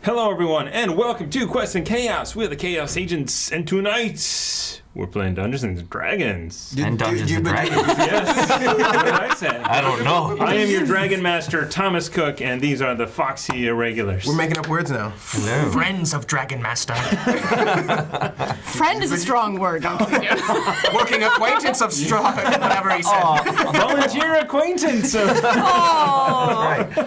Hello, everyone, and welcome to Quest and Chaos. We're the Chaos Agents, and tonight we're playing Dungeons and Dragons. Dragons. Yes. What did I say? I don't know. I am your Dragon Master, Thomas Cook, and these are the Foxy Irregulars. We're making up words now. Hello. Friends of Dragon Master. Friend is a strong word, don't you? Working acquaintance of strong, whatever he said. Volunteer acquaintance. Oh. Right.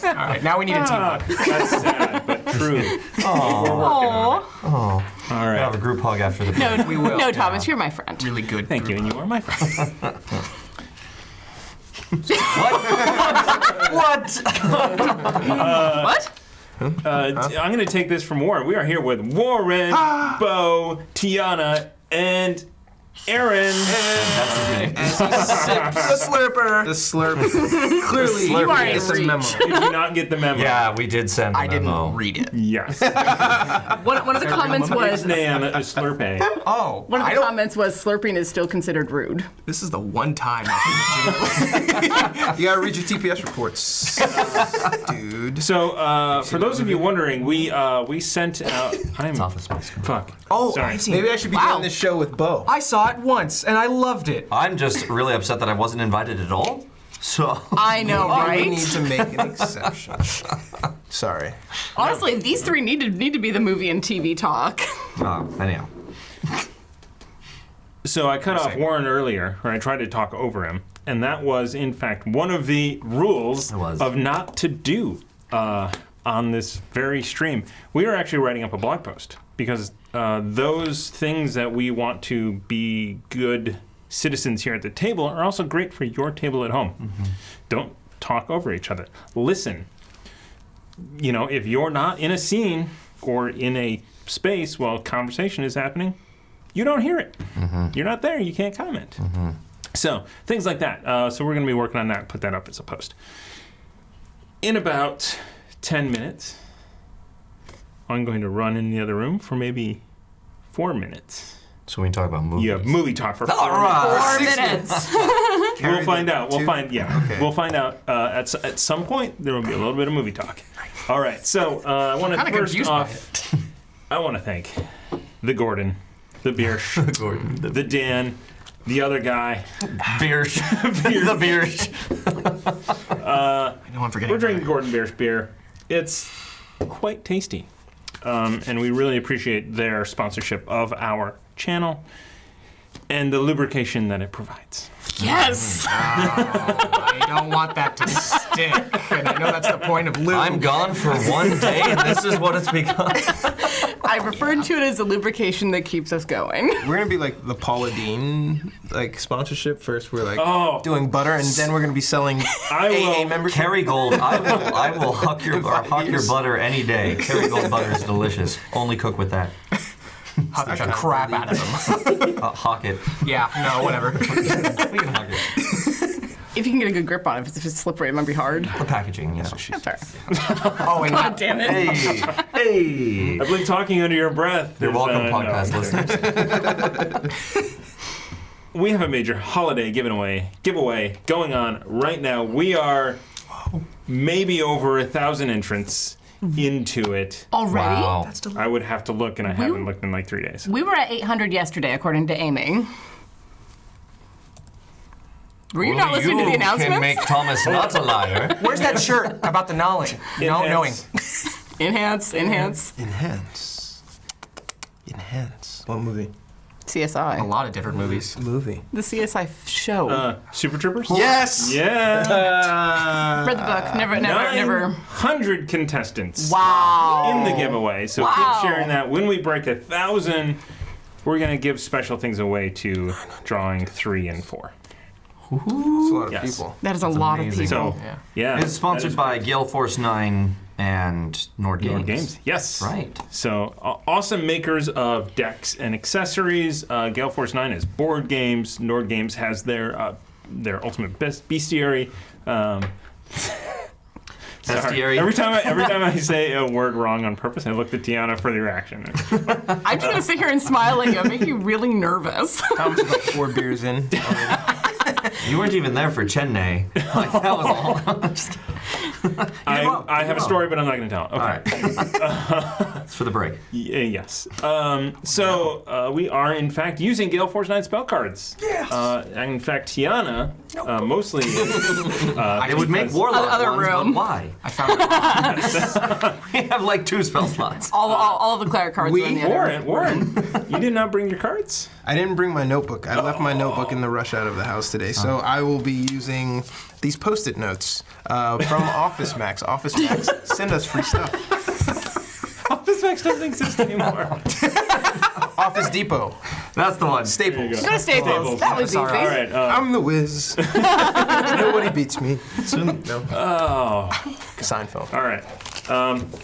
All right, now we need a team hug. That's sad, but true. Oh. Oh. All We'll right. have a group hug after the No, We will. No, Thomas, you're my friend. Really good. Thank you, and you are my friend. What? What? I'm going to take this from Warren. We are here with Warren, Bo, Tiana, and Aaron. That's his name. The slurper. The slurp. Clearly, The slurp. You are in it's a reach. memo. Did you not get the memo? Yeah, we did send the I memo. didn't read it. Yes. One of the comments was. His name is Slurpee. Oh, One of I the don't. comments was slurping is still considered rude. This is the one time. You gotta read your TPS reports, dude. So, for those of you wondering, we sent out. It's Office Space. Fuck. Oh, Sorry. I've seen Maybe it. I should be Wow. doing this show with Bo. I saw it once and I loved it. I'm just really upset that I wasn't invited at all. So. I know, We need right? to make an exception. Sorry. Honestly, these three need to be the movie and TV talk. Anyhow. So I cut off Warren earlier, or I tried to talk over him, and that was, in fact, one of the rules It was. of not to do on this very stream. We are actually writing up a blog post because those things that we want to be good citizens here at the table are also great for your table at home. Mm-hmm. Don't talk over each other. Listen. You know, if you're not in a scene or in a space while conversation is happening, you don't hear it. You're not there. You can't comment. So things like that. So we're going to be working on that. Put that up as a post. In about 10 minutes, I'm going to run in the other room for maybe 4 minutes. So we can talk about movies. You have movie talk for 4 All right. 4 minutes. We'll find out. We'll two? find. Yeah, Okay. we'll find out. At some point, there will be a little bit of movie talk. All right. So I want to kinda first confused by off. I want to thank the Gordon, the Biersch, Gordon. the Dan, the other guy. Biersch. The Biersch. I know I'm forgetting. We're drinking Gordon Biersch beer. It's quite tasty, and we really appreciate their sponsorship of our channel and the lubrication that it provides. Yes. I don't want that to stick. And I know that's the point of lube. I'm gone for one day, and this is what it's become. I referred to it as the lubrication that keeps us going. We're gonna be like the Paula Deen sponsorship. First, we're like Oh. doing butter, and then we're gonna be selling I will- AA membership. Kerrygold, I will huck your butter any day. Kerrygold butter is delicious. Only cook with that. Hug the crap out of them. Hawk it. Yeah, no, whatever. We can hawk it. If you can get a good grip on it, if it's slippery, it might be hard. The packaging, yeah. Fair. Oh, and God damn it. Hey, hey. I believe talking under your breath. You're is, welcome, no. podcast listeners. We have a major holiday giveaway going on right now. We are maybe over 1,000 entrants into it. Already? Wow. I would have to look, and I haven't looked in like 3 days. We were at 800 yesterday, according to Amy. Were you not listening to the announcements? You can make Thomas not a liar. where's that shirt about the knowledge? No, knowing. Enhance. Enhance. What movie? A CSI. lot of different movies. Movie. The CSI show. Super Troopers? Yes. Yeah. Read the book. Never. 900 contestants Wow. in the giveaway. So Wow. keep sharing that. When we break 1,000, we're going to give special things away to drawing 3 and 4. It's a lot of Yes. people. That is a lot amazing. of people. So, Yeah. yeah. It's sponsored by Gale Force 9 and Nord Games. Nord Games. Yes. Right. So awesome makers of decks and accessories. Gale Force 9 is board games. Nord Games has their ultimate bestiary. Sorry. Bestiary. Every time I say a word wrong on purpose, I look at Tiana for the reaction. I'm just gonna sit here and smile at you. I'm making you really nervous. Tom's about 4 beers in already. You weren't even there for Chennai. Like, that was all. I I have a story, but I'm not going to tell it. Okay. All right. It's for the break. Yes. So we are, in fact, using Gale Force 9 spell cards. Yes. In fact, Tiana, mostly. It would make Warlock Other ones, room. but why? I found it. We have like 2 spell slots. All of the cleric cards are in the other. Warren, you did not bring your cards? I didn't bring my notebook. I left my notebook in the rush out of the house today, so I will be using these Post-it notes from Office Max. Office Max, send us free stuff. Office Max doesn't exist anymore. Office Depot, That's the one. Staples. Go to Staples. That was easy. All right. I'm the whiz. Nobody beats me. No. Oh. Seinfeld. All right.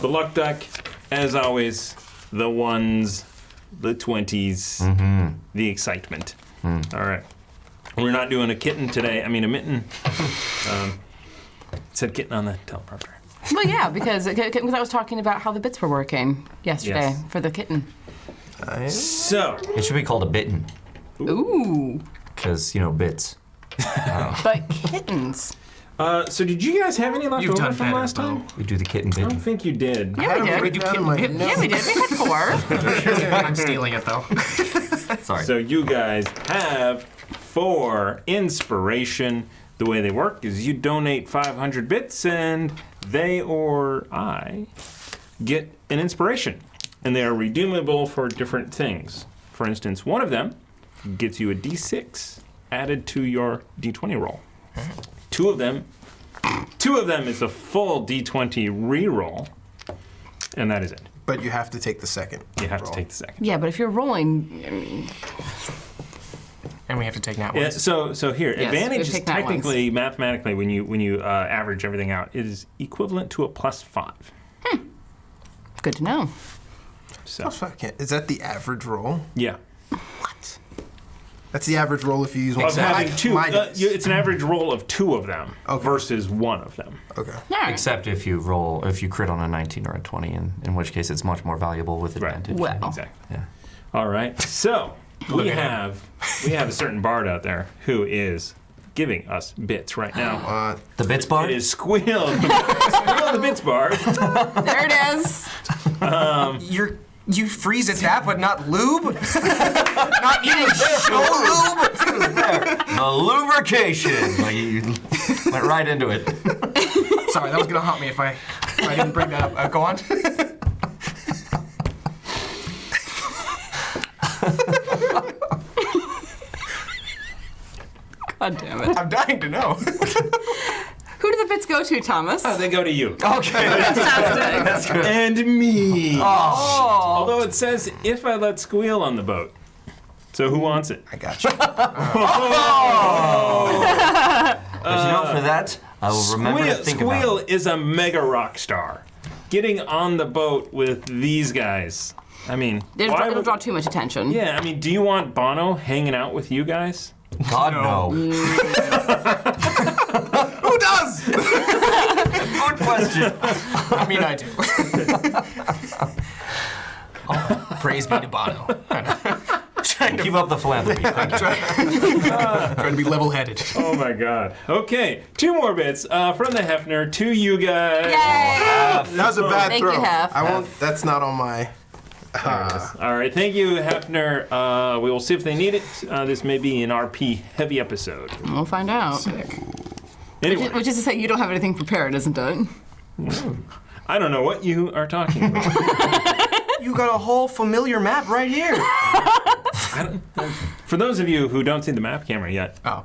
The luck duck, as always, the ones, the 20s, the excitement. All right. We're not doing a kitten today. I mean, a mitten. It said kitten on the teleprompter. Well, yeah, because I was talking about how the bits were working yesterday Yes. for the kitten. So, It should be called a bitten, Ooh, because, bits. but kittens. so did you guys have any left You've over done from better, last time? We do the kitten I don't bitten. think you did. Yeah, we did. Written down in my notes. Yeah, we did. We had 4. I'm stealing it though. Sorry. So you guys have 4 inspiration. The way they work is you donate 500 bits and they or I get an inspiration. And they are redeemable for different things. For instance, one of them gets you a d6 added to your d20 roll. Two of them is a full d20 reroll, and that is it. But you have to take the second. You have roll. to take the second. Yeah, but if you're rolling, And we have to take nat Yeah, ones. so here, Yes, advantage we is take that once. technically, mathematically, when you average everything out, it is equivalent to a +5. good to know. So Oh, fuck it. Is that the average roll? yeah, What? That's the average roll if you use one. of having two. My dice. It's an average roll of 2 of them Okay. versus 1 of them. Okay. All right. Except if you crit on a 19 or a 20, in which case it's much more valuable with Right. advantage. Well, Exactly. Yeah. All right. So we have a certain bard out there who is giving us bits right now. The bits bar? It is Squeal, Squeal the Bits Bard. there it is. You freeze at that, but not lube? Not even show lube? The lubrication. Like, you went right into it. Sorry, that was gonna haunt me if I didn't bring that up. Go on. God damn it. I'm dying to know. Who do the bits go to, Thomas? They go to you. Okay. Fantastic. And me. Oh. Although it says if I let Squeal on the boat. So who wants it? I got you. But for that, I will remember to think Squeal about it. is a mega rock star. Getting on the boat with these guys. I mean, It'll draw too much attention. yeah, I mean, do you want Bono hanging out with you guys? God, no. Who does? Good question. I mean, I do. Oh, praise be to Bono. Keep up the philanthropy. Thank you. Trying to be level-headed. Oh my God. Okay, 2 more bits from the Hefner to you guys. Yay! That was a bad Thank throw. you, Hef. I won't. That's not on my. All right, thank you, Hefner. We will see if they need it. This may be an RP heavy episode. We'll find out. Anyway, Which is to say, you don't have anything prepared, isn't it? I don't know what you are talking about. You got a whole familiar map right here. For those of you who don't see the map camera yet, Oh.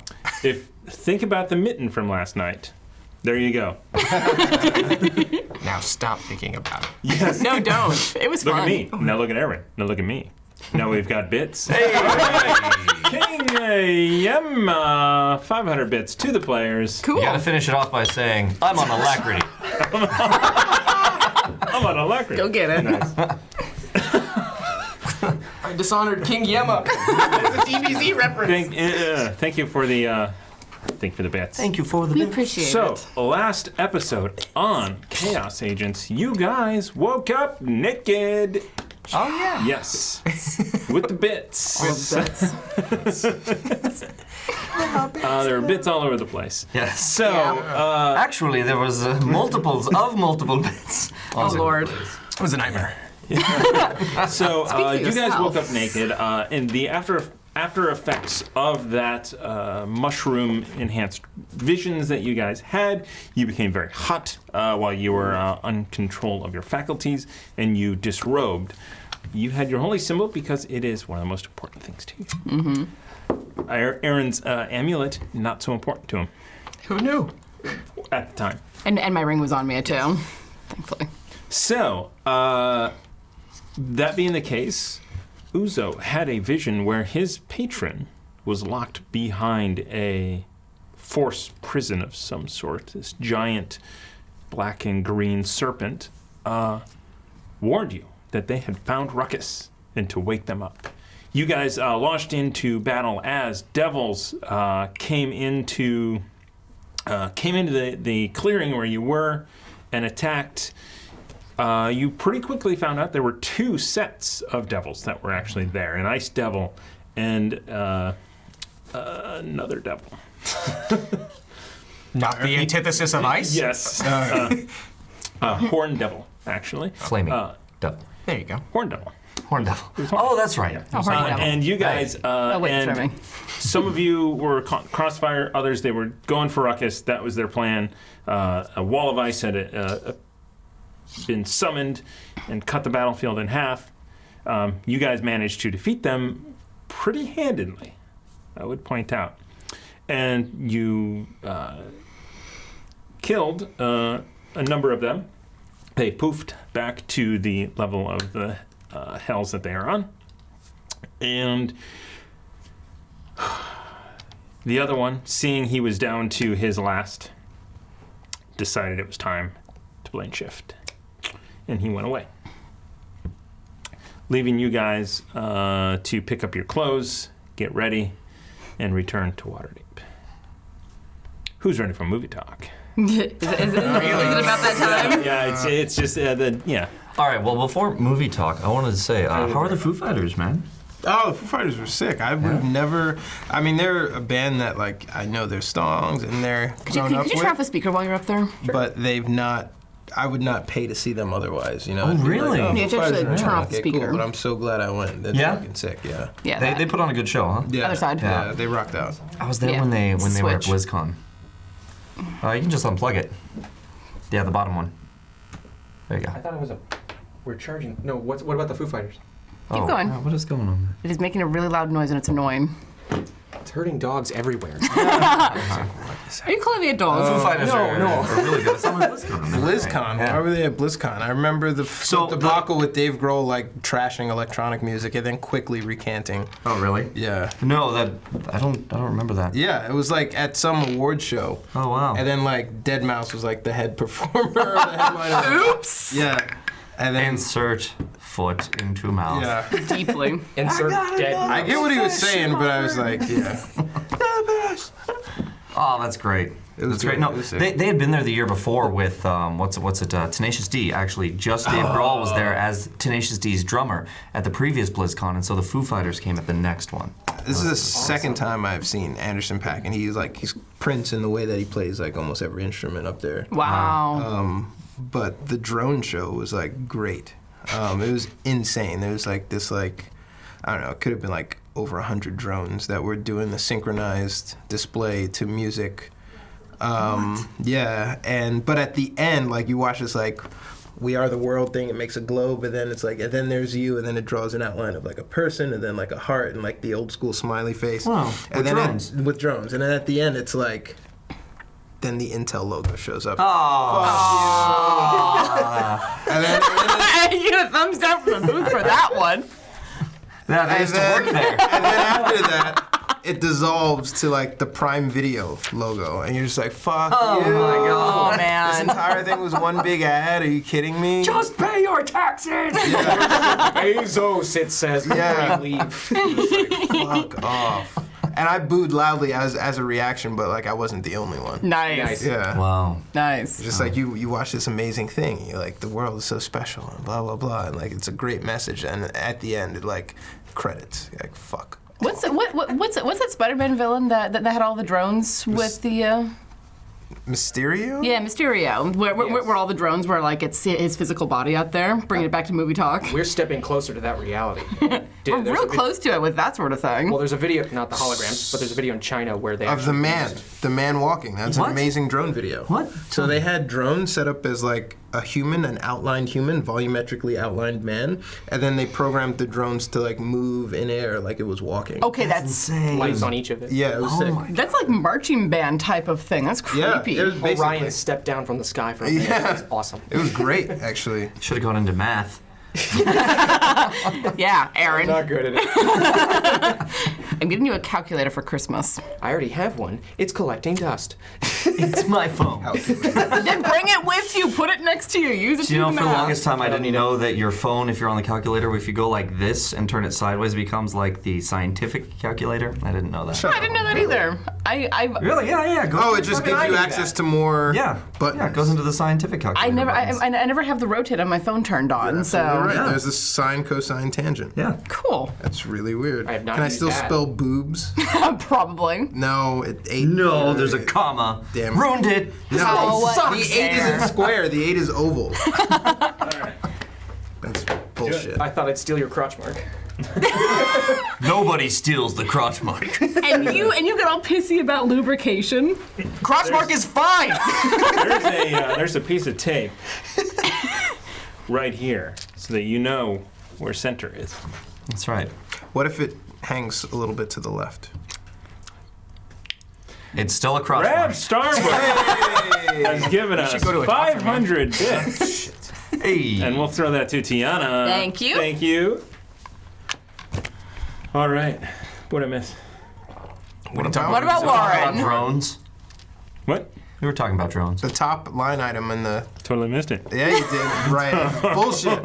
think about the mitten from last night. There you go. Now stop thinking about it. Yes. No, don't. It was Look fun. at me. Now look at Aaron. Now look at me. Now we've got bits. Hey! King Yem, 500 bits to the players. Cool. You gotta finish it off by saying, I'm on alacrity. I'm on alacrity. Go get it. Nice. I dishonored King Yemma. It's a DBZ reference. Thank you for the bits. Thank you for the We bits. appreciate So, it. last episode on Chaos Agents, you guys woke up naked. Oh yeah. Yes. With the bits. There were bits all over the place. Yes. So, Actually, there was multiples of multiple bits. Oh, Lord. It was a nightmare. so for you guys yourself. woke up naked, and the after effects of that mushroom enhanced visions that you guys had, you became very hot while you were on control of your faculties, and you disrobed. You had your holy symbol because it is one of the most important things to you. Mm-hmm. Aaron's amulet, not so important to him Who knew? at the time. And my ring was on me too, thankfully. So, that being the case, Uzo had a vision where his patron was locked behind a forced prison of some sort. This giant black and green serpent warned you that they had found Ruckus and to wake them up. You guys launched into battle as devils came into the clearing where you were and attacked. You pretty quickly found out there were two sets of devils that were actually there, an ice devil and another devil. Not the antithesis of ice. Yes. Horn devil, actually. Flaming devil. There you go. Horn devil. Horn devil. Oh, that's right. Oh, horn devil. And you guys, Oh, wait, and sorry. some of you were crossfire, others they were going for Ruckus. That was their plan. A wall of ice had been summoned and cut the battlefield in half. You guys managed to defeat them pretty handedly, I would point out. And you killed a number of them. They poofed back to the level of the hells that they are on. And the other one, seeing he was down to his last, decided it was time to blame shift. And he went away, leaving you guys to pick up your clothes, get ready, and return to Waterdeep. Who's ready for movie talk? Is it about that time? Yeah, it's just yeah. All right, well, before movie talk, I wanted to say, how are the Foo Fighters, man? Oh, the Foo Fighters were sick. I would have never. I mean, they're a band that like I know their songs and they're grown up Could you with, turn off the speaker while you're up there? but they've not. I would not pay to see them otherwise. You know. Oh, It'd be really? Like, You have Foo to actually Fighters are turn around. off the Okay, speaker. Cool, but I'm so glad I went. That's Yeah? fucking sick. Yeah. Yeah. They put on a good show, huh? Yeah. Other side. Yeah, they rocked out. I was there Yeah. when they were at Switch. BlizzCon. You can just unplug it. Yeah, the bottom one. There you go. I thought it was we're charging. No, what about the Foo Fighters? Keep going. What is going on? It is making a really loud noise and it's annoying. It's hurting dogs everywhere. Are you calling me a dog? Foo Fighters no, are, no. are really good. It's on BlizzCon. BlizzCon. Yeah. Why were they at BlizzCon? I remember the debacle with Dave Grohl like trashing electronic music and then quickly recanting. Oh, really? Yeah. No, I don't remember that. Yeah, it was like at some award show. Oh, wow. And then like Deadmau5 was like the head performer or the headliner. Oops. Yeah. And then Insert foot into mouth. yeah. Deeply. Insert dead. I get what he was saying, but I was like, yeah. Oh, that's great. It was That's great. good. No, It was sick. they had been there the year before with Tenacious D. Actually, just Dave Grohl was there as Tenacious D's drummer at the previous BlizzCon, and so the Foo Fighters came at the next one. This is the second time I've seen Anderson .Paak, and he's Prince in the way that he plays like almost every instrument up there. Wow. But the drone show was like great. It was insane. There was like this I don't know, it could have been like over 100 drones that were doing the synchronized display to music. Yeah, but at the end, like you watch this like We Are the World thing, it makes a globe, and then it's like, and then there's you, and then it draws an outline of like a person, and then like a heart, and like the old school smiley face. Wow, and with then drones. with drones, and then at the end, it's like, then the Intel logo shows up. Oh. And then You get a thumbs down from the booth for that one. Yeah, they used to work there. and then after that, it dissolves to like the Prime Video logo, and you're just like, "Fuck you!" Oh, This man. entire thing was one big ad. Are you kidding me? Just pay your taxes. Bezos, it says before Yeah. you leave. Fuck off. And I booed loudly as a reaction, but like I wasn't the only one. Nice. Yeah. Wow. Nice. Just like you watch this amazing thing, you're like, the world is so special and blah blah blah, and like it's a great message. And at the end, it like credits. You're like fuck. What's that Spider-Man villain that had all the drones with the? Mysterio? Yeah, Mysterio. Where all the drones were like it's his physical body out there. Bringing it back to movie talk. We're stepping closer to that reality. We're real close to it with that sort of thing. Well, there's a video, not the holograms, but there's a video in China where they Of the man walking. That's What? an amazing drone video. What? So they had drones set up as like a human, an outlined human, volumetrically outlined man, and then they programmed the drones to like move in air like it was walking. Okay, that's insane. lights on each of it. Yeah, it was sick. that's like marching band type of thing. That's Yeah, creepy. it was basically. Orion stepped down from the sky for a minute. Yeah. It was awesome. It was great, actually. Should have gone into math. Yeah, Aaron. Not good at it. I'm getting you a calculator for Christmas. I already have one. It's collecting dust. It's my phone. Then bring it with you. Put it next to you. Use it Do you to know, do for the math. longest time, I didn't know that your phone, if you're on the calculator, if you go like this and turn it sideways, it becomes like the scientific calculator. I didn't know that. I didn't know that either. I Really? Yeah. Go Oh, it just gives you access to more buttons. Yeah, it goes into the scientific calculator. I never have the rotate on my phone turned on. So You're right. Yeah. There's a sine, cosine, tangent. Yeah. cool. That's really weird. I have not Can I used still that. spell boobs? Probably. No, it 8. No, there's a comma. Damn. Ruined it. No, Oh, the 8 isn't square. The 8 is oval. That's bullshit. I thought I'd steal your crotch mark. Nobody steals the crotch mark. And you get all pissy about lubrication. Crotch mark is fine. There's a piece of tape right here so that you know where center is. That's right. What if it hangs a little bit to the left? It's still a crotch Rev mark. Starbuck has given us go to a doctor, 500 bits. Hey. And we'll throw that to Tiana. Thank you. Thank you. All right. What'd I miss? What about About Warren? drones. What? We were talking about drones. The top line item in the. Totally missed it. Yeah, you did. Right. Bullshit.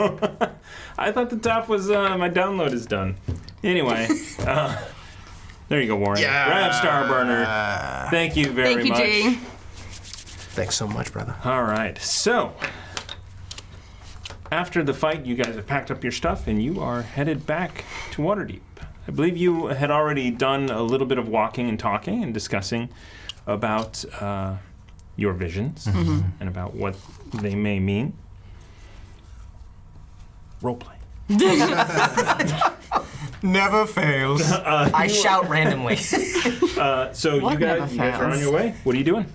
I thought the top was my download is done. Anyway, there you go, Warren. Yeah. Rev Starburner. Thank you very Thank you, much. G. Thanks so much, brother. All right. So, after the fight, you guys have packed up your stuff and you are headed back to Waterdeep. I believe you had already done a little bit of walking and talking and discussing about your visions and about what they may mean. Roleplay. Never fails. I shout randomly. So What you never guys are on fails? your way. What are you doing?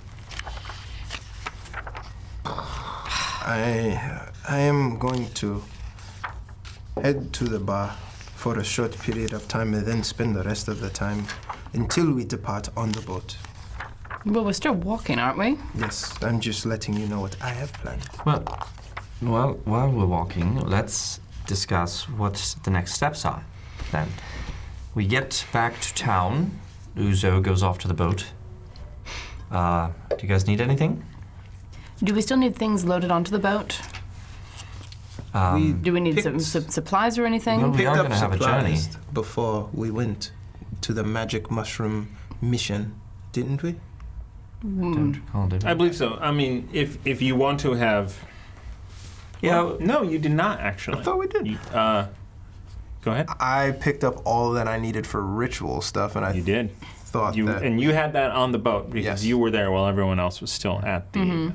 I am going to head to the bar for a short period of time and then spend the rest of the time until we depart on the boat. Well, we're still walking, aren't we? Yes, I'm just letting you know what I have planned. Well, while we're walking, let's discuss what the next steps are. Then we get back to town. Uzo goes off to the boat. Do you guys need anything? Do we still need things loaded onto the boat? Do we need some supplies or anything? Well, we Picked are up gonna have a journey. supplies before we went to the magic mushroom mission, didn't we? Don't recall, did we? I believe so. I mean, if you want to have. Yeah. Well, no, you did not actually. I thought we did. Go ahead. I picked up all that I needed for ritual stuff, and I You did. thought that. And you had that on the boat because Yes. you were there while everyone else was still at the.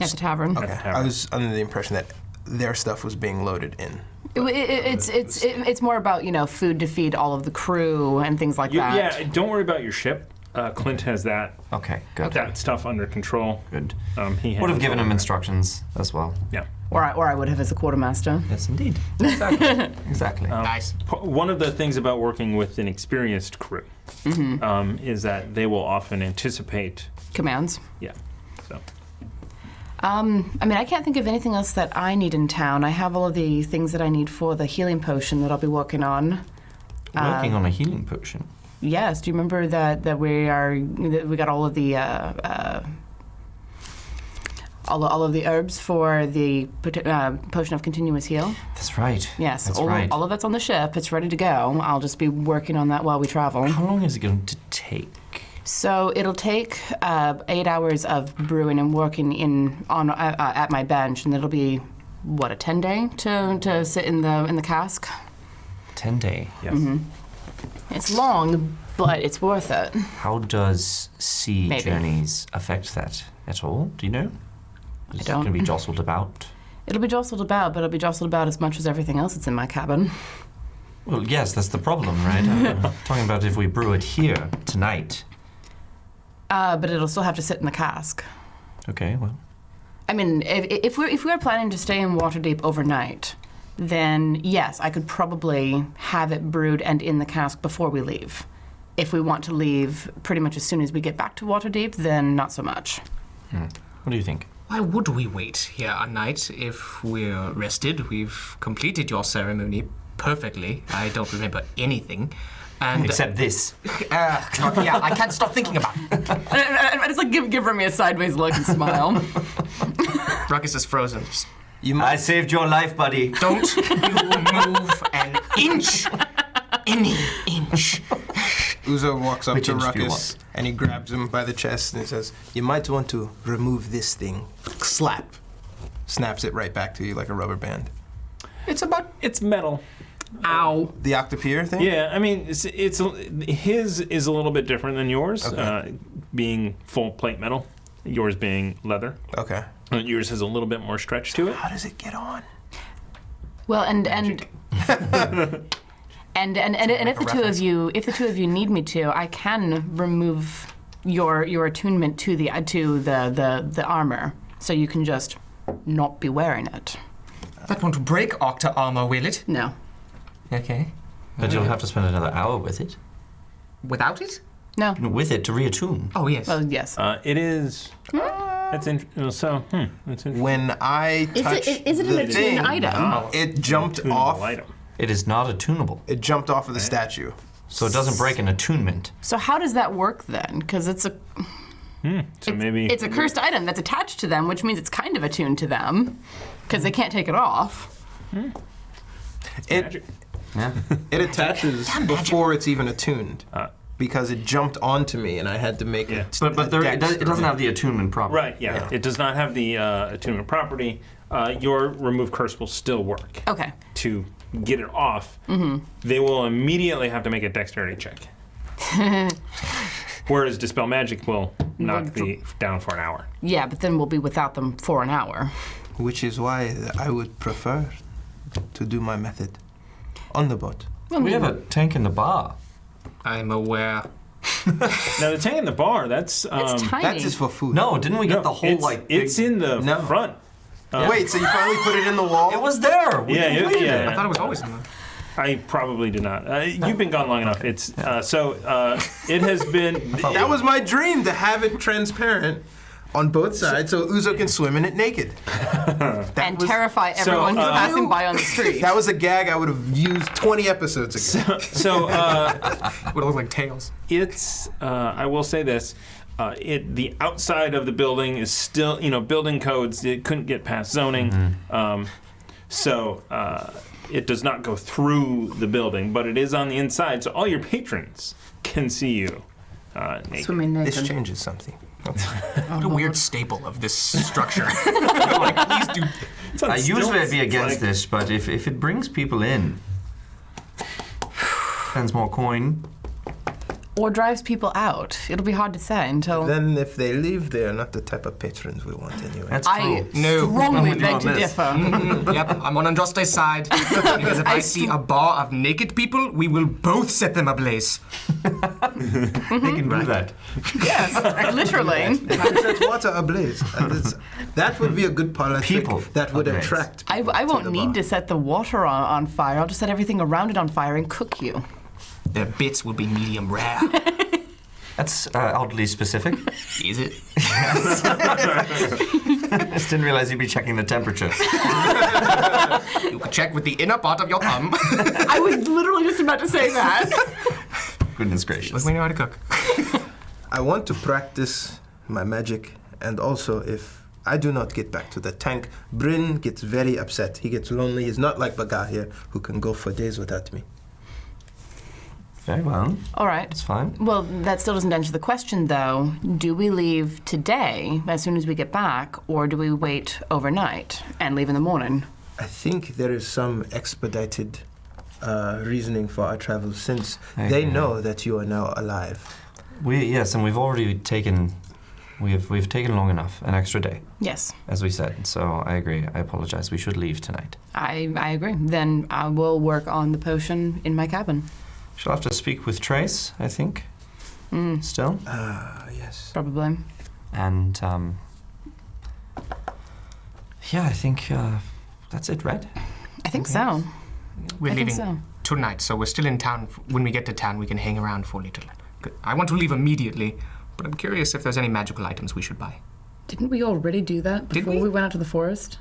At the tavern. Okay, tavern. I was under the impression that their stuff was being loaded in. It's more about food to feed all of the crew and things like that. Yeah, don't worry about your ship. Clint has that Good. that stuff under control. Good. He Would have handles given all him of instructions as well. that. Yeah. Or I would have as a quartermaster. Yes, indeed. Exactly. Exactly. Nice. One of the things about working with an experienced crew is that they will often anticipate. Commands. Yeah. So. I mean, I can't think of anything else that I need in town. I have all of the things that I need for the healing potion that I'll be working on. Working on a healing potion. Yes. Do you remember that we got all of the all of the herbs for the potion of continuous heal. That's right. Yes, That's all, right. all of that's on the ship. It's ready to go. I'll just be working on that while we travel. How long is it going to take? So it'll take 8 hours of brewing and working at my bench, and it'll be a 10-day to sit in the cask. 10-day. Yes. Mm-hmm. It's long, but it's worth it. How does sea Maybe. journeys affect that at all? Do you know? Is it don't. going to be jostled about? It'll be jostled about, but it'll be jostled about as much as everything else that's in my cabin. Well, yes, that's the problem, right? I'm talking about if we brew it here tonight. But it'll still have to sit in the cask. Okay, well. I mean, if we're planning to stay in Waterdeep overnight, then yes, I could probably have it brewed and in the cask before we leave. If we want to leave pretty much as soon as we get back to Waterdeep, then not so much. What do you think? Why would we wait here a night if we're rested? We've completed your ceremony perfectly. I don't remember anything. And Except this. yeah, I can't stop thinking about it. I just like give me a sideways look and smile. Ruckus is frozen. You I might saved your life, buddy. Don't you move an inch. Any inch. Uzo walks up Which to inch do you Ruckus want? and he grabs him by the chest and he says, "You might want to remove this thing." Slap. Snaps it right back to you like a rubber band. It's metal. Ow. The octopier thing? Yeah, I mean, his is a little bit different than yours, Okay. being full plate metal. Yours being leather. Okay. Yours has a little bit more stretch to it. How does it get on? Well, and if the two of you need me to, I can remove your attunement to the armor, so you can just not be wearing it. That won't break Octa armor, will it? No. Okay. But you'll have to spend another hour with it. Without it? No. With it to reattune. Oh, yes. Well, yes. It is. That's interesting. So, that's interesting. When I touched Is it an the attune thing, item? it jumped Tunable off. item. It is not attunable, It jumped off of the statue. so it doesn't break an attunement. So how does that work then? Because So maybe it's a cursed item that's attached to them, which means it's kind of attuned to them, because they can't take it off. magic. Yeah. It attaches before it's even attuned. Because it jumped onto me and I had to make it. But it doesn't have the attunement property. Right. Yeah. It does not have the attunement property. Your remove curse will still work. Okay. To get it off, they will immediately have to make a dexterity check. Whereas dispel magic will knock the down for an hour. Yeah, but then we'll be without them for an hour. Which is why I would prefer to do my method on the boat. We have a tank in the bar. I'm aware. Now the tank in the bar, that's It's tiny. That's just for food. No, didn't we get no, the whole it's, like? it's big- in the No. front. Wait, so you finally put it in the wall? It was there. We Yeah, completed yeah. I thought it was always in there. I probably did not. You've been gone long enough. It's it has been. That was my dream, to have it transparent on both sides so Uzo can swim in it naked. And terrify everyone who's passing by on the street. That was a gag I would have used 20 episodes ago. So Would look like tails. it's. I will say this. The outside of the building is still, building codes. It couldn't get past zoning, so it does not go through the building, but it is on the inside, so all your patrons can see you naked. Swimming naked. This changes something. What a weird staple of this structure. Like, please do. It's on Usually I'd stilts. be It's against like- this, but if it brings people in, spends more coin. Or drives people out. It'll be hard to say until. Then if they leave, they're not the type of patrons we want anyway. That's I true. No. strongly I'm with you beg on to this. differ. Yep, I'm on Andraste's side. Because if I see a bar of naked people, we will both set them ablaze. They can do that. Yes, literally. Set water ablaze. That would be a good politic People that would ablaze. attract I people won't to the need bar. to set the water on fire. I'll just set everything around it on fire and cook you. Their bits will be medium rare. That's oddly specific. Is it? Just didn't realize you'd be checking the temperature. You can check with the inner part of your thumb. I was literally just about to say that. Goodness gracious. Look, we know how to cook. I want to practice my magic, and also if I do not get back to the tank. Bryn gets very upset. He gets lonely. He's not like Baga here, who can go for days without me. Very well. All right. It's fine. Well, that still doesn't answer the question, though. Do we leave today, as soon as we get back, or do we wait overnight and leave in the morning? I think there is some expedited reasoning for our travel since they know that you are now alive. Yes, and we've already taken, we've taken long enough, an extra day, Yes, as we said. So I agree. I apologize. We should leave tonight. I agree. Then I will work on the potion in my cabin. She'll have to speak with Trace, I think. Still. Yes. Probably. And yeah, I think that's it, right? I think so. We're I think leaving so. tonight, so we're still in town. When we get to town, we can hang around for a little. I want to leave immediately, but I'm curious if there's any magical items we should buy. Didn't we already do that Did before we? we went out to the forest?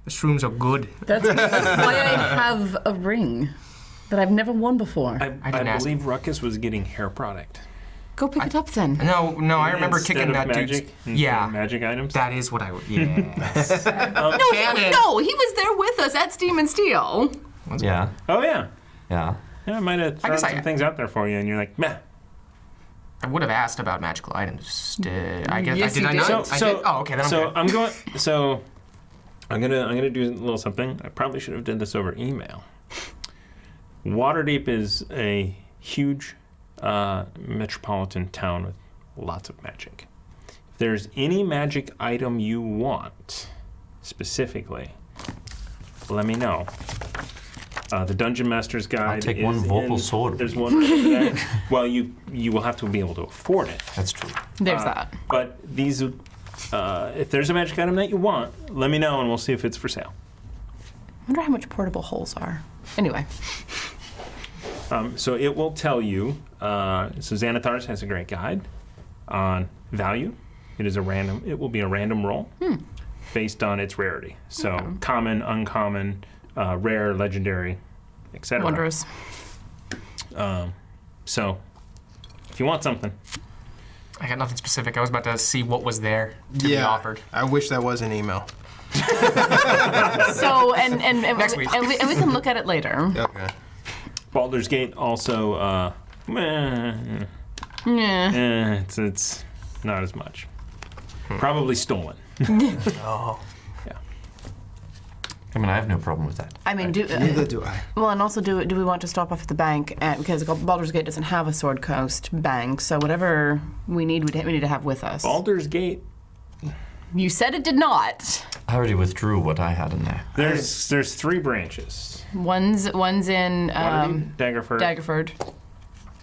The shrooms are good. That's why I have a ring that I've never worn before. I didn't ask. believe Ruckus was getting hair product. Go pick it up then. No, I remember Instead kicking of that magic, dude's... instead Yeah, of magic items. that is what I would... Yes. No, Cannon. he was there with us at Steam and Steel. Yeah. Oh yeah. Yeah. Yeah, I might have thrown guess some things out there for you, and you're like, meh. I would have asked about magical items. I guess Yes, did you I did. not? I did? Oh, okay. Then I'm good. I'm gonna do a little something. I probably should have done this over email. Waterdeep is a huge metropolitan town with lots of magic. If there's any magic item you want, specifically, let me know. The Dungeon Master's Guide. I'll take is one vocal in- sword. There's one there. Well, you will have to be able to afford it. That's true. There's that. But these, if there's a magic item that you want, let me know and we'll see if it's for sale. I wonder how much portable holes are. Anyway. So it will tell you. So Xanathar's has a great guide on value. It is a random. It will be a random roll based on its rarity. So common, uncommon, rare, legendary, etc. Wondrous. So if you want something, I got nothing specific. I was about to see what was there to be offered. I wish that was an email. So and Next week. and we can look at it later. Okay. Baldur's Gate also. Yeah. It's not as much. Probably stolen. Oh. I mean, I have no problem with that. I mean, Neither do I. well, and also do we want to stop off at the bank because Baldur's Gate doesn't have a Sword Coast bank, so whatever we need to have with us. Baldur's Gate. You said it did not. I already withdrew what I had in there. There's 3 branches. One's in Waterdeep, Daggerford. Daggerford.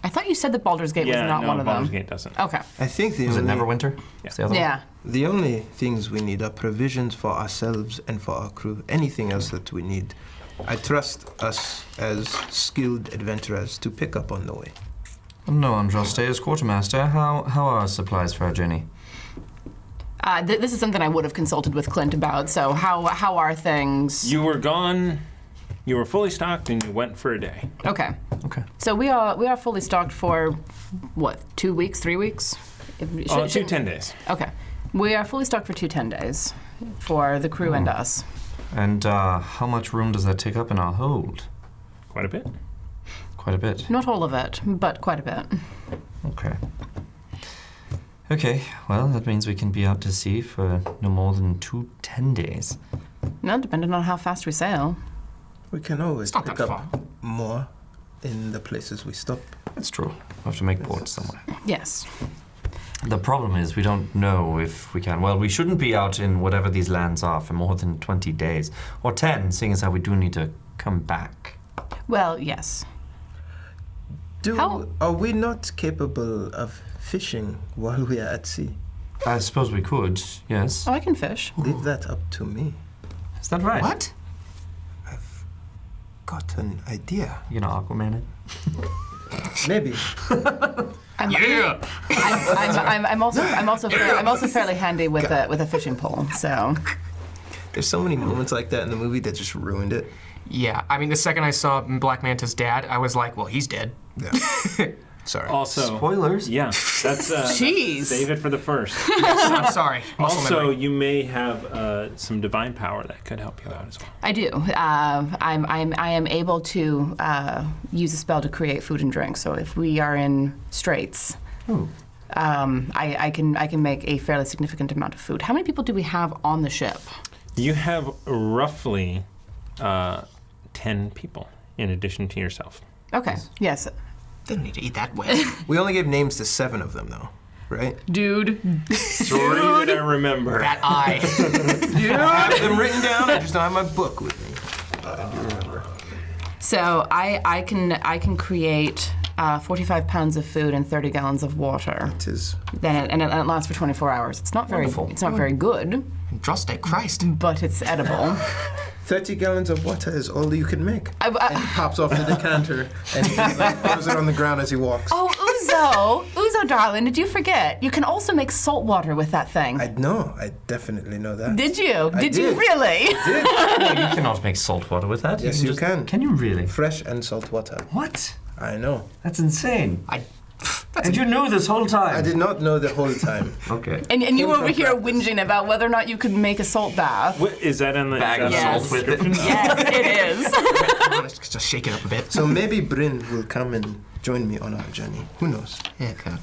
I thought you said that Baldur's Gate was not one of Baldur's them. Gate doesn't. Okay. I think the Was it only, Neverwinter? Yeah. The other one? Yeah. the only things we need are provisions for ourselves and for our crew. Anything else that we need, I trust us as skilled adventurers to pick up on the way. No, Andraste, as quartermaster, how are our supplies for our journey? This is something I would have consulted with Clint about. So how are things? You were gone. You were fully stocked, and you went for a day. Okay. Okay. So we are fully stocked for what? 2 weeks? 3 weeks? Oh, 10 days. Okay. We are fully stocked for 10 days for the crew and us. And how much room does that take up in our hold? Quite a bit. Quite a bit. Not all of it, but quite a bit. Okay. Okay, well, that means we can be out to sea for no more than 10 days. No, depending on how fast we sail. We can always not pick that up more in the places we stop. That's true. We'll have to make port somewhere. Yes. The problem is we don't know if we can. Well, we shouldn't be out in whatever these lands are for more than 20 days. Or 10, seeing as how we do need to come back. Well, yes. How- Are we not capable of fishing while we are at sea? I suppose we could, yes. Oh, I can fish. Leave that up to me. Is that right? What? Got an idea. You know, Aquaman it? Maybe. Yeah. I'm also fairly handy with a fishing pole. So There's so many moments like that in the movie that just ruined it. Yeah. I mean, the second I saw Black Manta's dad, I was like, well, he's dead. Yeah. Sorry. Also, Spoilers. yeah, that's Jeez. save it for the first. I'm sorry. Muscle Also, memory. you may have some divine power that could help you out as well. I do. I am able to use a spell to create food and drink. So if we are in straits, I can make a fairly significant amount of food. How many people do we have on the ship? You have roughly 10 people in addition to yourself. Okay. Yes. Didn't need to eat that way. We only gave names to 7 of them, though, right? Dude. 3 that I remember. That eye. I have them written down. I just don't have my book with me. I do remember. So I can create 45 pounds of food and 30 gallons of water. It is. And it lasts for 24 hours. It's not very. Wonderful. It's not very good, Droste Christ. but it's edible. 30 gallons of water is all you can make. I- And he pops off the decanter and he throws it on the ground as he walks. Oh, Uzo, darling, did you forget? You can also make salt water with that thing. I know. I definitely know that. Did you? I Did you did. really? No, you cannot make salt water with that. Yes, you can. Can you really? Fresh and salt water. What? I know. That's insane. That's And you knew this whole time. I did not know the whole time. Okay. And you Came were over from here practice. whinging about whether or not you could make a salt bath. What, is that in the Bag of Yes. salt with it. Yes, it is. honest. Just shake it up a bit. So maybe Bryn will come and join me on our journey. Who knows? Yeah, kind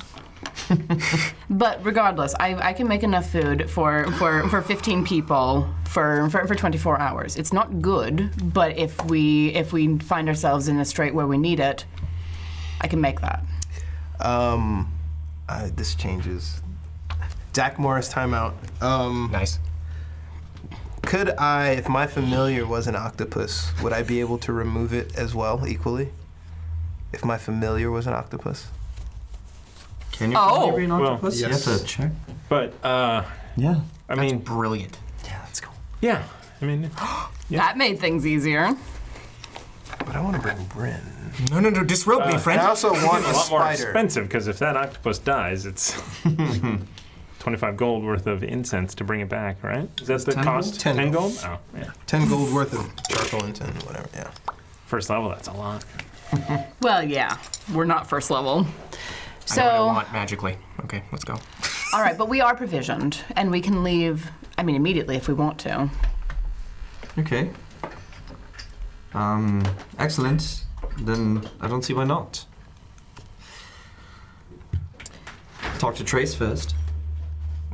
But regardless, I can make enough food for 15 people for 24 hours. It's not good, but if we find ourselves in a strait where we need it, I can make that. This changes. Zach Morris timeout. nice. Could I, if my familiar was an octopus, would I be able to remove it as well, equally? If my familiar was an octopus? Can you Oh. be an Well, octopus? yes. You have to check. But, Yeah. I mean, Brilliant. Yeah, that's cool. yeah. I mean, That made things easier. But I want to bring Bryn. No, disrobe me, And friend. I also want a a lot more spider. expensive because if that octopus dies, it's 25 gold worth of incense to bring it back, right? Is that the 10 cost? gold? 10 10 gold. gold? Oh, yeah. 10 gold worth of charcoal and 10, whatever, yeah. First level, that's a lot. Well, yeah, we're not first level. I know what I So, want magically. Okay, let's go. all right, but we are provisioned, and we can leave, immediately if we want to. Okay. Excellent. Then I don't see why not. Talk to Trace first.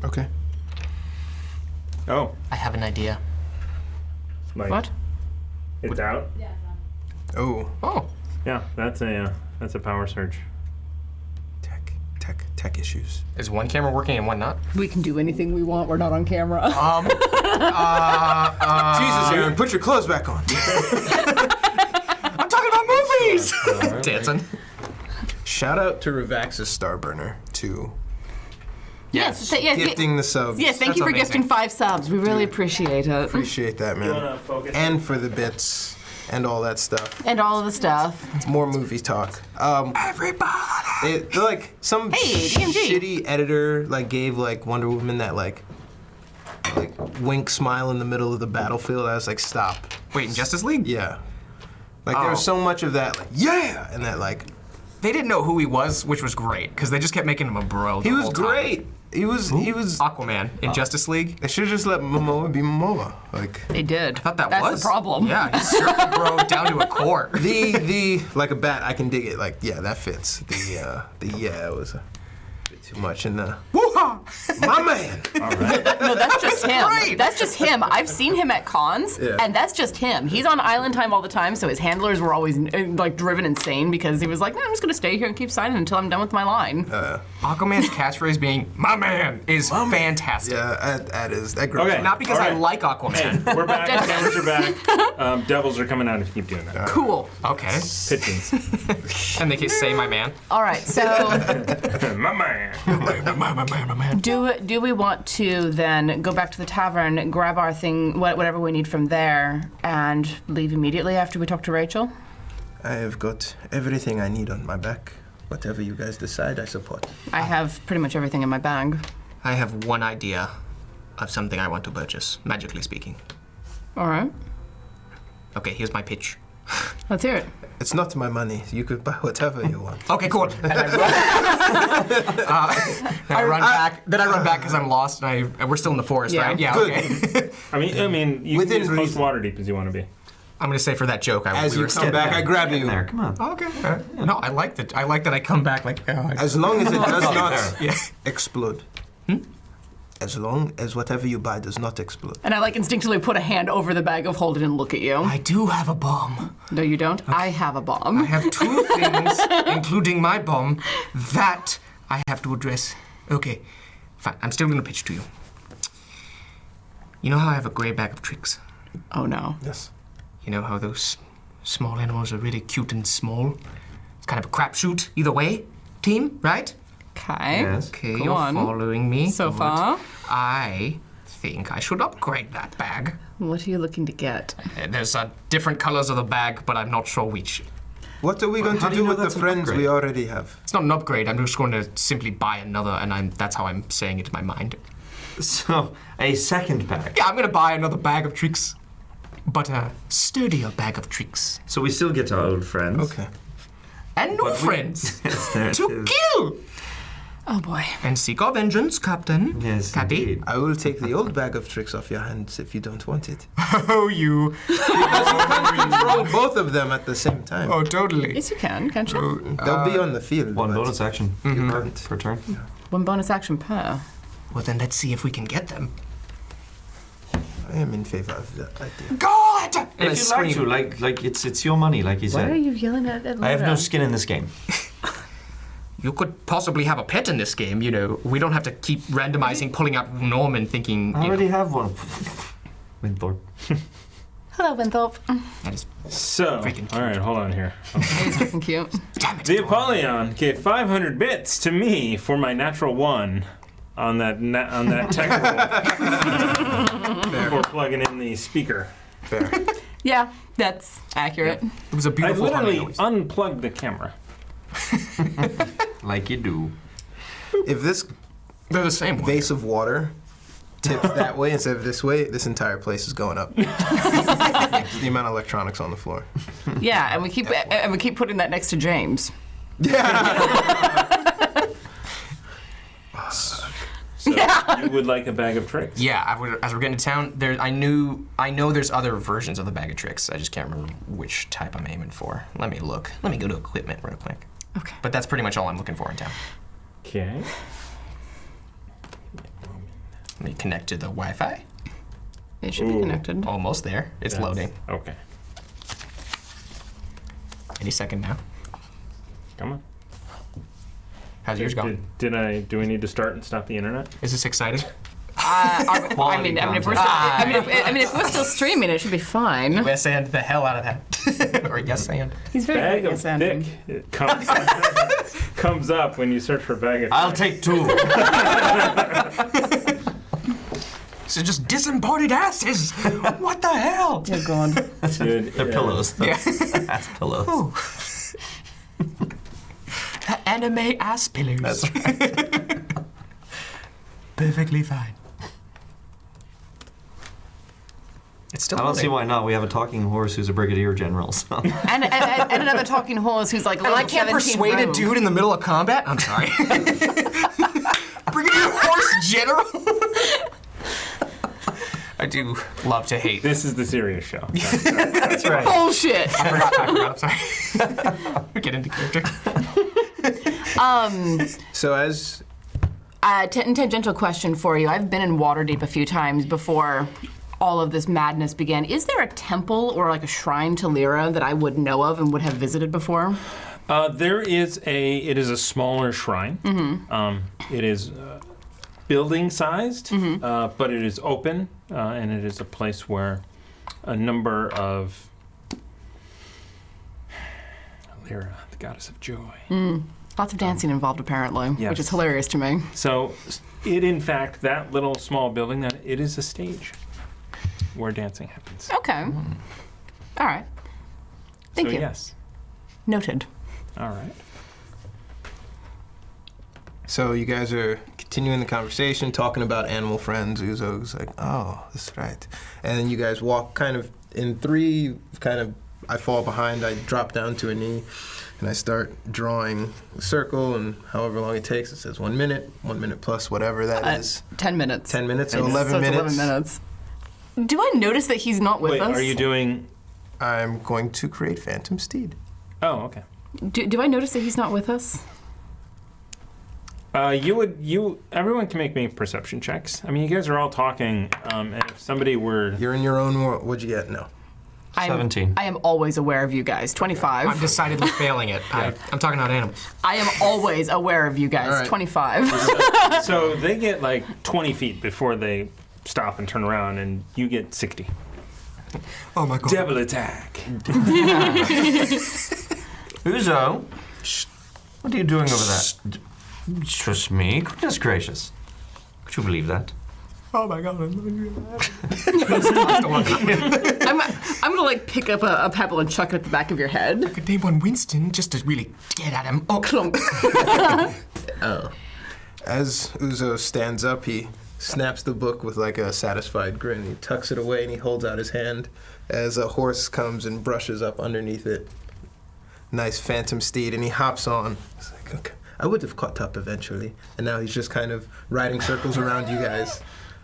Okay. Oh, I have an idea. like What? it's out? Oh, Oh, Yeah, that's a power surge. tech issues. is one camera working and one not? We can do anything we want. We're not on camera. Jesus, Aaron, put your clothes back on. I'm talking about movies! Dancing. Shout out to Revax's Starburner, too. yes. Yes. Gifting the subs. Yes. Thank That's you for amazing. gifting 5 subs. We really appreciate it. Appreciate that, man. Focus? And for the bits and all that stuff. And all of the stuff. More movie talk. Everybody! They're like some Hey, DMG. shitty editor like gave like Wonder Woman that like wink smile in the middle of the battlefield. I was like, stop. Wait, in Justice League? Yeah. Like there was so much of that, like, yeah, and that like They didn't know who he was, which was great, because they just kept making him a bro. he the was whole time. great. He was Aquaman in Justice League. they should have just let Momoa be Momoa. Like They did. I thought that That's was the problem. Yeah, he's surfing bro down to a core. the like a bat, I can dig it. Like, yeah, that fits. It was a bit too much in the woo-ha! My man. No, that's just him. great. That's just him. I've seen him at cons, Yeah. and that's just him. He's on island time all the time, so his handlers were always like driven insane because he was like, "No, I'm just gonna stay here and keep signing until I'm done with my line." Aquaman's catchphrase being "my man" is fantastic. Yeah, that grows. Okay. on Not because All I right. like Aquaman. We're back. Cameras are back. Devils are coming out if you keep doing that. Cool. Okay. Pigeons. And they can say "my man." All right. So, My man. My man. do we want to then go back to the tavern, grab our thing, whatever we need from there, and leave immediately after we talk to Rachel? I have got everything I need on my back. Whatever you guys decide, I support. I have pretty much everything in my bag. I have one idea of something I want to purchase, magically speaking. All right. Okay, here's my pitch. Let's hear it. It's not my money. You could buy whatever you want. Okay, cool. And I run back. Then I run back because I'm lost, and we're still in the forest, Yeah. right? Yeah. Good. Okay. I mean, you Within can be as close to reason. Water Deep as you want to be. I'm gonna say for that joke, As we you were come back, I grab you. There, come on. Okay. No, I like that. I like that I come back like. As long as it does not Yeah. explode. As long as whatever you buy does not explode. And I like instinctively put a hand over the bag of holding and look at you. I do have a bomb. No, you don't. I have a I bomb. have 2 things, including my bomb, that I have to address. Okay, fine. I'm still gonna pitch to you. You know how I have a gray bag of tricks? Oh no. Yes. You know how those small animals are really cute and small? It's kind of a crapshoot either way, team, right? Okay. Yes. Okay, Go you're on. following me. So Good. far. I think I should upgrade that bag. What are you looking to get? There's different colors of the bag, but I'm not sure which. What are we going how to do you do know with the that's an friends upgrade? we already have? It's not an upgrade. I'm just going to simply buy another, and that's how I'm saying it in my mind. So, a second bag. Yeah, I'm gonna buy another bag of tricks, but a sturdier bag of tricks. So we still get our old friends. Okay. And new friends Yes, there it to is. kill Oh boy. and seek our vengeance, Captain. Yes, Cappy. indeed. I will take the old bag of tricks off your hands if you don't want it. Oh, you. Control both of them at the same time. Oh, totally. Yes, you can, can't you? They'll be on the field. One but bonus action per turn. One bonus action per. Well, then let's see if we can get them. I am in favor of that idea. God! And I If you'd like scream. to, like it's your money, like he Why are said. you yelling at I have no Laura? skin in this game. You could possibly have a pet in this game, you know. We don't have to keep randomizing, pulling out Norman thinking, I you already know, have one. Winthorpe. Hello, Winthrop. that is So, Freaking all right, hold on here. He's freaking cute. damn it. The Apollyon gave 500 bits to me for my natural 1 on that tech roll before plugging in the speaker. Fair. Yeah, that's accurate. It was a I beautiful literally harmony. unplugged the camera. Like you do. If this They're the same one. vase of water tips that way instead of this way, this entire place is going up. The amount of electronics on the floor. Yeah, and we keep putting that next to James. So you would like a bag of tricks? Yeah, as we're getting to town, I know there's other versions of the bag of tricks. I just can't remember which type I'm aiming for. Let me look. Let me go to equipment real quick. Okay. But that's pretty much all I'm looking for in town. Okay. Let me connect to the Wi-Fi. It should be connected. Almost there. It's loading. Okay. Any second now. Come on. How's yours going? Do we need to start and stop the internet? Is this exciting? I mean, if we're still streaming, it should be fine. Yes, and the hell out of that. Or yes, and. He's very Bag good of at thick it comes up when you search for bag of I'll take 2. So just disembodied asses. What the hell? Oh god. Dude, They're pillows. Yeah. That's pillows. Anime ass pillows. That's right. Perfectly fine. It's still I don't see loading. why not. We have a talking horse who's a brigadier general. So. And another talking horse who's like. And I can't persuade a dude in the middle of combat? I'm sorry. Brigadier Horse General? I do love to hate. This is the serious show. That's right. Bullshit. I forgot, I'm sorry. Get into character. So as Tangential question for you. I've been in Waterdeep a few times before all of this madness began. Is there a temple or like a shrine to Lyra that I would know of and would have visited before? It is a smaller shrine. It is building sized, but it is open, and it is a place where a number of Lyra, the goddess of joy. Lots of dancing involved apparently, which Yes. is hilarious to me. So in fact, that little small building, that it is a stage where dancing happens. Okay. All right. Thank so you. yes. Noted. All right. So you guys are continuing the conversation, talking about animal friends. Uzo's like, oh, that's right. And then you guys walk kind of in 3 kind of I fall behind. I drop down to a knee, and I start drawing a circle, and however long it takes, it says 1 minute, 1 minute plus whatever that is. 10 minutes. 10 minutes, so It's- 11 so it's minutes. 11 minutes. Do I notice that he's not with Wait, us? are you doing? I'm going to create Phantom Steed. Oh, okay. Do I notice that he's not with us? Everyone can make me perception checks. I mean, you guys are all talking, and if somebody were... You're in your own world. What'd you get? No. 17. I am always aware of you guys. 25. I'm decidedly failing it. I'm talking about animals. I am always aware of you guys. All right. 25. So they get like 20 feet before they stop and turn around, and you get 60. Oh my god. Double attack. Uzo, what are you doing over there? Trust me. Goodness gracious. Could you believe that? Oh my god. I'm gonna like pick up a pebble and chuck it at the back of your head. I could name one Winston just to really get at him. Oh, Clunk. As Uzo stands up, he snaps the book with like a satisfied grin. He tucks it away and he holds out his hand as a horse comes and brushes up underneath it. Nice Phantom Steed, and he hops on. It's like, okay. I would have caught up eventually, and now he's just kind of riding circles around you guys.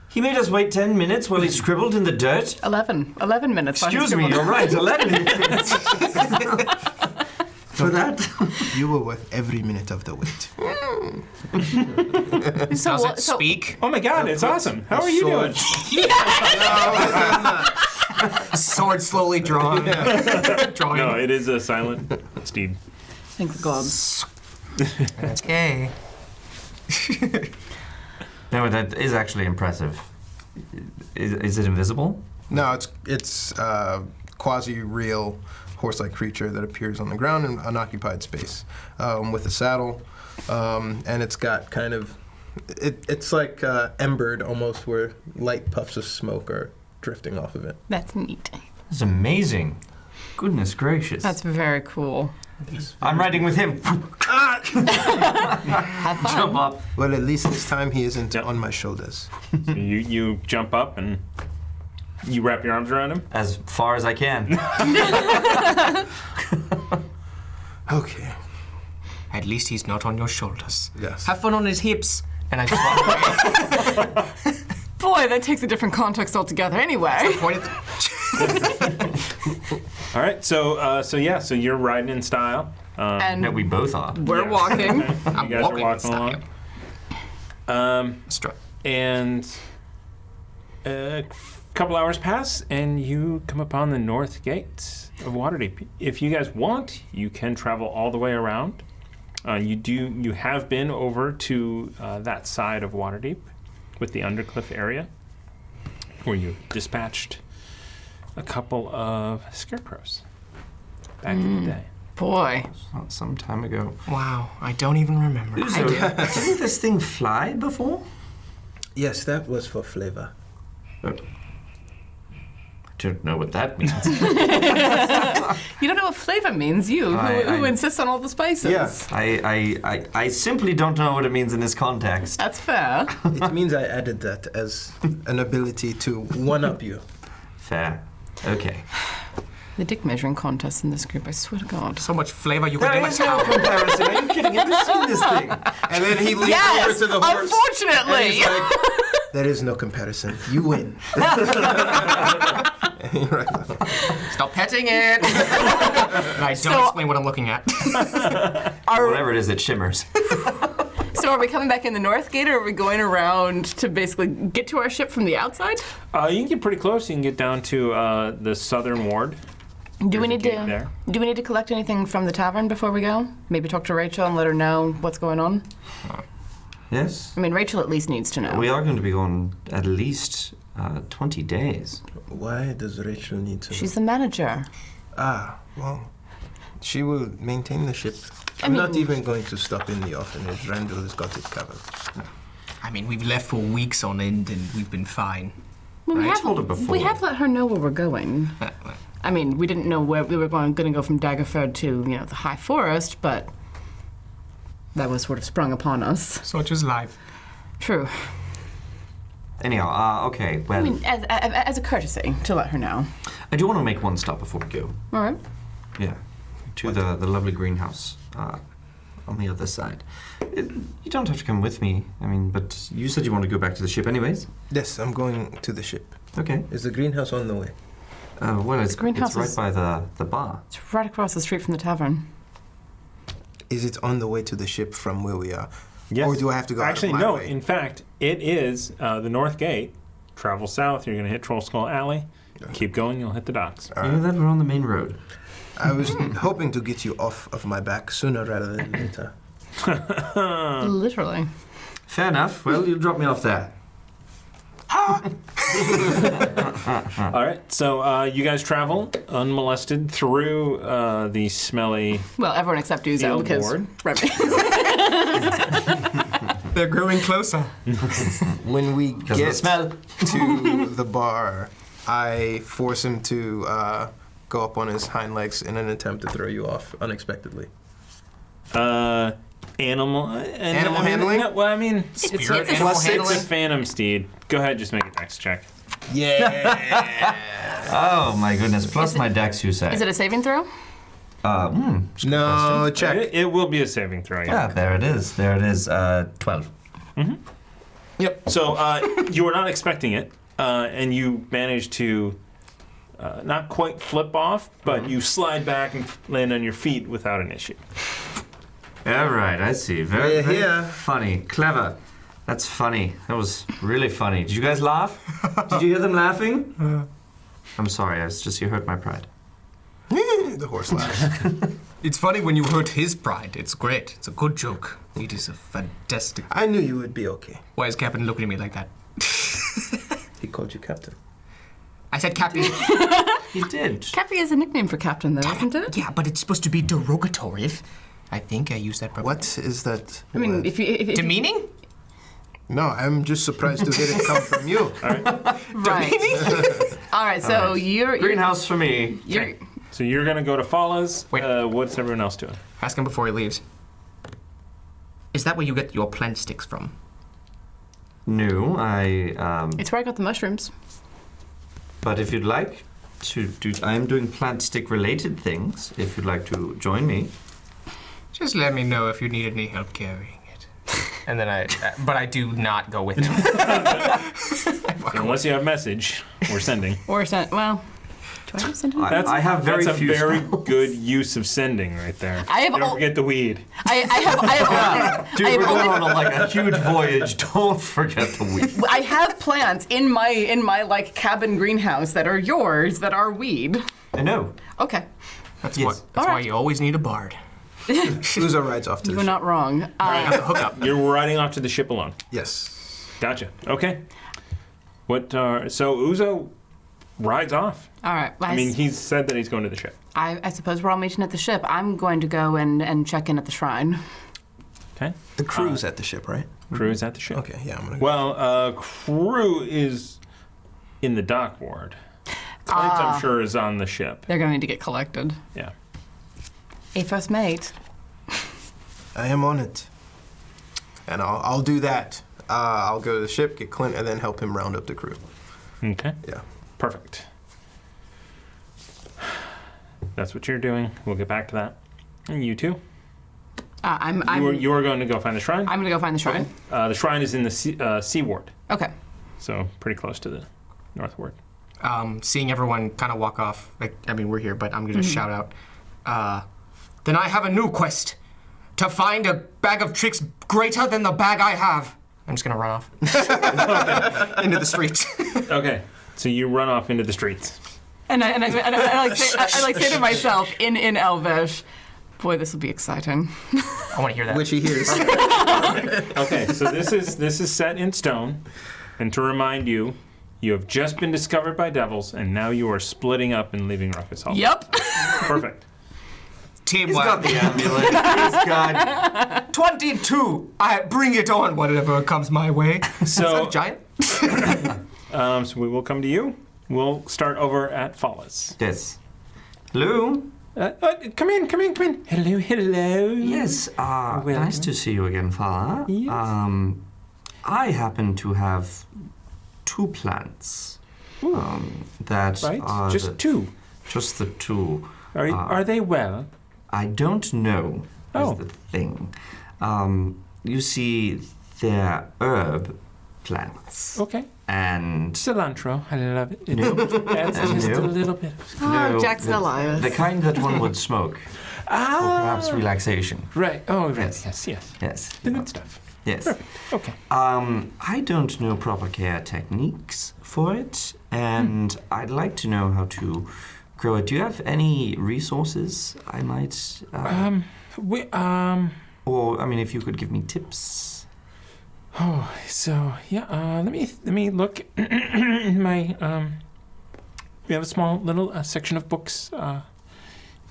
He made us wait 10 minutes while he scribbled in the dirt? 11 minutes. Excuse me, you're right, 11 minutes. For that? You were worth every minute of the wait. So, does what- it so speak? Oh my god, it's awesome. How are you doing? Sword slowly drawn. Drawing. No, it is a silent steed. Thank God. That's gay. No, that is actually impressive. Is it invisible? No, it's quasi-real horse-like creature that appears on the ground in unoccupied space with a saddle, and it's got kind of it's like embered almost, where light puffs of smoke are drifting off of it. That's neat. That's amazing. Goodness gracious. That's very cool. I'm riding with him. Have fun. Jump up. Well, at least this time he isn't Yep. on my shoulders. So you jump up and you wrap your arms around him. As far as I can. Okay. At least he's not on your shoulders. Yes. Have fun on his hips. And I just walk away. Boy, that takes a different context altogether. Anyway. Point at the... All right, so you're riding in style. And No, we both are. we're Yeah. walking. You guys are walking along. Strut. And a couple hours pass, and you come upon the north gate of Waterdeep. If you guys want, you can travel all the way around. You have been over to that side of Waterdeep with the Undercliff area, where you dispatched a couple of scarecrows back in the day. Boy. Not some time ago. Wow, I don't even remember. Uzo, didn't this thing fly before? Yes, that was for flavor. I don't know what that means. You don't know what flavor means, who I- insists on all the spices. Yeah. I simply don't know what it means in this context. That's fair. It means I added that as an ability to one-up you. Fair. Okay. The dick measuring contest in this group, I swear to God. So much flavor you could There do is it. no comparison. Are you kidding? Have you seen this thing? And then he leans Yes, over to the horse. And unfortunately. he's like, there is no comparison. You win. And he rides off. Stop petting it. And I don't explain what I'm looking at. Whatever it is, it shimmers. So are we coming back in the north gate, or are we going around to basically get to our ship from the outside? You can get pretty close. You can get down to the southern ward. Do we need There's a gate to there. do we need to collect anything from the tavern before we go? Maybe talk to Rachel and let her know what's going on. Yes. I mean, Rachel at least needs to know. We are going to be gone at least 20 days. Why does Rachel need to? She's the manager. Well, she will maintain the ship. I'm not even going to stop in the orphanage. Randall has got it covered. I mean, we've left for weeks on end and we've been fine. Well, Right. we, have, told her before. we have let her know where we're going. I mean, we didn't know where we were going to go from Daggerford to, the High Forest, but that was sort of sprung upon us. Such is life. True. Anyhow, okay, well, I mean, as a courtesy to let her know. I do want to make one stop before we go. All right. Yeah, to the lovely greenhouse on the other side. You don't have to come with me, I mean, but you said you want to go back to the ship anyways? Yes, I'm going to the ship. Okay. Is the greenhouse on the way? Well, it's greenhouse right is- by the bar. It's right across the street from the tavern. Is it on the way to the ship from where we are? Yes. Or do I have to go Actually, out of my no. way? In fact, it is the North Gate. Travel south. You're going to hit Troll Skull Alley. Keep going. You'll hit the docks. You know that we're on the main road. I was hoping to get you off of my back sooner rather than later. Literally. Fair enough. Well, you'll drop me off there. All right. So you guys travel unmolested through the smelly. Well, everyone except Uzo, Field because board. Remy. They're growing closer. When we Because of the get smell. to the bar, I force him to go up on his hind legs in an attempt to throw you off unexpectedly. Animal handling? No, well, I mean, Spirit it's animal a handling? phantom steed. Go ahead, just make a dex check. Yeah. Oh my goodness! Plus my dex, you say? Is it a saving throw? No, check. It will be a saving throw. Yeah, there it is. There it is. 12. Yep. So you were not expecting it, and you managed to not quite flip off, but you slide back and land on your feet without an issue. All right, I see. Very, Yeah, very yeah. funny, clever. That's funny. That was really funny. Did you guys laugh? Did you hear them laughing? I'm sorry. You hurt my pride. The horse laughs. It's funny when you hurt his pride. It's great. It's a good joke. It is a fantastic. I knew you would be okay. Why is Captain looking at me like that? He called you captain. I said Captain. He did. Cappy is a nickname for captain, though, isn't it? Yeah, but it's supposed to be derogatory. I think I used that. What is that? I mean, word? if you Demeaning? No, I'm just surprised to hear it come from you. right. All right. So you're Greenhouse for me. You're, So you're gonna go to Fala's. Wait. What's everyone else doing? Ask him before he leaves. Is that where you get your plant sticks from? No, it's where I got the mushrooms. but if you'd like to do, I'm doing plant stick related things. If you'd like to join me. Just let me know if you need any help carrying it. And then but I do not go with him. Unless you have a message, we're sending. Or sent. Well, do I have sent it? That's, I have very that's few a very spells. good use of sending right there. I have Don't al- forget the weed. I have Dude, I have we're only, going on like a huge voyage. Don't forget the weed. I have plants in my like cabin greenhouse that are yours that are weed. I know. Okay, That's Yes. why Alright. you always need a bard. Uzo rides off to you the were ship. not wrong. Hook up. You're riding off to the ship alone. Yes. Gotcha. Okay. What? So Uzo rides off. All right. I mean, he's said that he's going to the ship. I suppose we're all meeting at the ship. I'm going to go and check in at the shrine. Okay. The crew's at the ship, right? Crew is at the ship. Okay, yeah, I'm gonna go. Well, crew is in the dock ward. Clint, I'm sure, is on the ship. They're going to need to get collected. Yeah. A first mate. I am on it. And I'll do that. I'll go to the ship, get Clint, and then help him round up the crew. Okay. Yeah. Perfect. That's what you're doing. We'll get back to that. And you too. You are going to go find the shrine. I'm going to go find the shrine. The shrine is in the sea ward, Okay. so pretty close to the north ward. Seeing everyone kind of walk off, like, I mean, we're here, but I'm going to shout out, then I have a new quest. To find a bag of tricks greater than the bag I have. I'm just going to run off. Into the streets. Okay, so you run off into the streets. And I like say to myself in Elvish, boy, this will be exciting. I want to hear that. Which he hears. Okay, so this is set in stone, and to remind you, you have just been discovered by devils, and now you are splitting up and leaving Ruckus Hall. Yep. Perfect. He's got Teamwork. the amulet. He's got. 22. I bring it on, whatever comes my way. So, Giant? so we will come to you. We'll start over at Fala's. Yes. Hello. Come in. Hello. Yes. Nice to see you again, Fala. Yes. I happen to have 2 plants. Ooh, That right? are Just 2. just the 2. Are they well? I don't know. Oh. Is the thing. You see, they're herb plants. Okay. And Cilantro. I love it. No. Adds just No. a little bit. Oh, no, Jack's Elias. the kind that one would smoke for perhaps relaxation. Right. Oh, right. Yes. Yes. Yes. The good stuff. Yes. Perfect. Okay. I don't know proper care techniques for it, and I'd like to know how to grow it. Do you have any resources I might? Or I mean, if you could give me tips. Oh, so yeah. Let me look in my. We have a small little section of books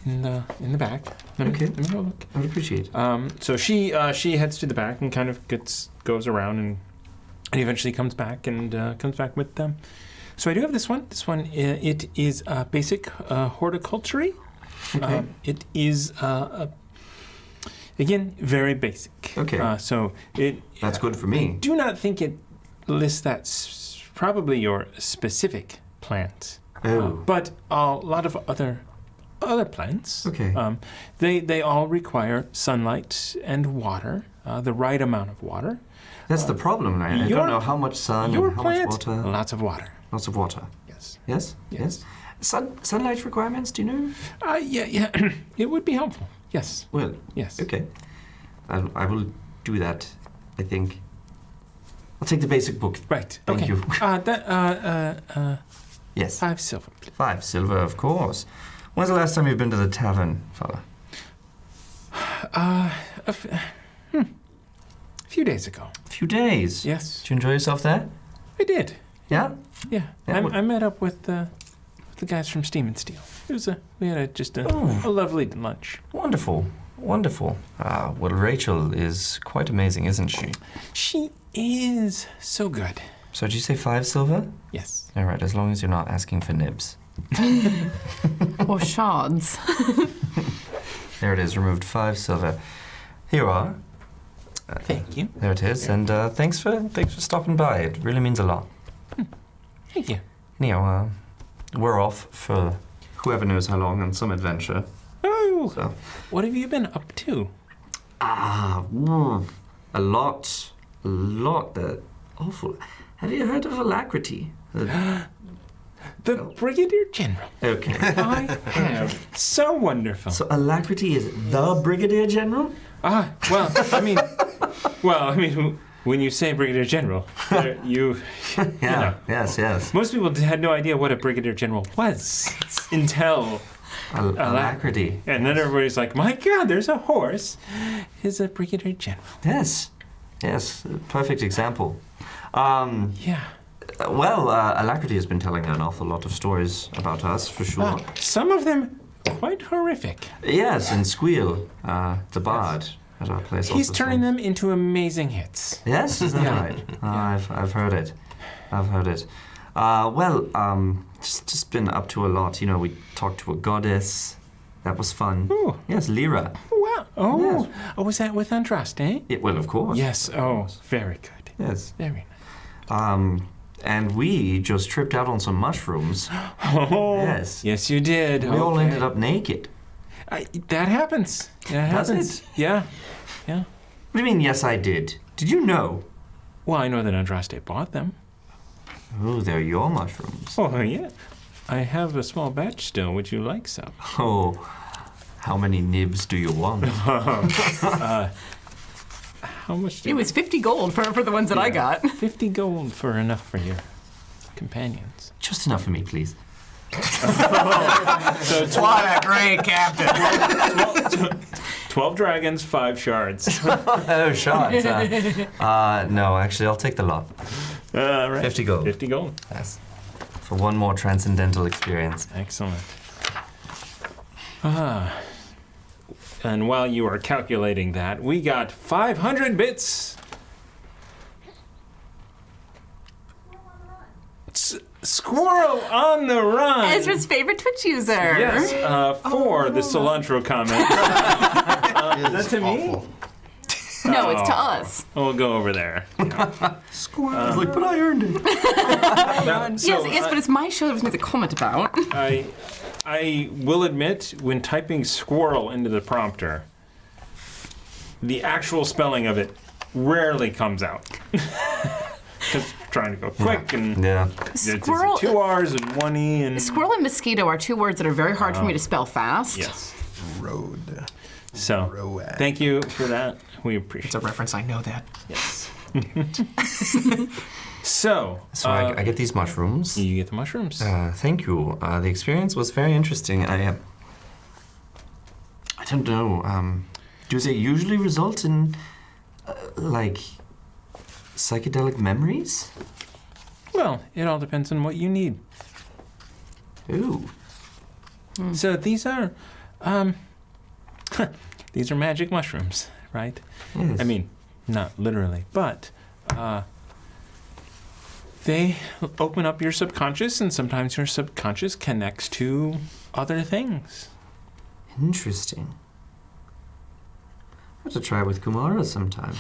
in the back. Let me go look. I would appreciate it. So she heads to the back and kind of goes around and eventually comes back with them. So I do have this one. This one it is basic horticulture. Okay. It is again very basic. Okay. So it That's good for me. do not think it lists that probably your specific plant. Oh. But a lot of other plants. Okay. They all require sunlight and water, the right amount of water. That's the problem. I your- don't know how much sun Your and how much plant, water. lots of water. Lots of water. Yes. Yes. Yes. Sunlight requirements. Do you know? Yeah. It would be helpful. Yes. Well. Yes. Okay. I will do that. I think. I'll take the basic book. Right. Thank okay. you. Yes. 5 silver, please. 5 silver, of course. When's the last time you've been to the tavern, fella? A few days ago. A few days. Yes. Did you enjoy yourself there? I did. Yeah. Yeah. Yeah, what- I met up with the guys from Steam and Steel. It was we had Oh. a lovely lunch. Wonderful. Wonderful. Well, Rachel is quite amazing, isn't she? She is so good. So did you say 5 silver? Yes. All right, as long as you're not asking for nibs. Or shards. There it is, removed 5 silver. Here you are. Thank you. There it is, and thanks for stopping by. It really means a lot. Thank you. Anyhow, we're off for whoever knows how long on some adventure. Oh, So, what have you been up to? a lot. Awful. Have you heard of Alacrity? The Brigadier General. Okay. I have. So wonderful. So Alacrity is the Brigadier General? Well, I mean, when you say Brigadier General, you know. Yes. Most people had no idea what a Brigadier General was until, Alacrity. and then everybody's like, my God, there's a horse. Is a Brigadier General. Yes, perfect example. Yeah. Well, Alacrity has been telling an awful lot of stories about us, for sure. Some of them quite horrific. Yes, and Squeal, the bard at our place. He's also turning sings. them into amazing hits. Yes, is that right? I've heard it. Just been up to a lot. You know, we talked to a goddess. That was fun. Ooh. Yes, Lyra. Wow. Oh, Yes. was that with Andraste? Eh? Yeah, well, of course. Yes. Oh, very good. Yes. Very nice. And we just tripped out on some mushrooms. Oh, Yes. Yes, you did. We all ended up naked. That happens. That Does happens. it? Yeah. What do you mean, yes, I did? Did you know? Well, I know that Andraste bought them. Oh, they're your mushrooms. Oh, yeah. I have a small batch still. Would you like some? Oh, how many nibs do you want? How much? It was 50 gold for the ones that I got. 50 gold for enough for your companions. Just enough for me, please. So What a great captain. 12 dragons, 5 shards. Oh, shots. No, actually, I'll take the lot. Right. 50 gold. 50 gold. Yes. For one more transcendental experience. Excellent. And while you are calculating that, we got 500 bits. Squirrel on the run. Ezra's favorite Twitch user. Yes, for the cilantro comment. Is that to me? No, it's to us. We'll go over there. Squirrel. I was like, but I earned it. Yes, but it's my show that was made a comment about. I will admit, when typing squirrel into the prompter, the actual spelling of it rarely comes out. Because trying to go quick and Squirrel. it's 2 R's and 1 E and Squirrel and mosquito are 2 words that are very hard for me to spell fast. yes. Road. So Road. thank you for that. We appreciate It's a reference. I know that. Yes. So I get these mushrooms. you get the mushrooms. Thank you. The experience was very interesting. I don't know. Do they usually result in like psychedelic memories? Well, it all depends on what you need. Ooh. So these are these are magic mushrooms, right? Yes. I mean, not literally, but they open up your subconscious, and sometimes your subconscious connects to other things. Interesting. I'll have to try with Kumara sometime.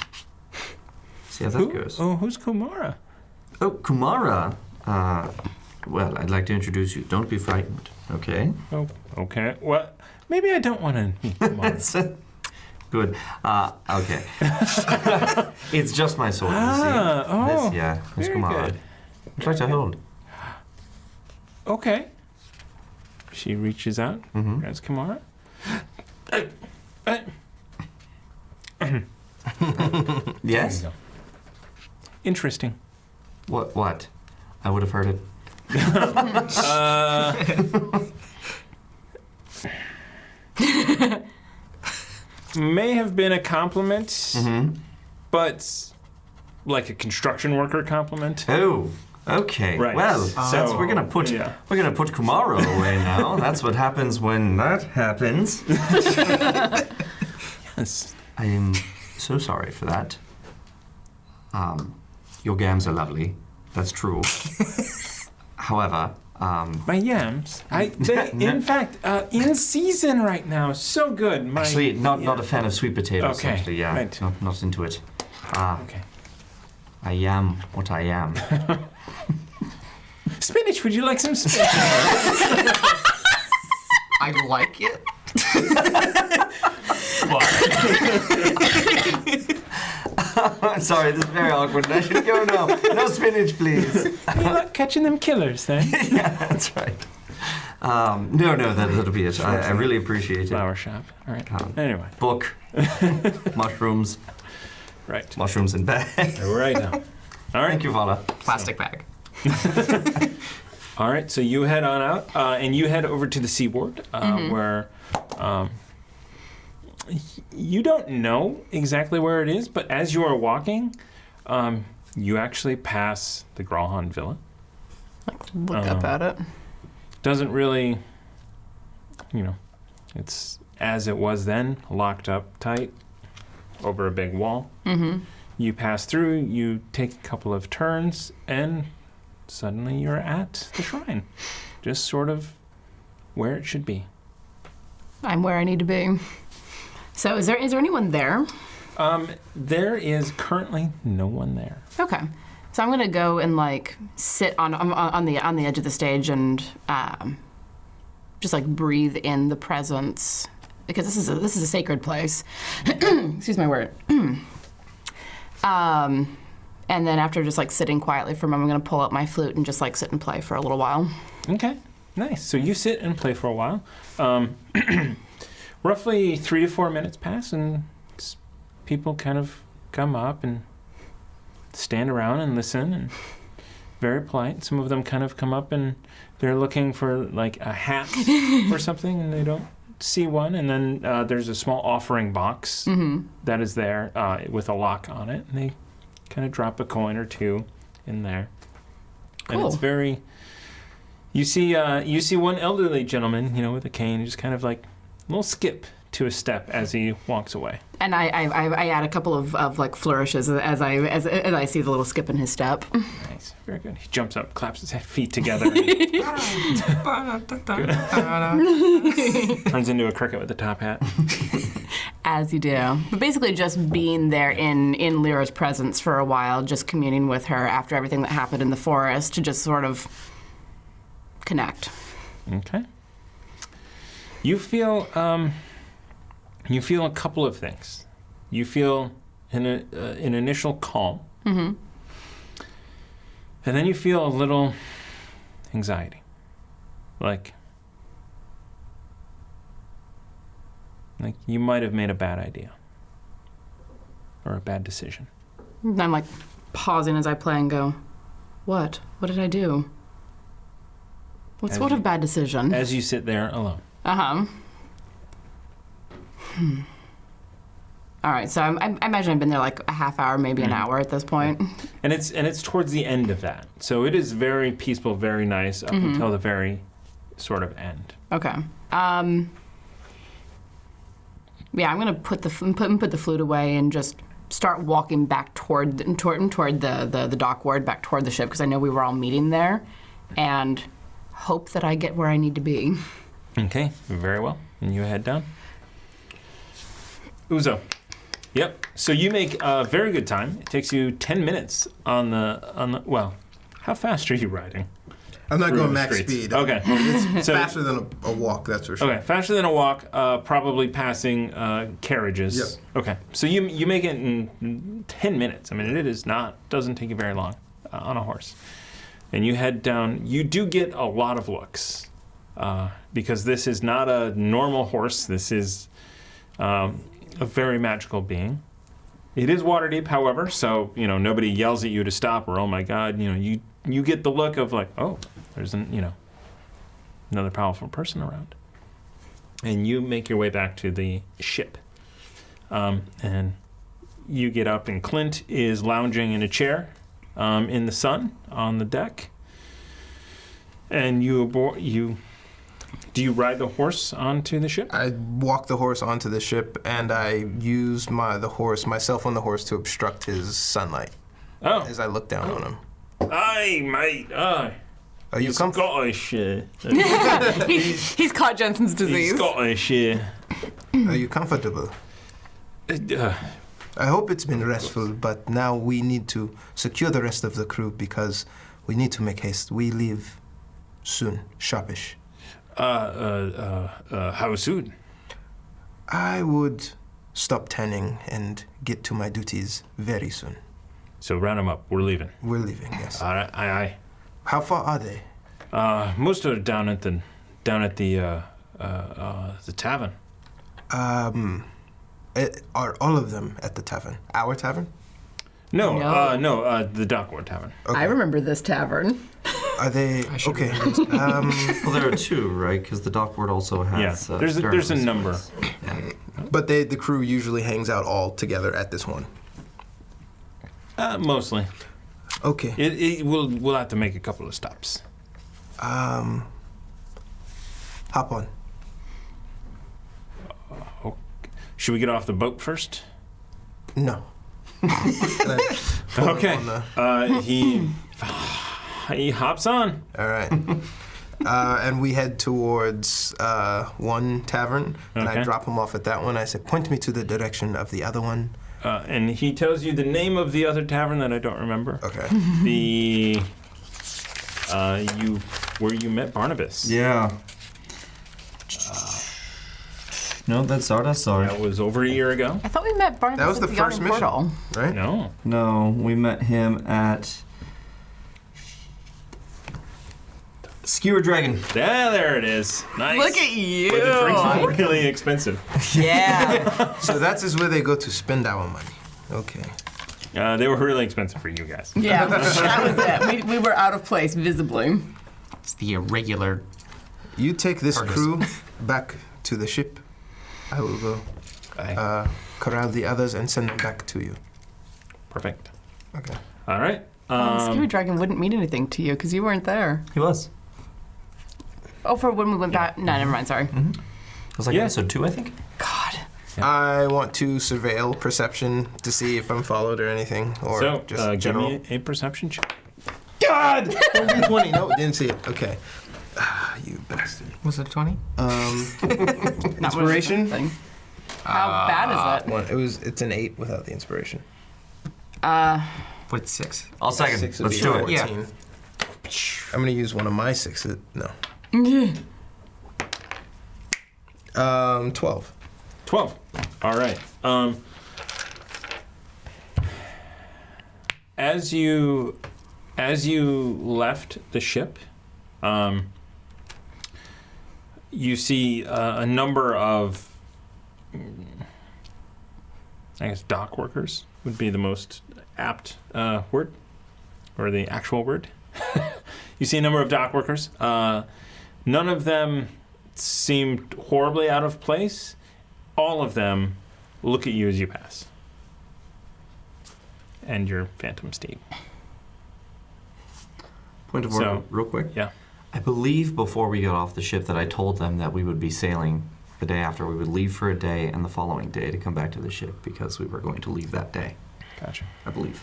See how that goes. Oh, who's Kumara? Oh, Kumara. Well, I'd like to introduce you. Don't be frightened, okay? Oh, okay. Well, maybe I don't want to meet Kumara. Good. Okay. It's just my sword, you see. Oh, Miss very Kumara. good. I'd like to hold. Okay. She reaches out, grabs Kumara. Yes? There you go. Interesting. What? I would have heard it. May have been a compliment, but like a construction worker compliment. Oh, okay. Right. Well, So, we're gonna put Kumara away now. That's what happens when that happens. Yes. I am so sorry for that. Your gams are lovely. That's true. However, My yams. In fact, in season right now. So good. actually, not a fan of sweet potatoes. Okay, Actually, yeah, right. not into it. Okay. I am what I am. Spinach. Would you like some spinach? I like it. I'm sorry, this is very awkward. I should go now. No spinach, please. You like catching them killers, then? Yeah, that's right. No, that'll be it. I really appreciate it. Flower shop. All right. Anyway. Book, mushrooms, Right. mushrooms in bag. Right now. All right. Thank you, Vala. Plastic bag. All right. So you head on out, and you head over to the seaboard, where you don't know exactly where it is, but as you are walking, you actually pass the Gralhan Villa. Look up at it. Doesn't really, it's as it was then, locked up tight over a big wall. You pass through, you take a couple of turns, and suddenly you're at the shrine. Just sort of where it should be. I'm where I need to be. So is there anyone there? There is currently no one there. Okay. So I'm gonna go and like sit on the edge of the stage and just like breathe in the presence, because this is a sacred place. Excuse my word. And then after just like sitting quietly for a moment, I'm gonna pull out my flute and just like sit and play for a little while. Okay, nice. So you sit and play for a while. Roughly 3 to 4 minutes pass, and people kind of come up and stand around and listen, and very polite. Some of them kind of come up and they're looking for like a hat or something, and they don't see one. And then there's a small offering box that is there with a lock on it, and they kind of drop a coin or two in there. Cool. And it's very. You see one elderly gentleman, with a cane, just kind of like a little skip to a step as he walks away. And I add a couple of like flourishes as I see the little skip in his step. Nice, very good. He jumps up, claps his feet together, and turns into a cricket with a top hat. As you do. But basically just being there in Lyra's presence for a while, just communing with her after everything that happened in the forest to just sort of connect. Okay. You feel a couple of things. You feel an initial calm. Mm-hmm. And then you feel a little anxiety. Like you might have made a bad idea. Or a bad decision. And I'm like pausing as I play and go, what? What did I do? What sort of bad decision? As you sit there alone. Uh-huh. All right, so I imagine I've been there like a half hour, maybe an hour at this point. And it's towards the end of that. So it is very peaceful, very nice up until the very sort of end. Okay. Yeah, I'm gonna put the flute away and just start walking back toward the dock ward, back toward the ship, because I know we were all meeting there, and hope that I get where I need to be. Okay, very well. And you head down. Uzo. Yep. So you make very good time. It takes you 10 minutes on the. Well, how fast are you riding? I'm not Through going the max streets. speed. Okay. It's So- faster than a walk, that's for sure. Okay, faster than a walk. Probably passing carriages. Yep. Okay. So you make it in 10 minutes. I mean, it is not doesn't take you very long on a horse. And you head down. You do get a lot of looks because this is not a normal horse. This is a very magical being. It is water deep, however, so nobody yells at you to stop or oh my God. You get the look of like, oh, there's another powerful person around. And you make your way back to the ship. And you get up, and Clint is lounging in a chair in the sun on the deck. And do you ride the horse onto the ship? I walk the horse onto the ship, and I use myself on the horse to obstruct his sunlight Oh. as I look down on him. Aye, mate, aye. Are you He's comfortable? Scottish. He's caught Jensen's disease. He's Scottish, Are you comfortable? I hope it's been restful, but now we need to secure the rest of the crew because we need to make haste. We leave soon, sharpish. How soon? I would stop tanning and get to my duties very soon. So round them up. We're leaving. We're leaving, yes. All right, aye. How far are they? Most of it down at the tavern. Are all of them at the tavern? Our tavern? No, No. The Dockward Tavern. I remember this tavern. Are they okay? Well, there are two, right? Because the dock ward also has. Yeah, there's a number. But the crew usually hangs out all together at this one. Mostly. Okay. We'll have to make a couple of stops. Hop on. Should we get off the boat first? No. Okay. He hops on. All right. And we head towards one tavern, and I Okay. drop him off at that one. I say, point me to the direction of the other one. And he tells you the name of the other tavern that I don't remember. Okay. The where you met Barnabas. Yeah. No, that's Zarda, sorry. That was over a year ago. I thought we met Barnabas That was at the Yawning first mission. Portal. Right? No. No, we met him at Skewer Dragon. Yeah, there it is. Nice. Look at you. Where the drinks were really expensive. Yeah. So that is where they go to spend our money. Okay. They were really expensive for you guys. Yeah, that was it. We were out of place, visibly. It's the irregular. You take this Argus. crew back to the ship. I will go Aye. corral the others and send them back to you. Perfect. Okay. All right. Scary Dragon wouldn't mean anything to you because you weren't there. He was. Oh, for when we went back? No, never mind, sorry. It was like Yeah. episode 2, I think. God. I want to surveil perception to see if I'm followed or anything, or So, just give general. me a perception check. God! 20. No, didn't see it. Okay. You bastard. Was it 20? Not Inspiration? Thing. How bad is it? It's an 8 without the inspiration. What's 6? I'll second. 6 would Let's be do 14. it. Yeah. I'm gonna use one of my 6s. No. 12. 12. All right. As you left the ship, you see a number of, I guess, dock workers would be the most apt word, or the actual word. You see a number of dock workers. None of them seem horribly out of place. All of them look at you as you pass. And your phantom steed. Point of order, real quick. Yeah. I believe before we got off the ship that I told them that we would be sailing the day after. We would leave for a day and the following day to come back to the ship because we were going to leave that day. Gotcha. I believe.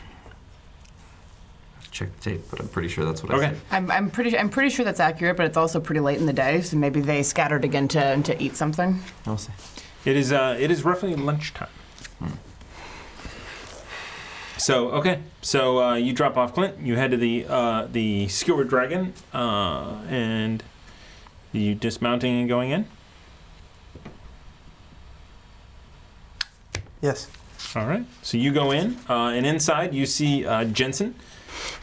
Check the tape, but I'm pretty sure that's what I Okay. said. I'm pretty sure that's accurate, but it's also pretty late in the day, so maybe they scattered again to eat something. I'll say. It is roughly lunchtime. So you drop off Clint. You head to the Skewered Dragon, and you dismounting and going in. Yes. All right. So you go in, and inside you see Jensen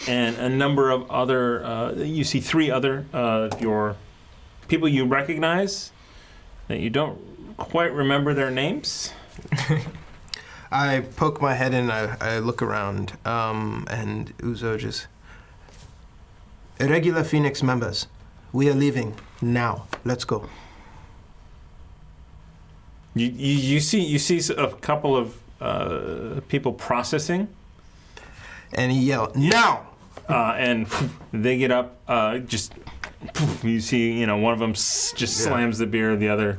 and a number of other. You see 3 other of your people you recognize that you don't quite remember their names. I poke my head in, I look around, and Uzo just... Irregular Phoenix members, we are leaving now. Let's go. You see a couple of people processing, And he yelled, now! and they get up. You see, one of them just slams the beer, the other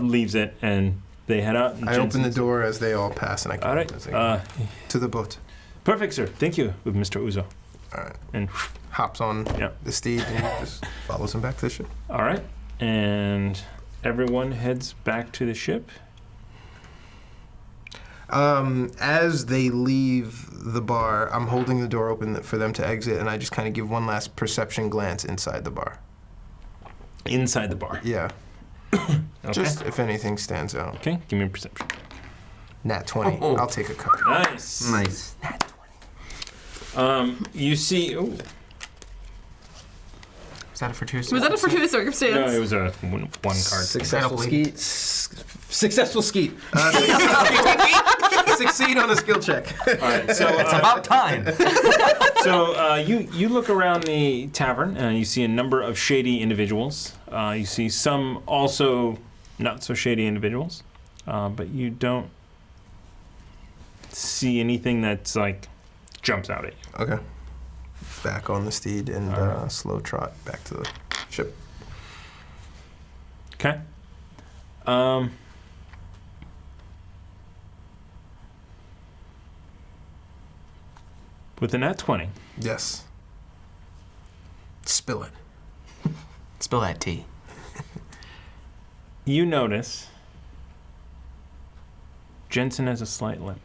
leaves it, and they head out. And I open the Jensen's- door as they all pass, and I All right. to the boat. Perfect, sir. Thank you, with Mr. Uzo. All right. And Hops on Yeah. the steed and just follows him back to the ship. all right, and everyone heads back to the ship. As they leave the bar, I'm holding the door open for them to exit, and I just kind of give one last perception glance inside the bar. Inside the bar. Yeah. Okay. Just if anything stands out. Okay. Give me a perception. Nat 20. Oh. I'll take a card. Nice. Nice. You see. Oh, Was that a fortuitous? Was that a fortuitous circumstance? no, it was a one card. Successful Incredibly. skeet. Successful skeet. Succeed on a skill check. All right. So It's about time. So you look around the tavern and you see a number of shady individuals. You see some also not so shady individuals, but you don't see anything that's like jumps out at you. Okay. Back on the steed and Alright. slow trot back to the ship. Okay. With a nat 20, Yes. Spill it. Spill that tea. you notice Jensen has a slight limp.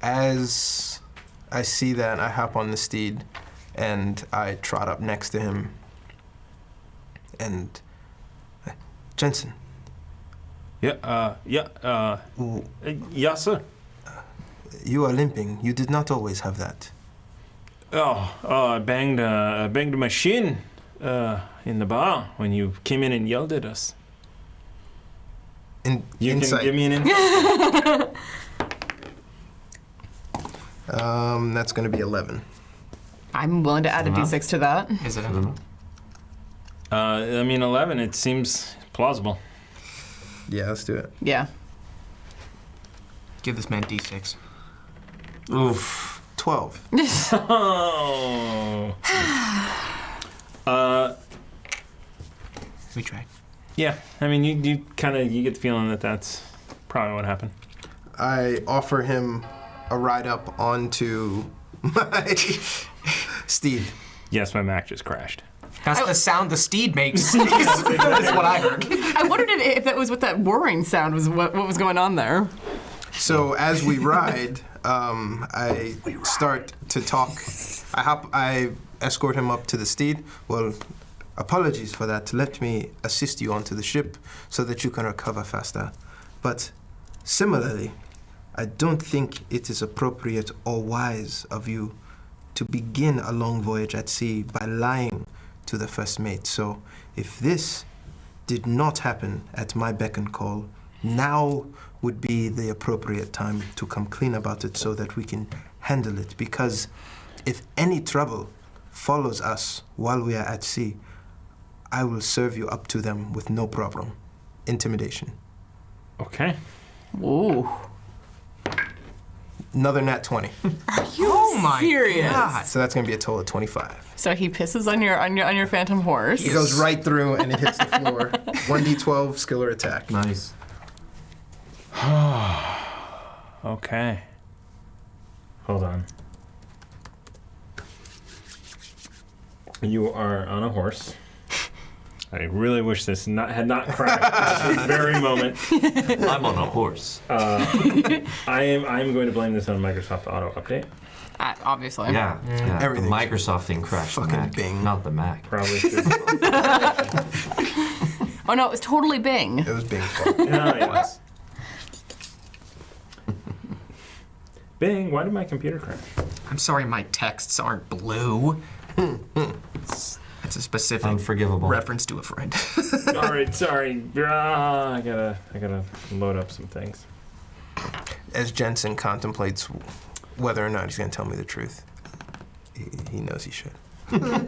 As I see that, I hop on the steed and I trot up next to him. And Jensen, Yeah. w- Yeah, sir. you are limping. You did not always have that. I banged a machine in the bar when you came in and yelled at us. You Insight. can give me an insight. That's going to be 11. I'm willing to add a d6 to that. Is it? I mean, 11. It seems plausible. Yeah, let's do it. Yeah. Give this man D6. Oof. 12. Oh. We tried. Yeah. I mean, you get the feeling that that's probably what happened. I offer him a ride up onto my steed. Yes, my Mac just crashed. That's the sound the steed makes. That's what I heard. I wondered if that was what that whirring sound was. What was going on there? So as we ride, I start to talk. I escort him up to the steed. Well, apologies for that. Let me assist you onto the ship so that you can recover faster. But similarly, I don't think it is appropriate or wise of you to begin a long voyage at sea by lying to the first mate. So if this did not happen at my beck and call, now would be the appropriate time to come clean about it so that we can handle it. Because if any trouble follows us while we are at sea, I will serve you up to them with no problem. Intimidation. Okay. Ooh. Another nat 20. Oh my serious? God. So that's going to be a total of 25. So he pisses on your phantom horse. It goes right through and it hits the floor. 1d12 skill or attack. Nice. Okay. Hold on. You are on a horse. I really wish this had not crashed at this very moment. I'm on a horse. I'm going to blame this on Microsoft Auto Update. Obviously. Yeah, Everything. The Microsoft thing crashed. Fucking the Mac, Bing. not the Mac. Probably should. Oh no, it was totally Bing. It was Bing's fault. Oh, yes. Bing, why did my computer crash? I'm sorry my texts aren't blue. That's a specific Unforgivable. reference to a friend. All right, sorry. I gotta load up some things. As Jensen contemplates whether or not he's going to tell me the truth, he knows he should. Yeah.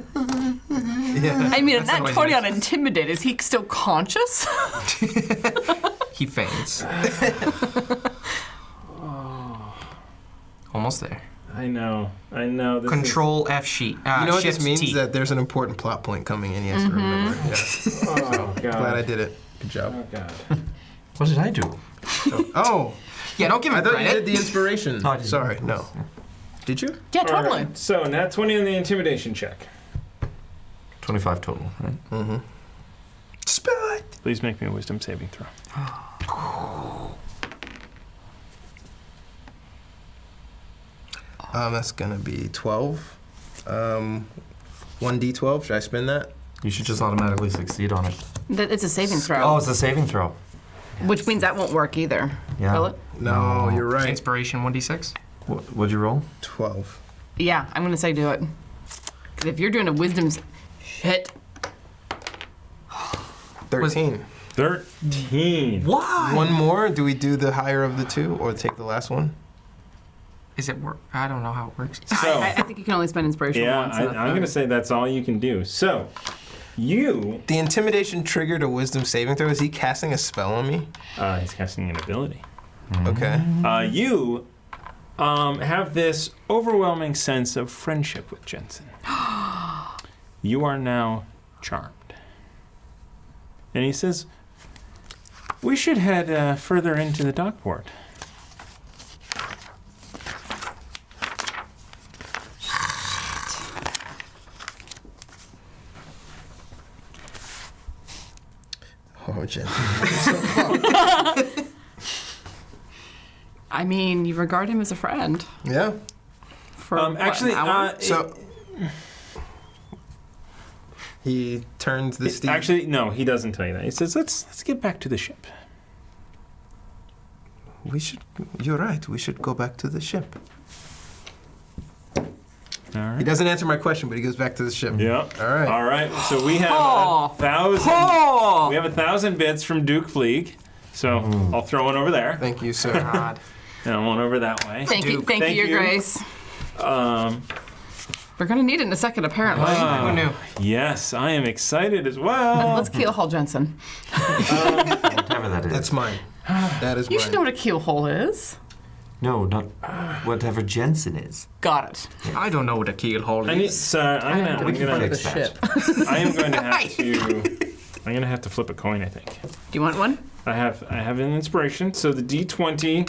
I mean, That's that always 20 nice. on Intimidate, is he still conscious? He faints. Almost there. I know. This Control F sheet. You know what Shift this means? T. That there's an important plot point coming and he has to remember. Yeah. Is, oh God. Glad I did it. Good job. Oh God. What did I do? Oh, Yeah, don't give I him thought you credit. did the inspiration. No, I didn't. Sorry, no. Did you? Yeah, All totally. right, so nat 20 on the intimidation check. 25 total, right? Mm-hmm. Spill it. Please make me a wisdom saving throw. That's gonna be 12. 1d12. Should I spend that? You should just automatically succeed on it. It's a saving throw, Oh, it's a saving throw. which means that won't work either. Yeah. Will it? No, you're right. Inspiration 1d6. What'd you roll? 12. Yeah, I'm gonna say do it. 'Cause if you're doing a wisdom, shit. 13. 13. Why? One more. Do we do the higher of the two or take the last one? Is it work? I don't know how it works. So, I think you can only spend inspiration yeah, once. I'm going to say that's all you can do. So, you... The intimidation triggered a wisdom saving throw. Is he casting a spell on me? he's casting an ability. Okay. You have this overwhelming sense of friendship with Jensen. You are now charmed. And he says, we should head further into the dockport. Oh, Jensen. I mean, you regard him as a friend Yeah. for Actually, an hour? So he turns the steed. Actually, no, he doesn't tell you that. He says, let's get back to the ship. We should. You're right. We should go back to the ship. All right. He doesn't answer my question, but he goes back to the ship. Yeah. All right. All right. So we have Oh. 1,000. Oh! We have 1,000 bits from Duke Fleeg. So I'll throw one over there, Thank you, sir. God. and one over that way. Thank you, Duke. thank you, Your Grace. We're gonna need it in a second, apparently. Who knew? Yes, I am excited as well. Let's keelhaul Jensen. Whatever that is. That's mine. That is You mine. should know what a keelhole is. No, not whatever Jensen is. Got it. I don't know what a keyhole I need, is. sir, I'm gonna fix that. I am going to have to. I'm gonna have to flip a coin. I think. Do you want one? I have an inspiration. So the D20.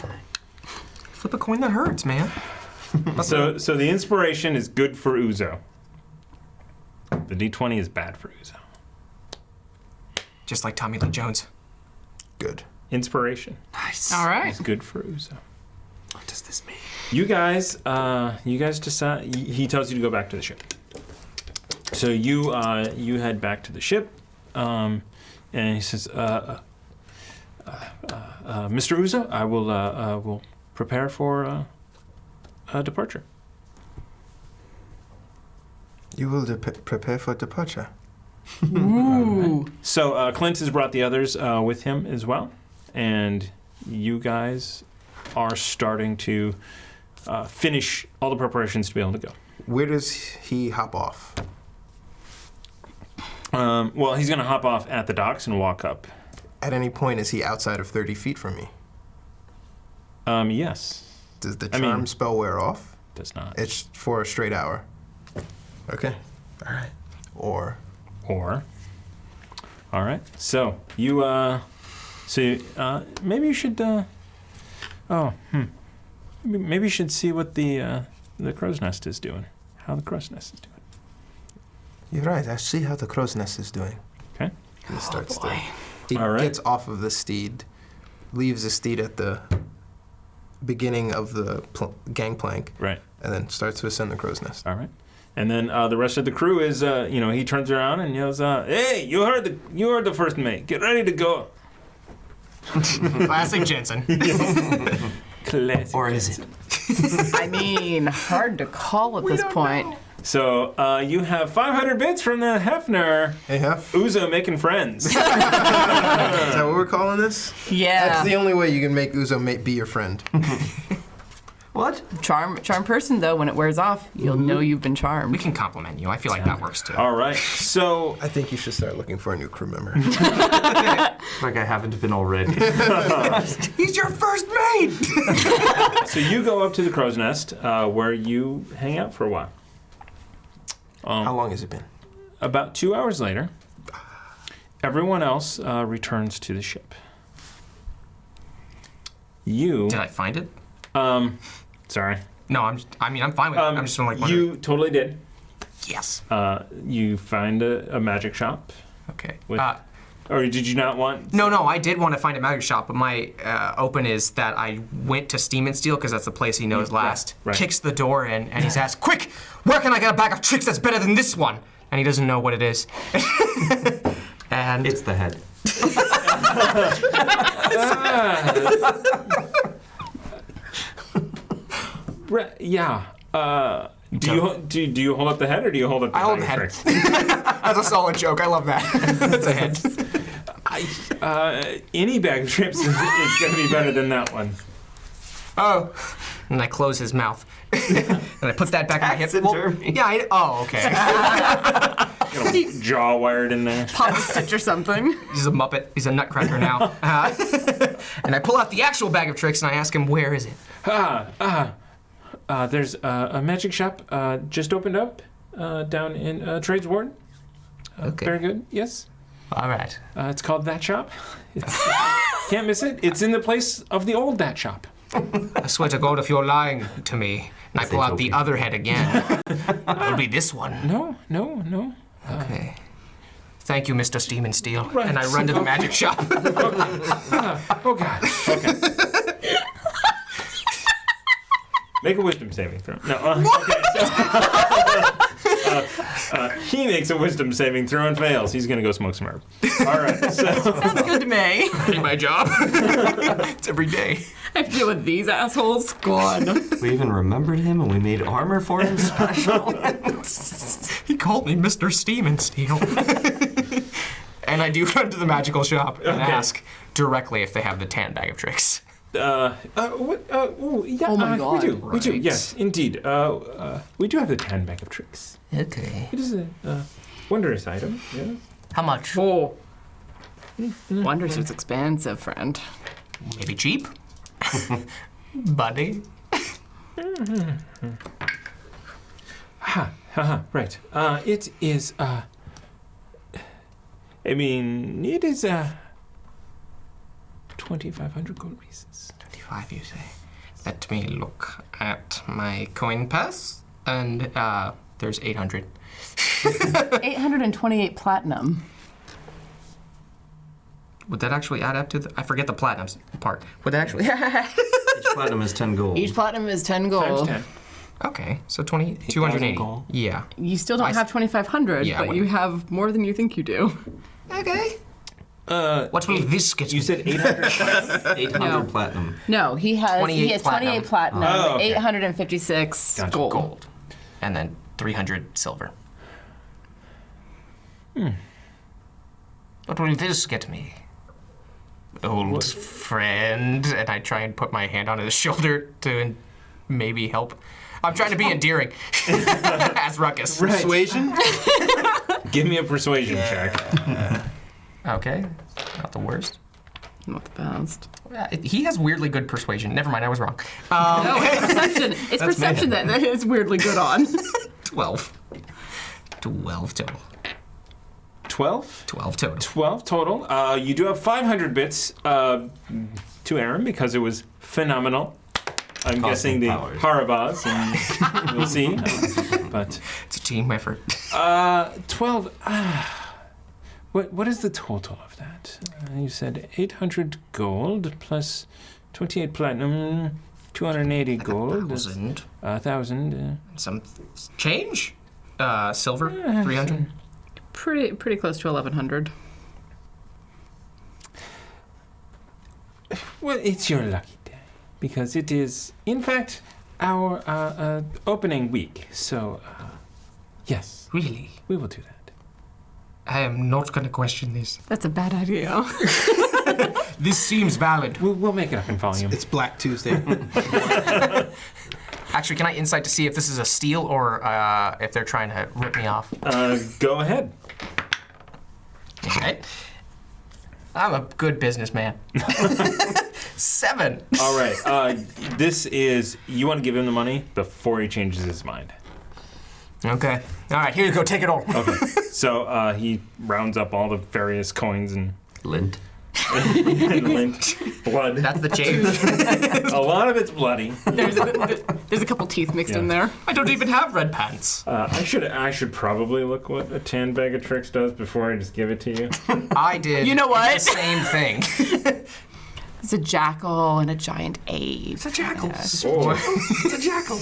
Flip a coin that hurts, man. So the inspiration is good for Uzo. The D20 is bad for Uzo. Just like Tommy Lee Jones. Good. Inspiration Nice. All right. is good for Uzo. What does this mean? You guys decide. He tells you to go back to the ship. So you head back to the ship, and he says, "Mr. Uzo, I will prepare for departure." You will prepare for departure. Ooh. So Clint has brought the others with him as well, and you guys are starting to finish all the preparations to be able to go. Where does he hop off? Well, he's going to hop off at the docks and walk up. At any point, is he outside of 30 feet from me? Yes. Does the I charm mean- spell wear off? Does not. It's for a straight hour. Okay. All right. Or Or, all right. So you, maybe you should. Maybe you should see what the crow's nest is doing. How the crow's nest is doing. you're right. I see how the crow's nest is doing. Okay. He starts to. boy. He All right. gets off of the steed, leaves the steed at the beginning of the gangplank, Right. and then starts to ascend the crow's nest. All right. And then the rest of the crew is, he turns around and yells, "Hey, you heard the first mate. Get ready to go." Classic Jensen. Classic. Or is it? I mean, hard to call at this point. So you have 500 bits from the Hefner. Hey, Hef. Uzo making friends. Is that what we're calling this? Yeah. That's the only way you can make Uzo be your friend. What? Charm person though, when it wears off, you'll know you've been We charmed. can compliment you. I feel like that works too. All right. So I think you should start looking for a new crew member. Like I haven't been already. He's your first mate! So you go up to the crow's nest, where you hang out for a while. How long has it been? About 2 hours later, everyone else returns to the ship. You, Did I find it? sorry, No, I'm fine with it. I'm just like, wondering. you totally did. Yes. You find a magic shop, Okay. with- or did you not want? No, I did want to find a magic shop, but my open is that I went to Steam and Steel because that's the place he knows last. right. Kicks the door in and he's asked, "Quick, where can I get a bag of tricks that's better than this one?" And he doesn't know what it is. And It's the head. Yeah. Do you hold up the head or do you hold up the I hold the bag head. of tricks? that's a solid joke. I love that. That's a hit. Any bag of tricks is going to be better than that one. Oh. And I close his mouth. And I put that back on my hip. Taxidermy. Okay. Got a jaw wired in there. Pop a stitch or something. He's a Muppet. He's a nutcracker now. And I pull out the actual bag of tricks and I ask him, "Where is it?" There's a magic shop just opened up down in Trades Ward. Okay. Very good. Yes. All right. It's called That Shop. Can't miss it. It's in the place of the old That Shop. I swear to God, if you're lying to me, and I pull out the other head again, it'll be this one. No. Okay. Thank you, Mr. Steam and Steel. Right. And I run to the magic shop. Oh God. Okay. Make a wisdom saving throw. No. He makes a wisdom saving throw and fails. He's gonna go smoke some herb. All right. So Sounds good to me. Ain't my job. It's every day. I have to deal with these assholes. God. We even remembered him and we made armor for him special. He called me Mr. Steam and Steel. And I do run to the magical shop and ask directly if they have the tan bag of tricks. what? Yeah. Oh my God. We do. Right. Yes, indeed. We do have the tan bag of tricks. Okay. It is a wondrous item. Yes. How much? Oh. Wonders it's expensive, friend. Maybe cheap? Buddy? Right. It is. It is 2,500 gold pieces. 25, you say? Let me look at my coin purse. And there's 800. 828 platinum. Would that actually add up to the? I forget the platinum part. Would that actually? Each platinum is 10 gold. Each platinum is 10 gold. Times 10. Okay, so 280. gold. Yeah. You still don't have 2,500, Yeah, I but you have more than you think you do. Okay. What will this get You me? said 800. 800 No. platinum. No, he has 28 28 platinum, Oh, okay. 856 Gotcha. gold. Gold. And then 300 silver. What will this get me? Old friend. And I try and put my hand on his shoulder to maybe help. I'm trying to be endearing. As Ruckus. Persuasion? Give me a persuasion check. Okay. Not the worst. Not the best. He has weirdly good persuasion. Never mind, I was wrong. No, it's perception. It's perception that it's weirdly good on. 12. 12 total. 12? 12 total. 12 total. You do have 500 bits to Aaron because it was phenomenal. I'm guessing the powers. Harabas, and we'll see. But It's a team effort. 12. What is the total of that? You said 800 gold plus 28 platinum, 280 gold. 1,000. 1,000. Some change? Silver? 300? Pretty close to 1,100. Well, it's your lucky day because it is, in fact, our opening week. So, yes, Really? we will do that. I am not going to question this. That's a bad idea. This seems valid. We'll make it up in volume. It's Black Tuesday. Actually, can I insight to see if this is a steal or if they're trying to rip me off? Go ahead. Okay. I'm a good businessman. 7. All right. This is, you want to give him the money before he changes his mind. Okay. All right, here you go. Take it all. Okay. So he rounds up all the various coins and Lint. lint, blood. That's the change. A lot of it's bloody. There's a couple teeth mixed in there. I don't even have red pants. I should probably look what a tan bag of tricks does before I just give it to you. I did. You know what? The same thing. It's a jackal and a giant ape. It's a jackal. Oh. It's a jackal.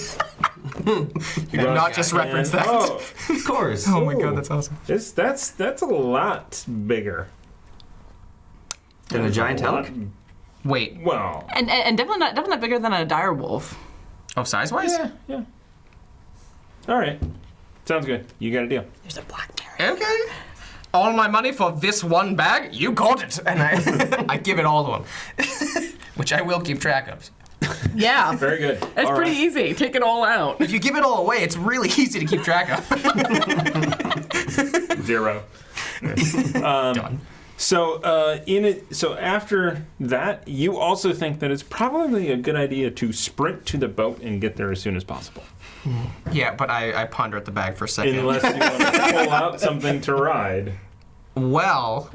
You did not just reference that. Oh, Of course. Oh my god, that's awesome. that's a lot bigger. Than a giant elk? Wait. Well, And definitely not bigger than a dire wolf. Oh, size-wise? yeah. All right. Sounds good. You got a deal. There's a blackberry. Okay. All my money for this one bag? You got it. And I give it all to him. Which I will keep track of. Yeah. Very good. It's All pretty right. easy. Take it all out. If you give it all away, it's really easy to keep track of. 0. Done. So after that, you also think that it's probably a good idea to sprint to the boat and get there as soon as possible. Yeah, but I ponder at the bag for a second. Unless you want to pull out something to ride. Well,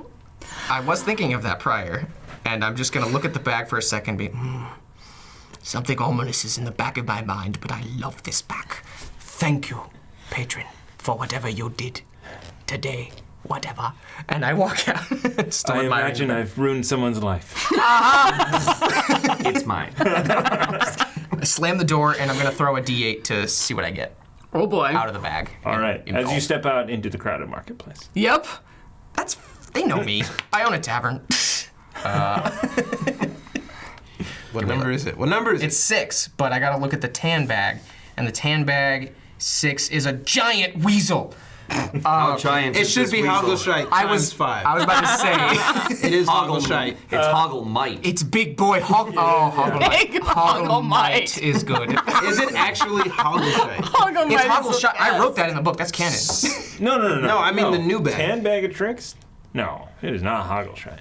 I was thinking of that prior, and I'm just gonna look at the bag for a second and be, something ominous is in the back of my mind, but I love this bag. Thank you, patron, for whatever you did today, whatever. And I walk out. Still I admiring imagine the- I've ruined someone's life. It's mine. I slam the door, and I'm gonna throw a D8 to see what I get Oh boy. out of the bag. All right. In As you gold. step out into the crowded marketplace. Yep. They know me. I own a tavern. What number is it? What number is It's 6, but I gotta look at the tan bag. And the tan bag 6 is a giant weasel. How giant it? It is should this be weasel? Hoggleshite I times was 5. I was about to say It is Hoggle Hoggleshite. It's Hoggle Might. it's big boy Hoggle Big Hoggle-mite. is good. Is it actually Hoggleshite? It's Hoggle I wrote that in the book. That's canon. No. No, I mean the new bag. Tan bag of tricks? No, it is not Hoggleshite.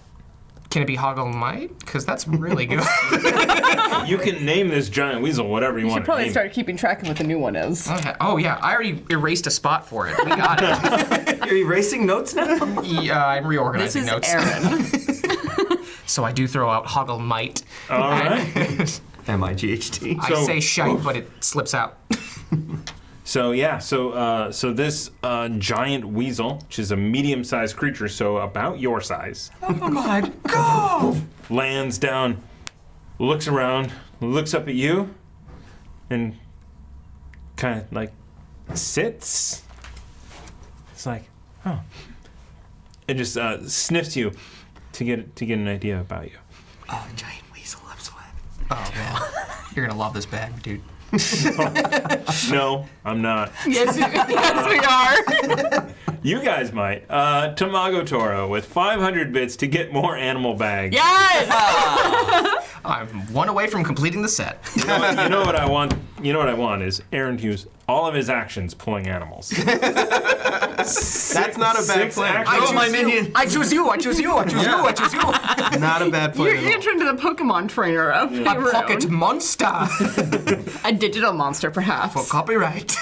Can it be Hoggle-mite? Because that's really good. You can name this giant weasel whatever you You want should to probably name. start keeping track of what the new one is. Okay. Oh yeah, I already erased a spot for it. We got it. You're erasing notes now? Yeah, I'm This reorganizing is notes. Aaron. So I do throw out Hoggle-mite. All right. M-I-G-H-T. I So- say shite, but it slips out. So this giant weasel, which is a medium-sized creature, so about your size, lands down, looks around, looks up at you, and kind of like sits. It's like, oh, it just sniffs you to get an idea about you. Oh, giant weasel, I'm sweating. Oh man, you're gonna love this bag, dude. No, I'm not. Yes, we are. You guys might. Tamago Toro with 500 bits to get more animal bags. Yes! I'm one away from completing the set. You know what I want? You know what I want is Aaron to use all of his actions pulling animals. That's not a bad plan. I choose my minion. I choose you. I choose you. I choose you. I choose you. Not a bad plan. You're turned into the Pokemon trainer of A pocket monster A digital monster, perhaps. for copyright.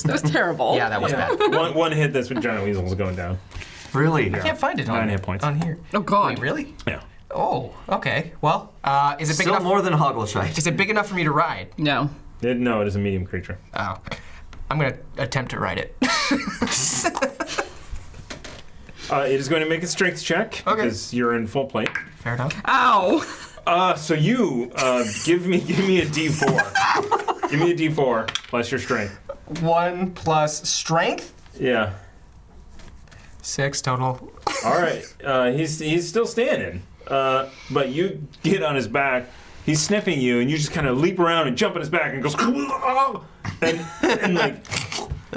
That was terrible. Yeah, that was bad. one hit, that's when giant weasel is going down. Really? I can't find it 9 hit points. on here. Oh, God. Wait, really? Yeah. Oh, okay. Well, is it big Still enough? more than Hoggleshite. Is it big enough for me to ride? No. No, it is a medium creature. Oh, I'm gonna attempt to ride it. It is going to make a strength check Okay. because you're in full plate. Fair enough. Ow. So you give me a D4. Give me a D4 plus your strength. 1 plus strength. Yeah. 6 total. All right. He's still standing. But you get on his back. He's sniffing you, and you just kind of leap around and jump on his back and goes, and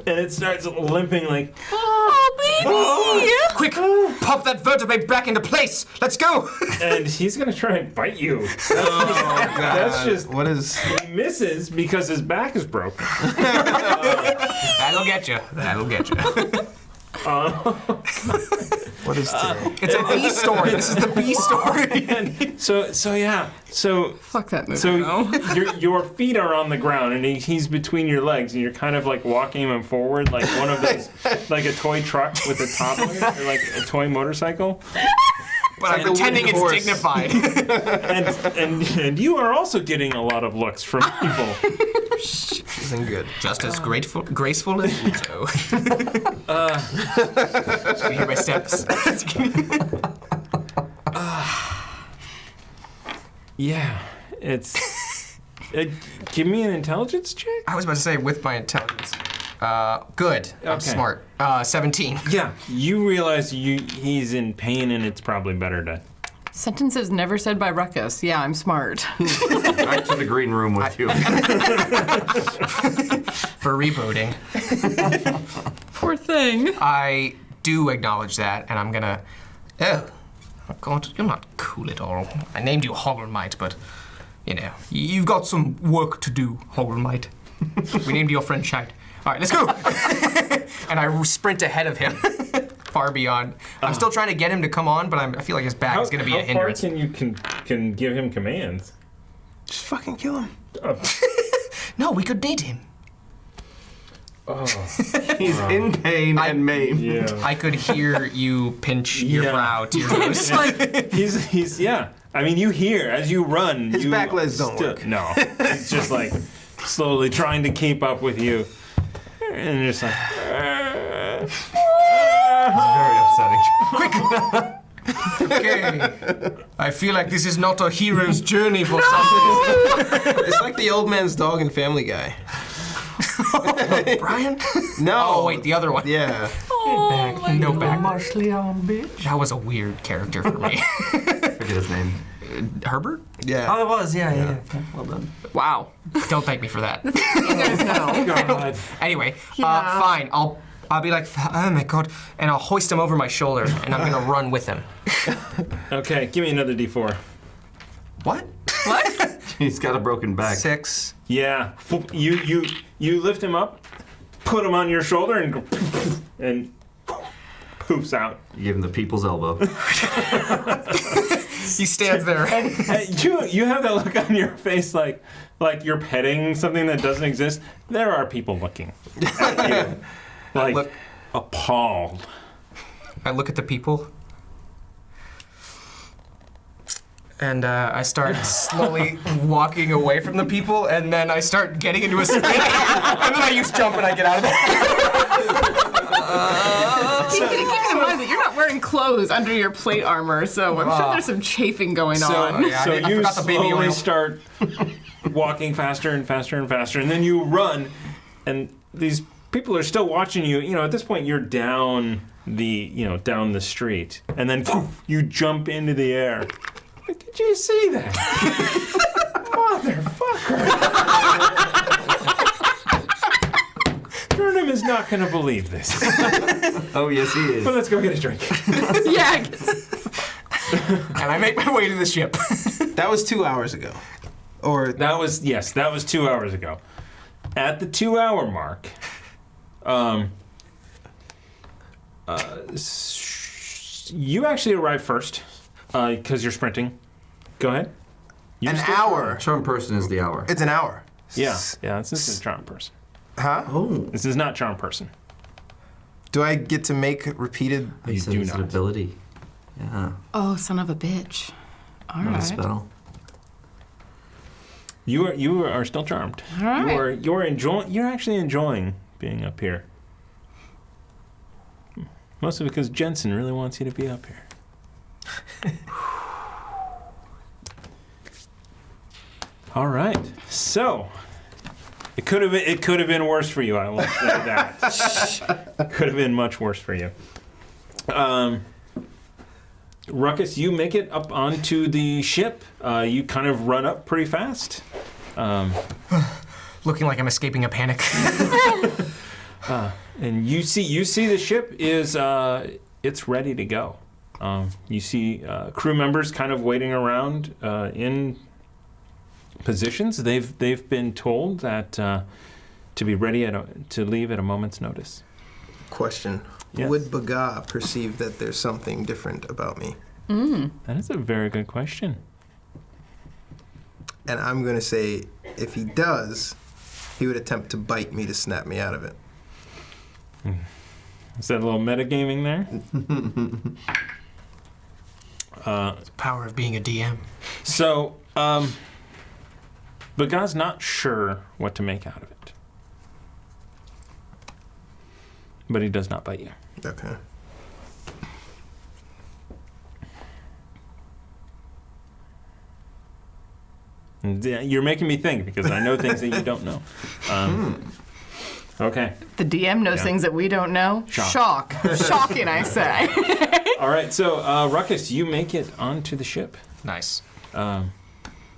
it starts limping like. Oh, baby. Quick, pop that vertebrae back into place. Let's go. And he's gonna try and bite you. That's just- what is. He misses because his back is broken. That'll get you. That'll get you. What is today? It's a B story. This is the B story. And so yeah. So Fuck that movie. So no. your feet are on the ground and he's between your legs and you're kind of like walking him forward like one of those, like a toy truck with a top on it, or like a toy motorcycle. But I'm pretending it's horse. dignified. And you are also getting a lot of looks from people. Isn't good. Just as graceful as Uzo. Can you hear my steps? Yeah, it's. Give me an intelligence check. I was about to say with my intelligence. Good. I'm Okay. smart. 17. Yeah, you realize he's in pain and it's probably better to. Sentences never said by Ruckus. Yeah, I'm smart. Back to the green room with you. For rebooting. Poor thing. I do acknowledge that, and I'm gonna. Oh, God, you're not cool at all. I named you Hogglemight, but you know, you've got some work to do, Hogglemight. We named your friend Shite. All right, let's go. And I sprint ahead of him, far beyond. I'm still trying to get him to come on, but I feel like his back is gonna be a hindrance. How far can you can give him commands? Just fucking kill him. No, we could need him. He's in pain and maimed. Yeah. I could hear you pinch your Yeah. brow to your nose. He's yeah. I mean, you hear as you run. His you back legs don't work. No, he's just like slowly trying to keep up with you, and you're just like. Very upsetting. Okay. I feel like this is not a hero's journey for something. It's like the old man's dog in Family Guy. Brian? No. Oh, wait, the other one. Yeah. No back. That was a weird character for me. Forget his name. Herbert? Yeah. Oh, it was. Yeah. Well done. Wow. Don't thank me for that. You guys know. God. Anyway, Yeah. fine. I'll be like, oh my God, and I'll hoist him over my shoulder, and I'm gonna run with him. Okay, give me another D4. What? He's got a broken back. 6. Yeah, you lift him up, put him on your shoulder, and go and poofs out. You give him the people's elbow. He stands there. Hey, you have that look on your face like you're petting something that doesn't exist. There are people looking at you, like Look. appalled. I look at the people. And I start slowly walking away from the people, and then I start getting into a sprint, and then I use jump and I get out of there. Keep in mind that you're not wearing clothes under your plate armor, so I'm sure there's some chafing going on. Yeah, So I you forgot the baby slowly oil. start walking faster and faster and faster, and then you run, and these people are still watching you. You know, at this point, you're down the street, and then you jump into the air. Did you see that? Motherfucker! Burnham is not going to believe this. Oh, yes, he is. But let's go get a drink. Yeah. And I make my way to the ship. That was 2 hours ago. Or That was 2 hours ago. At the 2 hour mark, you actually arrive first because you're sprinting. Go ahead. an hour. Charm person is the hour. It's an hour. Yeah, this is charm person. Huh? Oh. This is not charm person. Do I get to make repeated? You said do it's an not. ability. Yeah. Oh, son of a bitch. All Not a right. spell. You are still charmed. All right. You're actually enjoying being up here. Mostly because Jensen really wants you to be up here. All right. So it could have been worse for you. I will say that. Could have been much worse for you. Ruckus, you make it up onto the ship. You kind of run up pretty fast. Looking like I'm escaping a panic. And you see the ship is it's ready to go. You see crew members kind of waiting around in positions. They've been told that to be ready to leave at a moment's notice. Question. Yes. Would Baga perceive that there's something different about me? That is a very good question. And I'm going to say, if he does, he would attempt to bite me to snap me out of it. Is that a little metagaming there? Power of being a DM. So, Baga's not sure what to make out of it. But he does not bite you. Okay. And, you're making me think because I know things that you don't know. Okay. The DM knows Yeah. things that we don't know. Shock. Shocking, I say. All right. So, Ruckus, you make it onto the ship. Nice. Um,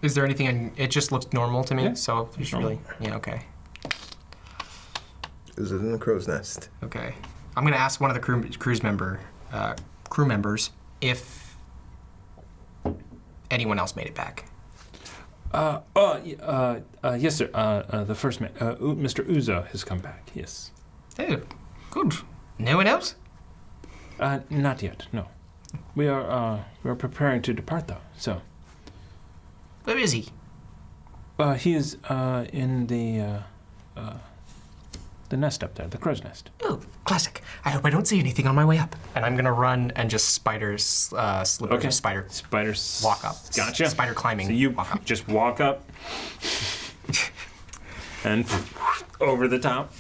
Is there anything? It just looks normal to me. Yeah, So it's it's normal. really okay. Is it in the crow's nest? Okay. I'm gonna ask one of the crew members if anyone else made it back. yes, sir. The first man, Mr. Uzo, has come back. Yes. Oh, good. No one else? Not yet. No. We're preparing to depart, though. So. Where is he? He is in the nest up there, the crow's nest. Oh, classic. I hope I don't see anything on my way up. And I'm gonna run and just slip over spider. Spiders. Walk up. Gotcha. Spider climbing. So you walk up. just walk up and over the top.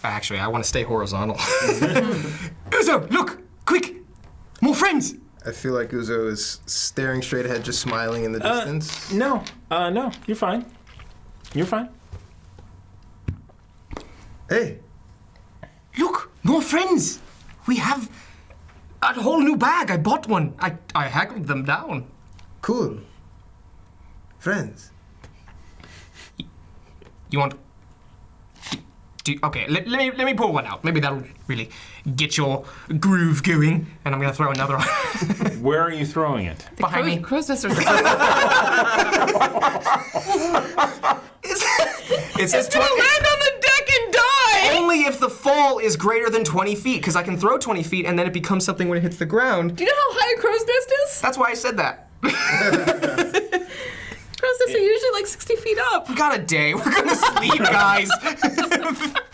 Actually, I want to stay horizontal. Uzo, look! Quick! More friends! I feel like Uzo is staring straight ahead, just smiling in the distance. No, you're fine. You're fine. Hey, Look! More friends! We have a whole new bag. I bought one. I haggled them down. cool. Friends. You want... Okay, let me pull one out. Maybe that'll really get your groove going. And I'm gonna throw another one Where are you throwing it? behind me. Crow's nest are It says gonna land on the deck and die! only if the fall is greater than 20 feet, because I can throw 20 feet and then it becomes something when it hits the ground. Do you know how high a crow's nest is? That's why I said that. Process are usually like 60 feet up. We got a day. We're gonna sleep, guys.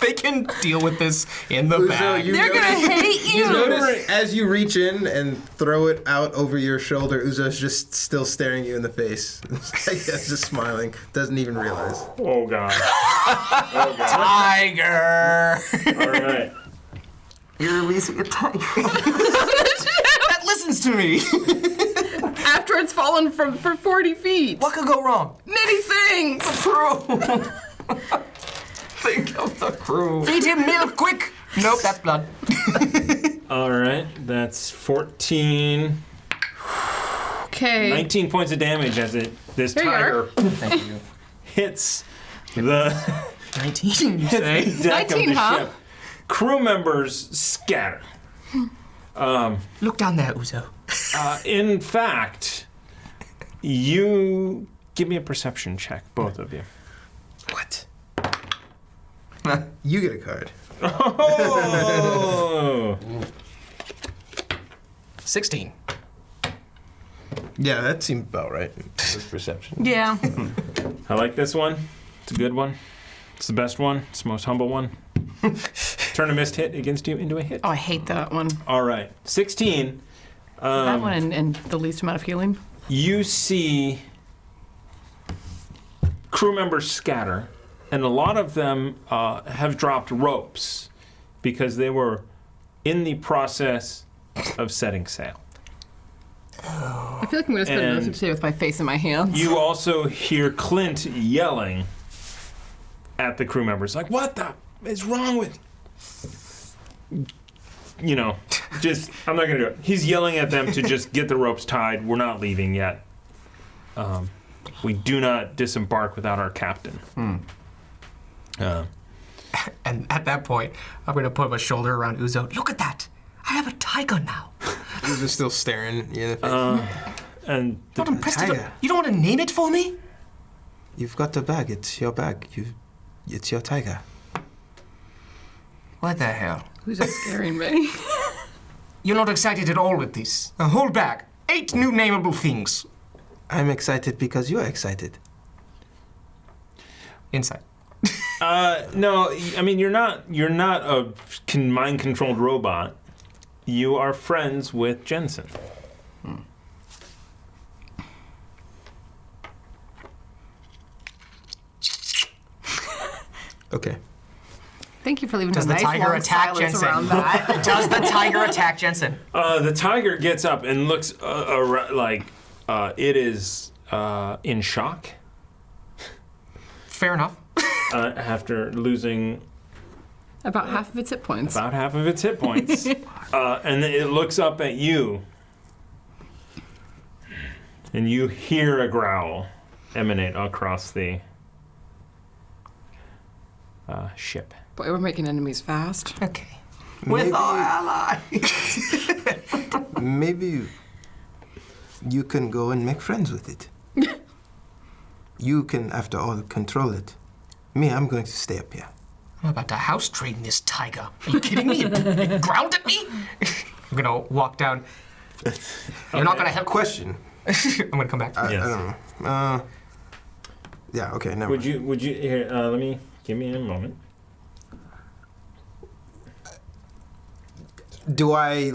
They can deal with this in the bag. They're gonna hate you. Notice as you reach in and throw it out over your shoulder, Uzo's just still staring you in the face. Just smiling. Doesn't even realize. Oh god. Oh god. Tiger. All right. You're releasing a tiger. That listens to me. After it's fallen for 40 feet. What could go wrong? Many things. Think of the crew. Feed him milk, quick. Nope, that's blood. All right. That's 14. Okay. 19 points of damage as this Here you tiger Thank you. hits the 19, you hits say? the deck 19, of the huh? ship. Crew members scatter. Look down there, Uzo. In fact, you give me a perception check, both of you. What? You get a card. Oh! 16. Yeah, that seems about right. With perception. Yeah. I like this one. It's a good one. It's the best one. It's the most humble one. Turn a missed hit against you into a hit. Oh, I hate that one. All right. 16. That one and the least amount of healing. You see crew members scatter, and a lot of them have dropped ropes because they were in the process of setting sail. I feel like I'm going to spend And most of today with my face in my hands. You also hear Clint yelling at the crew members, like, what the is wrong with... You know, just, I'm not going to do it. He's yelling at them to just get the ropes tied. We're not leaving yet. We do not disembark without our captain. And at that point, I'm going to put my shoulder around Uzo. Look at that. I have a tiger now. Uzo's still staring you in the face. And Not impressed. tiger. You don't want to name it for me? You've got the bag. It's your bag. It's your tiger. What the hell? Who's that scaring me? You're not excited at all with this. A whole bag. 8 new nameable things. I'm excited because you're excited. Inside. no, I mean, you're not a mind-controlled robot. You are friends with Jensen. Okay. Thank you for leaving Does a the nice tiger long attack silence Jensen? around that. Does the tiger attack Jensen? The tiger gets up and looks like it is in shock Fair enough. after losing About half of its hit points. about half of its hit points. And then it looks up at you. And you hear a growl emanate across the ship. Boy, we're making enemies fast. Okay. With our ally. Maybe you can go and make friends with it. You can, after all, control it. Me, I'm going to stay up here. I'm about to house train this tiger. Are you kidding me? It growled at me? I'm gonna walk down. You're not gonna help. Question. I'm gonna come back. I Yes. don't know. Yeah, okay, never Would mind. you here, give me a moment. Do I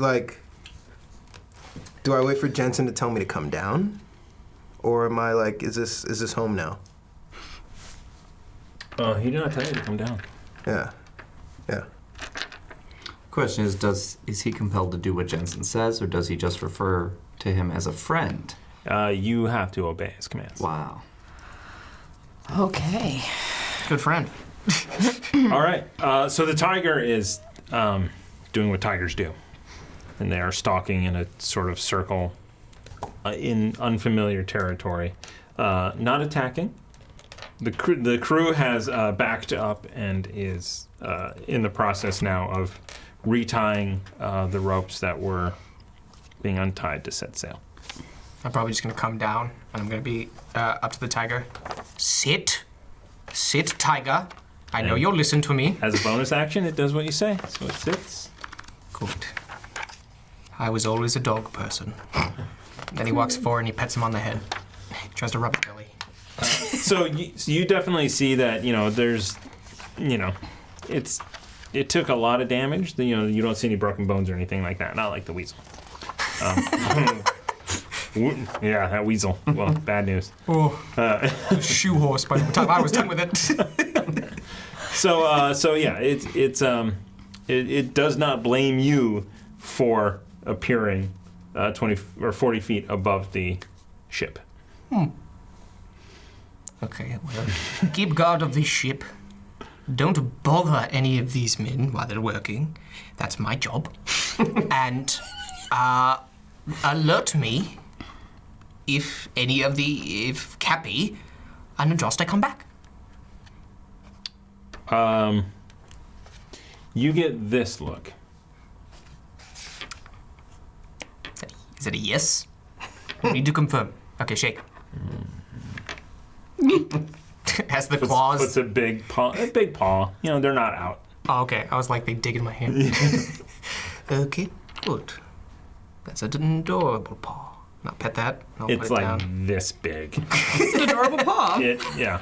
wait for Jensen to tell me to come down? Or am I like, is this home now? He did not tell you to come down. Yeah. Yeah. Question is he compelled to do what Jensen says, or does he just refer to him as a friend? You have to obey his commands. Wow. Okay. Good friend. All right. So the tiger is doing what tigers do, and they are stalking in a sort of circle in unfamiliar territory, not attacking. The crew has backed up and is in the process now of retying the ropes that were being untied to set sail. I'm probably just gonna come down and I'm gonna be up to the tiger. Sit. Sit, tiger. I know you'll listen to me. As a bonus action, it does what you say, so it sits. Good. I was always a dog person. Then he walks forward and he pets him on the head. He tries to rub his belly. So you definitely see that, there's, it took a lot of damage. You don't see any broken bones or anything like that. Not like the weasel. Yeah, that weasel. Well, bad news. Oh, shoe horse by the time I was done with it. So yeah, it does not blame you for appearing 20 or 40 feet above the ship. Okay, well, keep guard of this ship. Don't bother any of these men while they're working. That's my job. And alert me if Cappy and Andraste come back. You get this look. Is it a yes? Need to confirm. Okay, shake. Has the claws. Puts a big paw. They're not out. Oh, okay. I was like, they dig in my hand. Okay, good. That's an adorable paw. Now pet that. I'll It's put it like down. this big. It's an adorable paw. Yeah.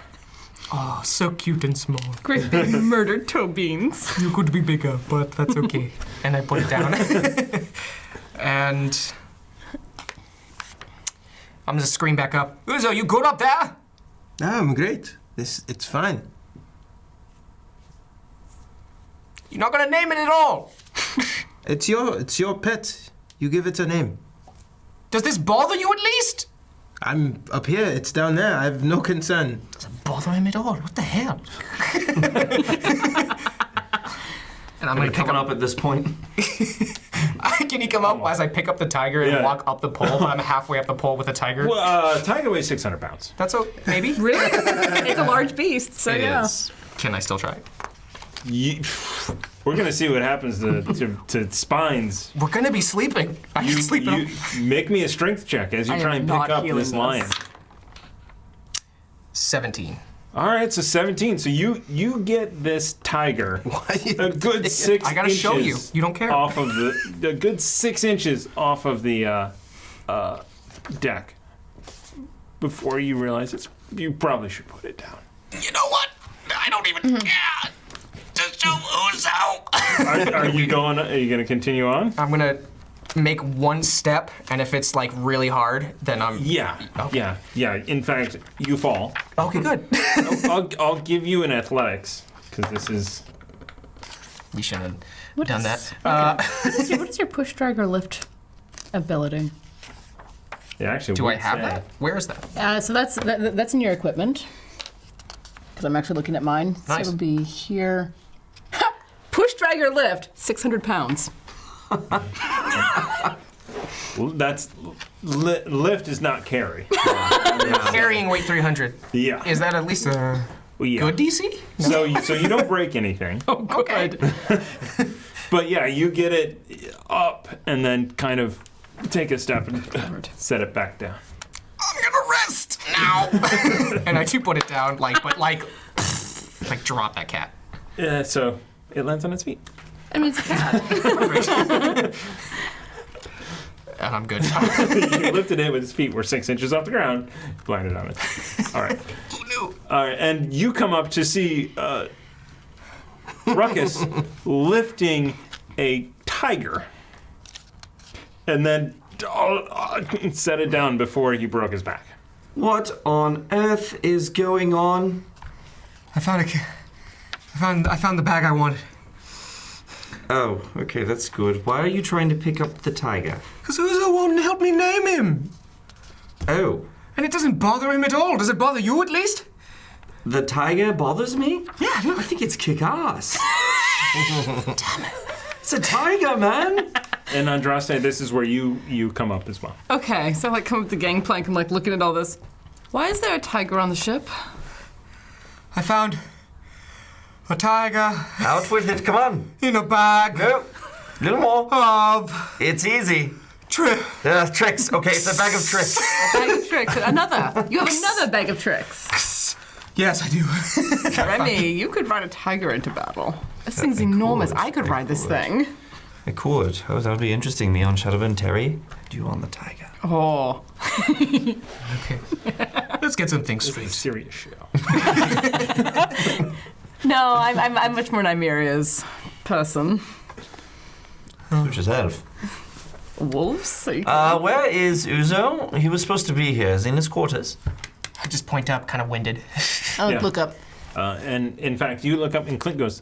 Oh, so cute and small. Great big murdered toe beans. You could be bigger, but that's okay. And I put it down. And I'm gonna scream back up. Uzo, you good up there? I'm great. It's fine. You're not gonna name it at all. It's your pet. You give it a name. Does this bother you at least? I'm up here. It's down there. I have no concern. Doesn't bother him at all. What the hell? And I'm gonna pick him up at this point. Can he come up as I pick up the tiger and Yeah. walk up the pole? But I'm halfway up the pole with the tiger. Well, tiger weighs 600 pounds. That's maybe. Really? It's a large beast, so It yeah. is. Can I still try? We're gonna see what happens to spines. We're gonna be sleeping. I can sleep. You make me a strength check as you I try am and not pick up healing this this. lion. 17. All right, so 17. So you get this tiger a good 6 I gotta show you. inches You don't care. off of a good 6 inches off of the deck before you realize you probably should put it down. You know what? I don't even care. Just show Uzo. Are you gonna continue on? I'm gonna make one step, and if it's like really hard, then I'm. Yeah. Okay. Yeah. In fact, you fall. Okay, good. I'll give you an athletics because this is. You shouldn't have What done is- that. What is your push, drag, or lift ability? Yeah, actually. Do I would have say. that? Where is that? So that's in your equipment. Because I'm actually looking at mine. So Nice. it'll be here. Ha! Push, drag, or lift, 600 pounds. That's lift is not carry. Carrying weight 300. Yeah. Is that at least a Well, yeah. good DC? So you don't break anything, Oh, good. but yeah, you get it up and then kind of take a step and set it back down. I'm gonna rest now. And I do put it down, like drop that cat. So it lands on its feet. I mean, it's a cat. And I'm good. You lifted it with its feet were 6 inches off the ground, landed on it. All right. Who knew? All right, and you come up to see Ruckus lifting a tiger, and then set it down before he broke his back. What on earth is going on? I found the bag I wanted. Oh, okay, that's good. Why are you trying to pick up the tiger? Because Uzo won't help me name him. Oh, And it doesn't bother him at all. Does it bother you at least? the tiger bothers me? Yeah, look. I think it's kick-ass. Damn it. It's a tiger, man. And Andraste, this is where you come up as well. Okay, so I come up the gangplank and looking at all this. Why is there a tiger on the ship? I found a tiger Out with it, come on. in a bag No, little more. of It's easy. tricks. Okay, it's a bag of tricks. A bag of tricks. Another. You have another bag of tricks. Yes, I do. Remy, you could ride a tiger into battle. This thing's enormous. I could ride this thing. I could. Oh, that would be interesting. Me on Shadowburn Terry. You on the tiger. Oh. Okay. Let's get some things It's a straight. serious show. No, I'm much more Nymeria's person. Suit yourself. Wolves? Where is Uzo? He was supposed to be here. Is he in his quarters? I just point up, kind of winded. I'll Yeah. look up. And in fact, you look up and Clint goes,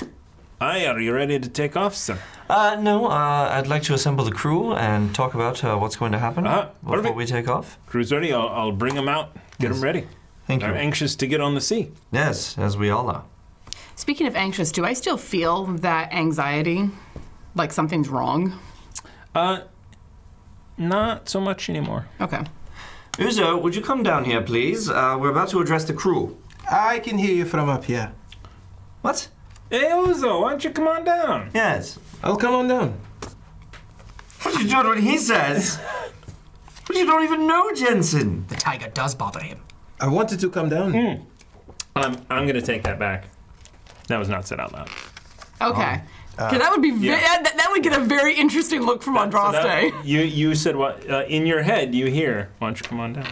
"Aye, are you ready to take off, sir?" No, I'd like to assemble the crew and talk about what's going to happen before perfect. we take off. Crew's ready. I'll bring them out. Get them ready. Thank I'm you. anxious to get on the sea. Yes, as we all are. Speaking of anxious, do I still feel that anxiety? Like something's wrong? Not so much anymore. Okay. Uzo, would you come down here, please? We're about to address the crew. I can hear you from up here. What? Hey, Ozo, why don't you come on down? Yes. I'll come on down. What are you doing when he says? But you don't even know Jensen. The tiger does bother him. I wanted to come down. I'm going to take that back. That was not said out loud. Okay. 'Cause that would be that would get a very interesting look from Andraste. You said what? In your head, you hear, "Why don't you come on down?"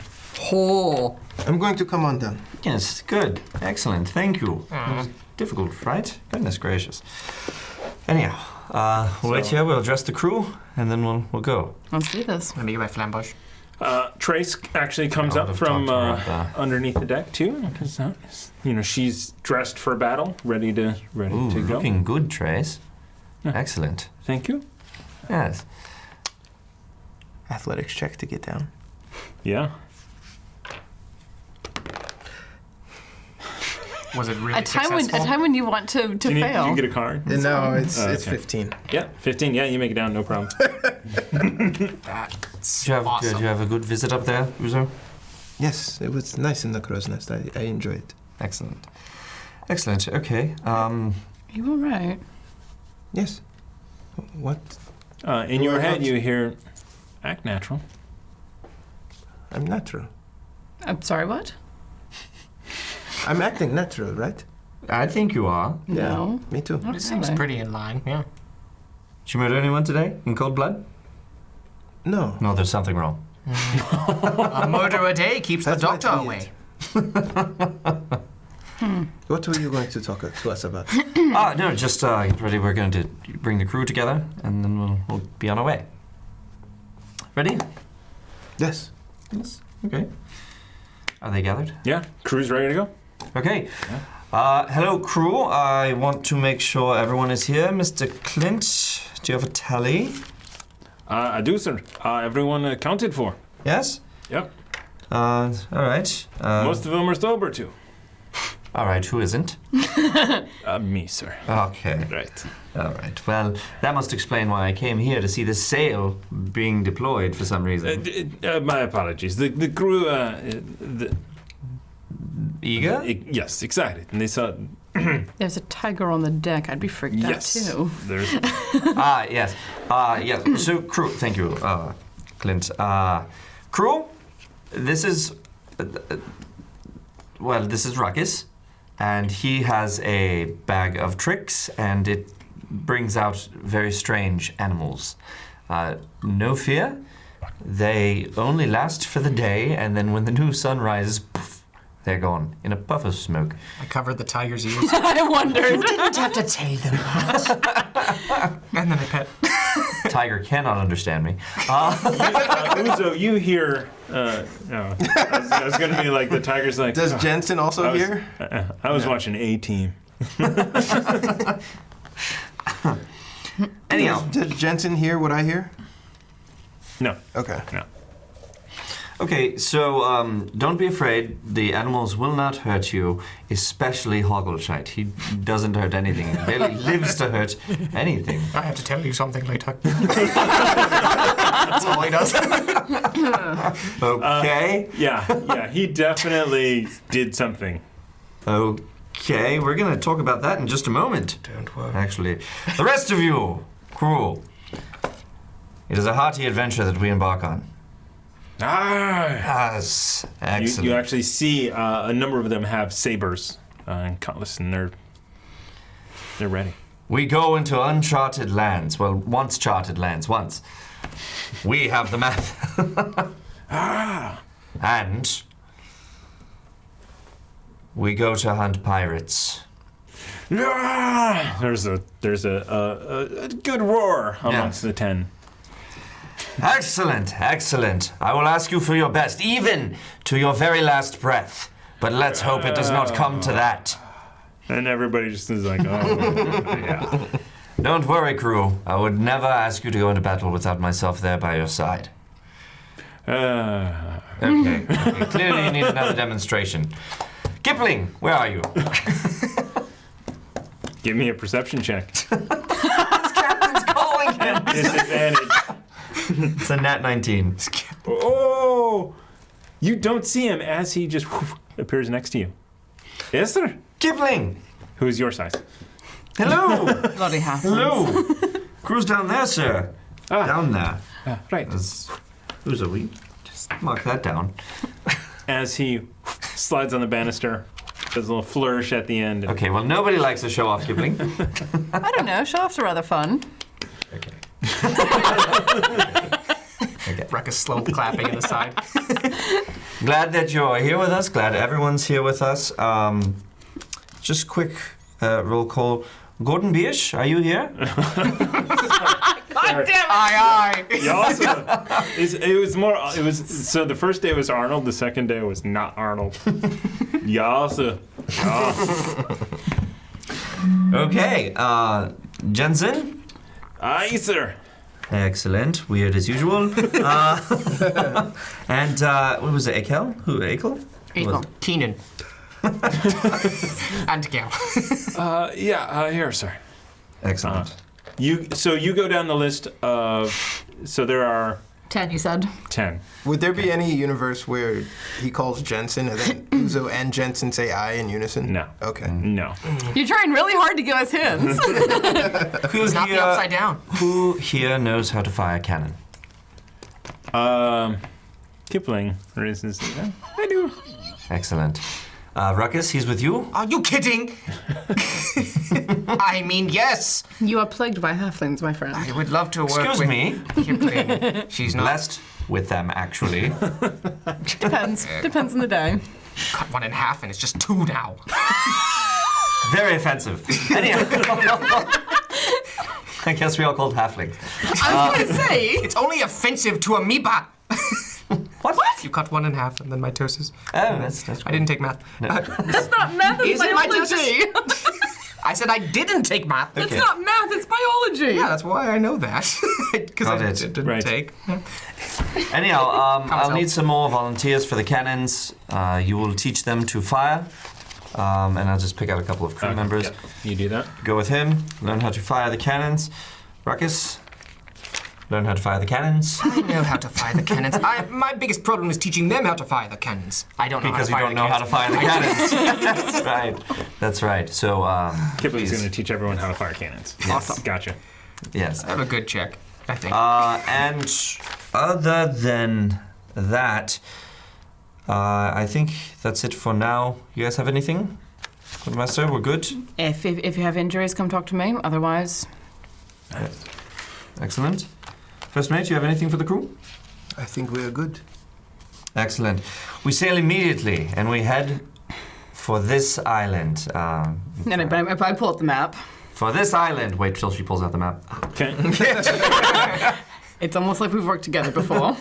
Oh. I'm going to come on down. Yes, good. Excellent. Thank you. It was difficult, right? Goodness gracious. Anyhow, we'll wait here, we'll address the crew, and then we'll go. Let's do this. Let me get my flambush. Trace actually comes I up would've from talked to her about underneath the deck too, because she's dressed for battle, ready to Ooh, go. looking good, Trace. Excellent. Thank you. Yes. Athletics check to get down. Yeah. Was it really A time successful? when you want to Did fail. you get a card? No, it's okay. 15. Yeah, 15. Yeah, you make it down, no problem. That's Did you have, awesome. did you have a good visit up there, Uzo? Yes, it was nice in the crow's nest. I enjoyed it. Excellent. Excellent. Okay. You all right? Yes. What? In your head, you hear, "Act natural." I'm natural. I'm sorry, what? I'm acting natural, right? I think you are. No. Me too. Not It seems really. pretty in line, yeah. Did you murder anyone today in cold blood? No. No, there's something wrong. A murder a day keeps the That's my doctor tweet. away. What were you going to talk to us about? No, just get ready. We're going to bring the crew together, and then we'll be on our way. Ready? Yes. Yes. Okay. Are they gathered? Yeah, crew's ready to go. Okay. Hello, crew. I want to make sure everyone is here. Mr. Clint, do you have a tally? I do, sir. Everyone accounted for. Yes? Yep. All right. Most of them are sober too. All right, who isn't? Me, sir. Okay. Right. All right. Well, that must explain why I came here to see the sail being deployed for some reason. My apologies. The crew, Eager? yes, excited. And they saw, There's a tiger on the deck. I'd be freaked yes, out too. there's, Yes. Yes. So, crew, thank you, Clint. Crew, this is, this is Ruckus, and he has a bag of tricks, and it brings out very strange animals. No fear. They only last for the day, and then when the new sun rises, poof, they're gone in a puff of smoke. I covered the tiger's ears. I wondered. Didn't have to tell them that. And then I pet. Tiger cannot understand me. Uzo, you hear, no, I was going to be like, the tiger's like, Does Jensen also I was- hear? I was watching A-Team. Anyhow. Does Jensen hear what I hear? No, Okay. no. Okay, so don't be afraid. The animals will not hurt you, especially Hoggleshite. He doesn't hurt anything. He barely lives to hurt anything. I have to tell you something later. That's all he does. Okay. Yeah, he definitely did something. Okay, we're going to talk about that in just a moment. Don't worry. Actually, the rest of you, crew, it is a hearty adventure that we embark on. Yes, excellent. You actually see a number of them have sabers and cutlass, and they're ready. We go into uncharted lands. Well, once charted lands, once. We have the map. And we go to hunt pirates. Ah! There's a good roar amongst the 10. Excellent, excellent. I will ask you for your best, even to your very last breath. But let's hope it does not come to that. And everybody just is like, oh, yeah. Don't worry, crew. I would never ask you to go into battle without myself there by your side. Okay. Clearly you need another demonstration. Kipling, where are you? Give me a perception check. Captain's calling him. Disadvantage. It's a nat 19. Oh! You don't see him as he just appears next to you. Yes, sir. Kipling! Who's your size? Hello! Bloody half. Hello! Crew's down there, sir. Down there. Right. Who's a we? Just mark that down. As he slides on the banister, does a little flourish at the end. Okay, well, nobody likes to show off, Kipling. I don't know. Show-offs are rather fun. Okay. Ruckus slow clapping in the side. Glad that you're here with us. Glad everyone's here with us. Just quick roll call. Gordon Biersch, are you here? God damn it! Aye, aye. You also, so the first day was Arnold, the second day was not Arnold. You also. Okay, Jensen? Aye, sir. Excellent. Weird as usual. And what was it, Akel? Who, Akel? Equal. Keenan. And Gail. Here, sir. Excellent. You go down the list of, so there are 10, you said. 10. Would there be any universe where he calls Jensen and then Uzo and Jensen say I in unison? No. Okay. No. You're trying really hard to give us hints. Who's not the upside down? Who here knows how to fire a cannon? Kipling raises. I do. Excellent. Ruckus, he's with you? Are you kidding? I mean, yes. You are plagued by halflings, my friend. I would love to work Excuse with me. Kipling. She's not. Blessed with them, actually. Depends. Depends on the day. Cut one in half and it's just 2 now. Very offensive. Anyhow. I guess we all called halflings. I was going to say. It's only offensive to amoeba. What? You cut one in half and then mitosis. Oh, that's I didn't take math. That's not math, it's Is it biology. I said I didn't take math. It's not math, it's biology. Yeah, that's why I know that. Because Got I it. didn't Right. take. Anyhow, I'll out. need some more volunteers for the cannons. You will teach them to fire. And I'll just pick out a couple of crew members. Yeah, you do that. Go with him, learn how to fire the cannons. Ruckus, learn how to fire the cannons. I know how to fire the cannons. My biggest problem is teaching them how to fire the cannons. I don't know Because how you to don't fire know how to fire the cannons. That's right. That's right. So, Kipling's please. going to teach everyone how to fire cannons. Awesome. Gotcha. Yes. I have a good check, I think. And other than that, I think that's it for now. You guys have anything? Master, we're good? If you have injuries, come talk to me. Otherwise, Excellent. First mate, you have anything for the crew? I think we are good. Excellent. We sail immediately and we head for this island. no, but if I pull up the map, For this island. Wait till she pulls out the map. Okay. it's almost like we've worked together before.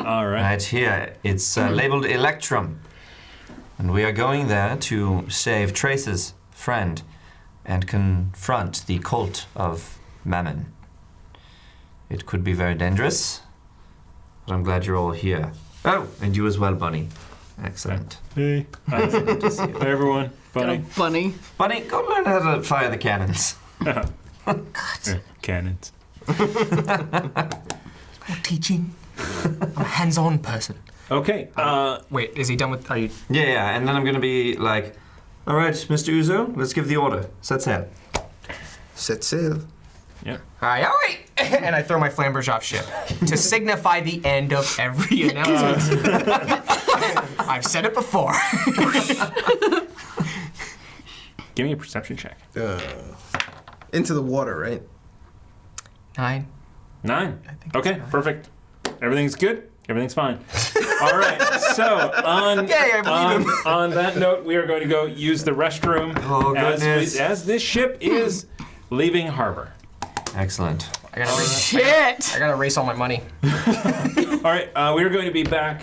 All right. Right here, it's labeled Electrum. And we are going there to save Trace's friend and confront the cult of Mammon. It could be very dangerous, but I'm glad you're all here. Oh, and you as well, Bunny. Excellent. Hey. Excellent to see you. Hey, everyone. Bunny. Got a bunny. Bunny, go learn how to fire the cannons. Yeah, cannons. More teaching. I'm a hands-on person. Okay. Wait, is he done with? Are you? Yeah, and then I'm gonna be like, all right, Mr. Uzo, let's give the order. Set sail. Set sail. Yeah. Aye, aye. And I throw my flamberge off ship to signify the end of every announcement. I've said it before. Give me a perception check. Into the water, right? 9. 9. Okay, perfect. Everything's good. Everything's fine. All right. So on that note, we are going to go use the restroom as this ship is leaving harbor. Excellent. I gotta erase, Shit! I gotta erase all my money. All right. We are going to be back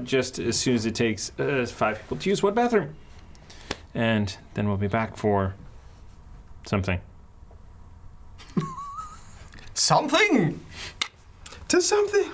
just as soon as it takes 5 people to use one bathroom, and then we'll be back for something. Something. To something.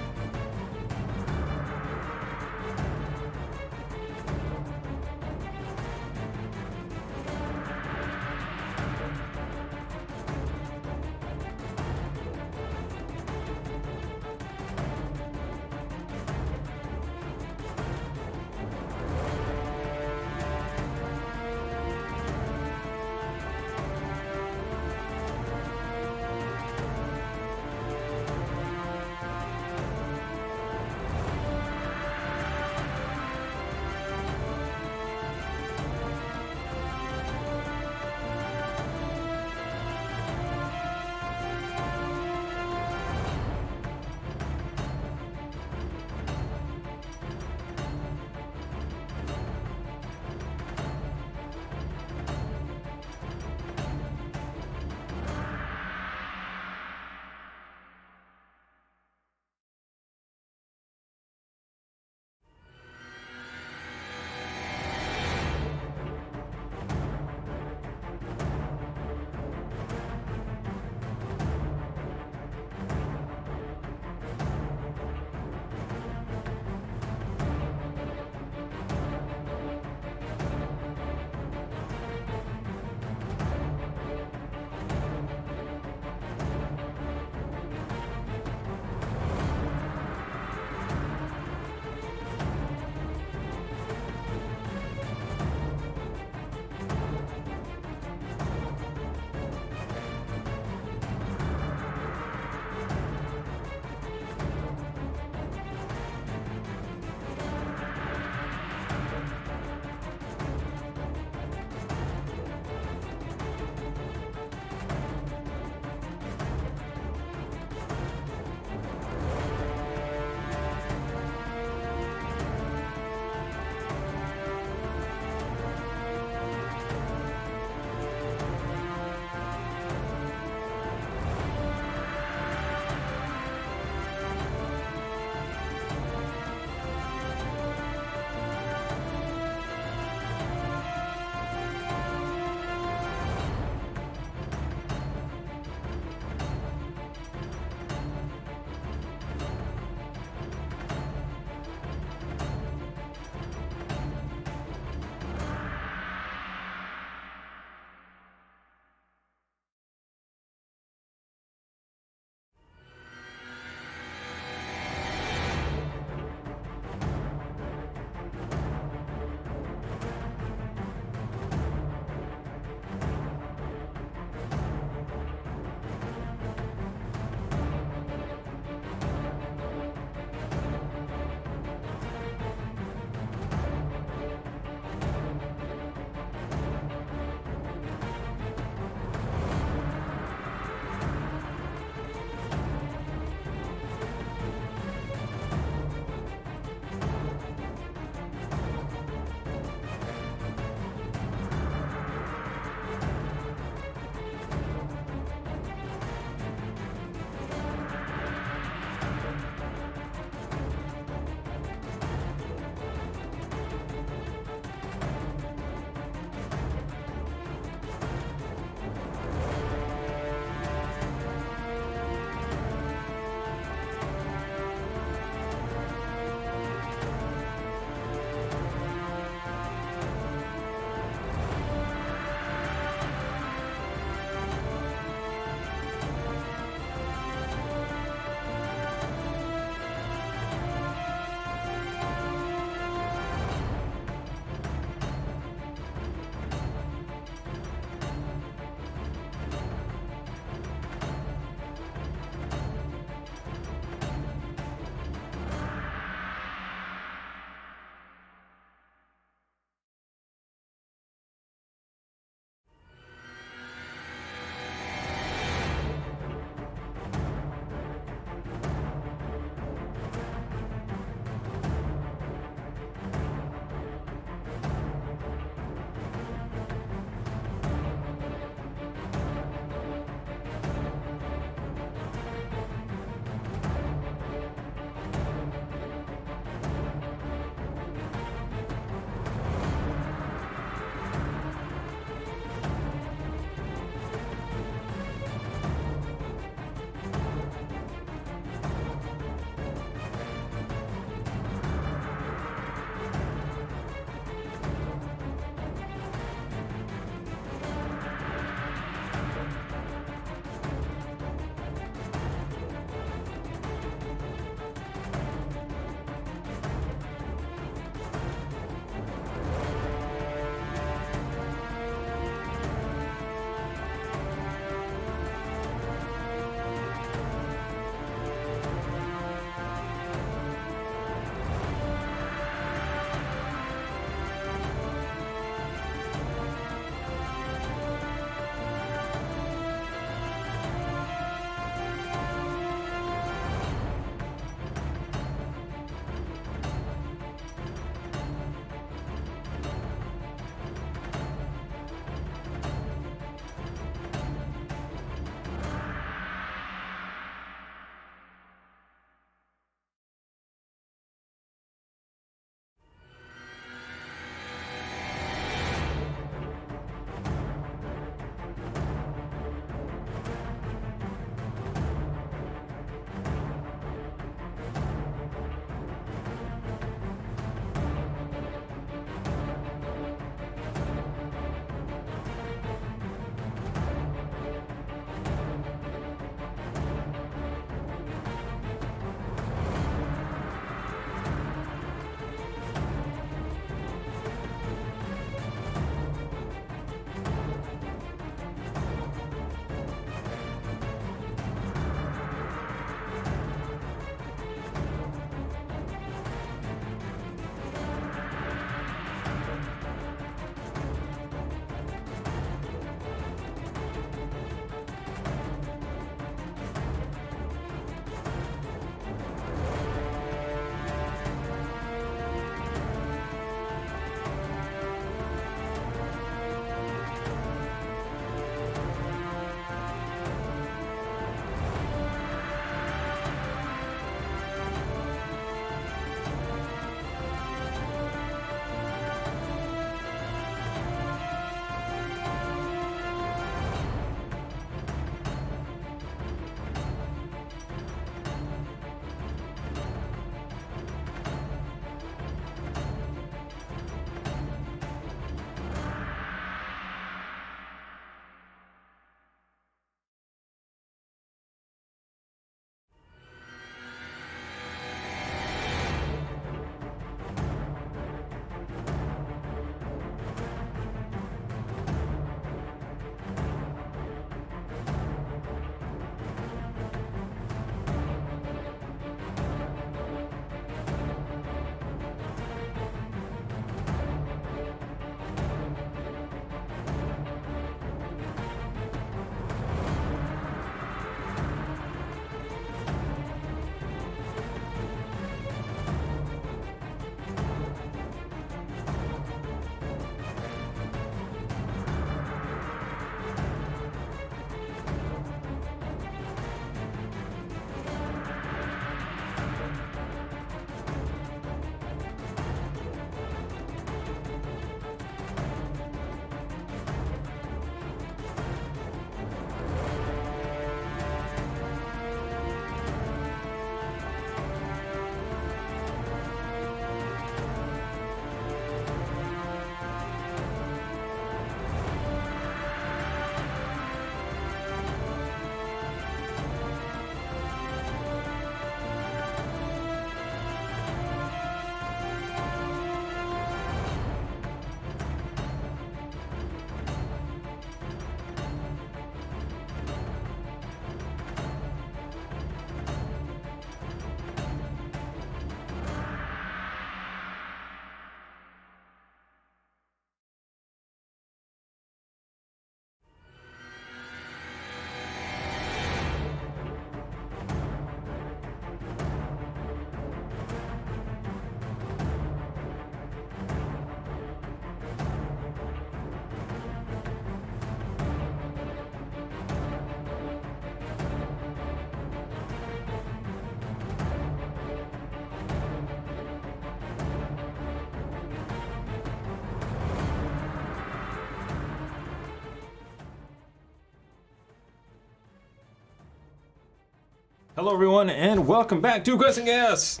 Hello, everyone, and welcome back to Quest and Gas.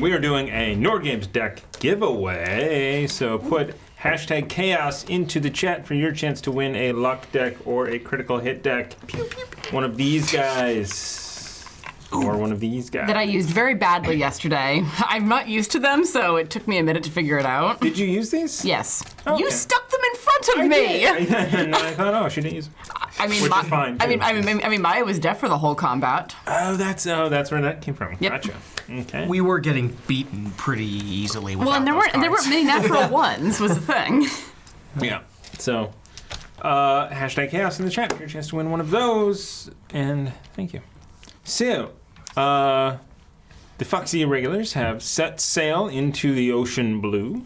We are doing a Nord Games deck giveaway, so put hashtag chaos into the chat for your chance to win a luck deck or a critical hit deck. One of these guys. Or one of these guys. That I used very badly yesterday. I'm not used to them, so it took me a minute to figure it out. Did you use these? Yes. Okay. You stuck them in front of me. And I thought, oh, she didn't use them. I mean, Which is fine, I too. mean, Maya was deaf for the whole combat. Oh, that's where that came from. Yep. Gotcha. Okay. We were getting beaten pretty easily. Well, and there weren't many natural ones. Was the thing. Yeah. So, hashtag chaos in the chat for your chance to win one of those. And thank you. So, the Foxy Irregulars have set sail into the ocean blue.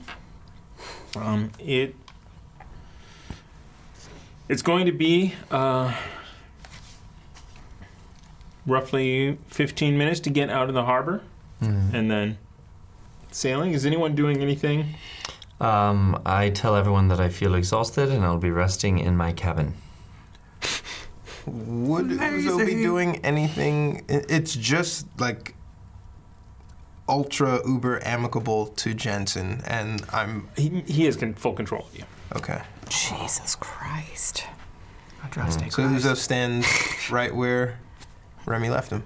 It's going to be roughly 15 minutes to get out of the harbor, and then sailing. Is anyone doing anything? I tell everyone that I feel exhausted and I'll be resting in my cabin. Would Uzo be doing anything? It's just like ultra uber amicable to Jensen, and I'm He has full control of you. okay. Jesus Christ. So Uzo stands right where Remy left him.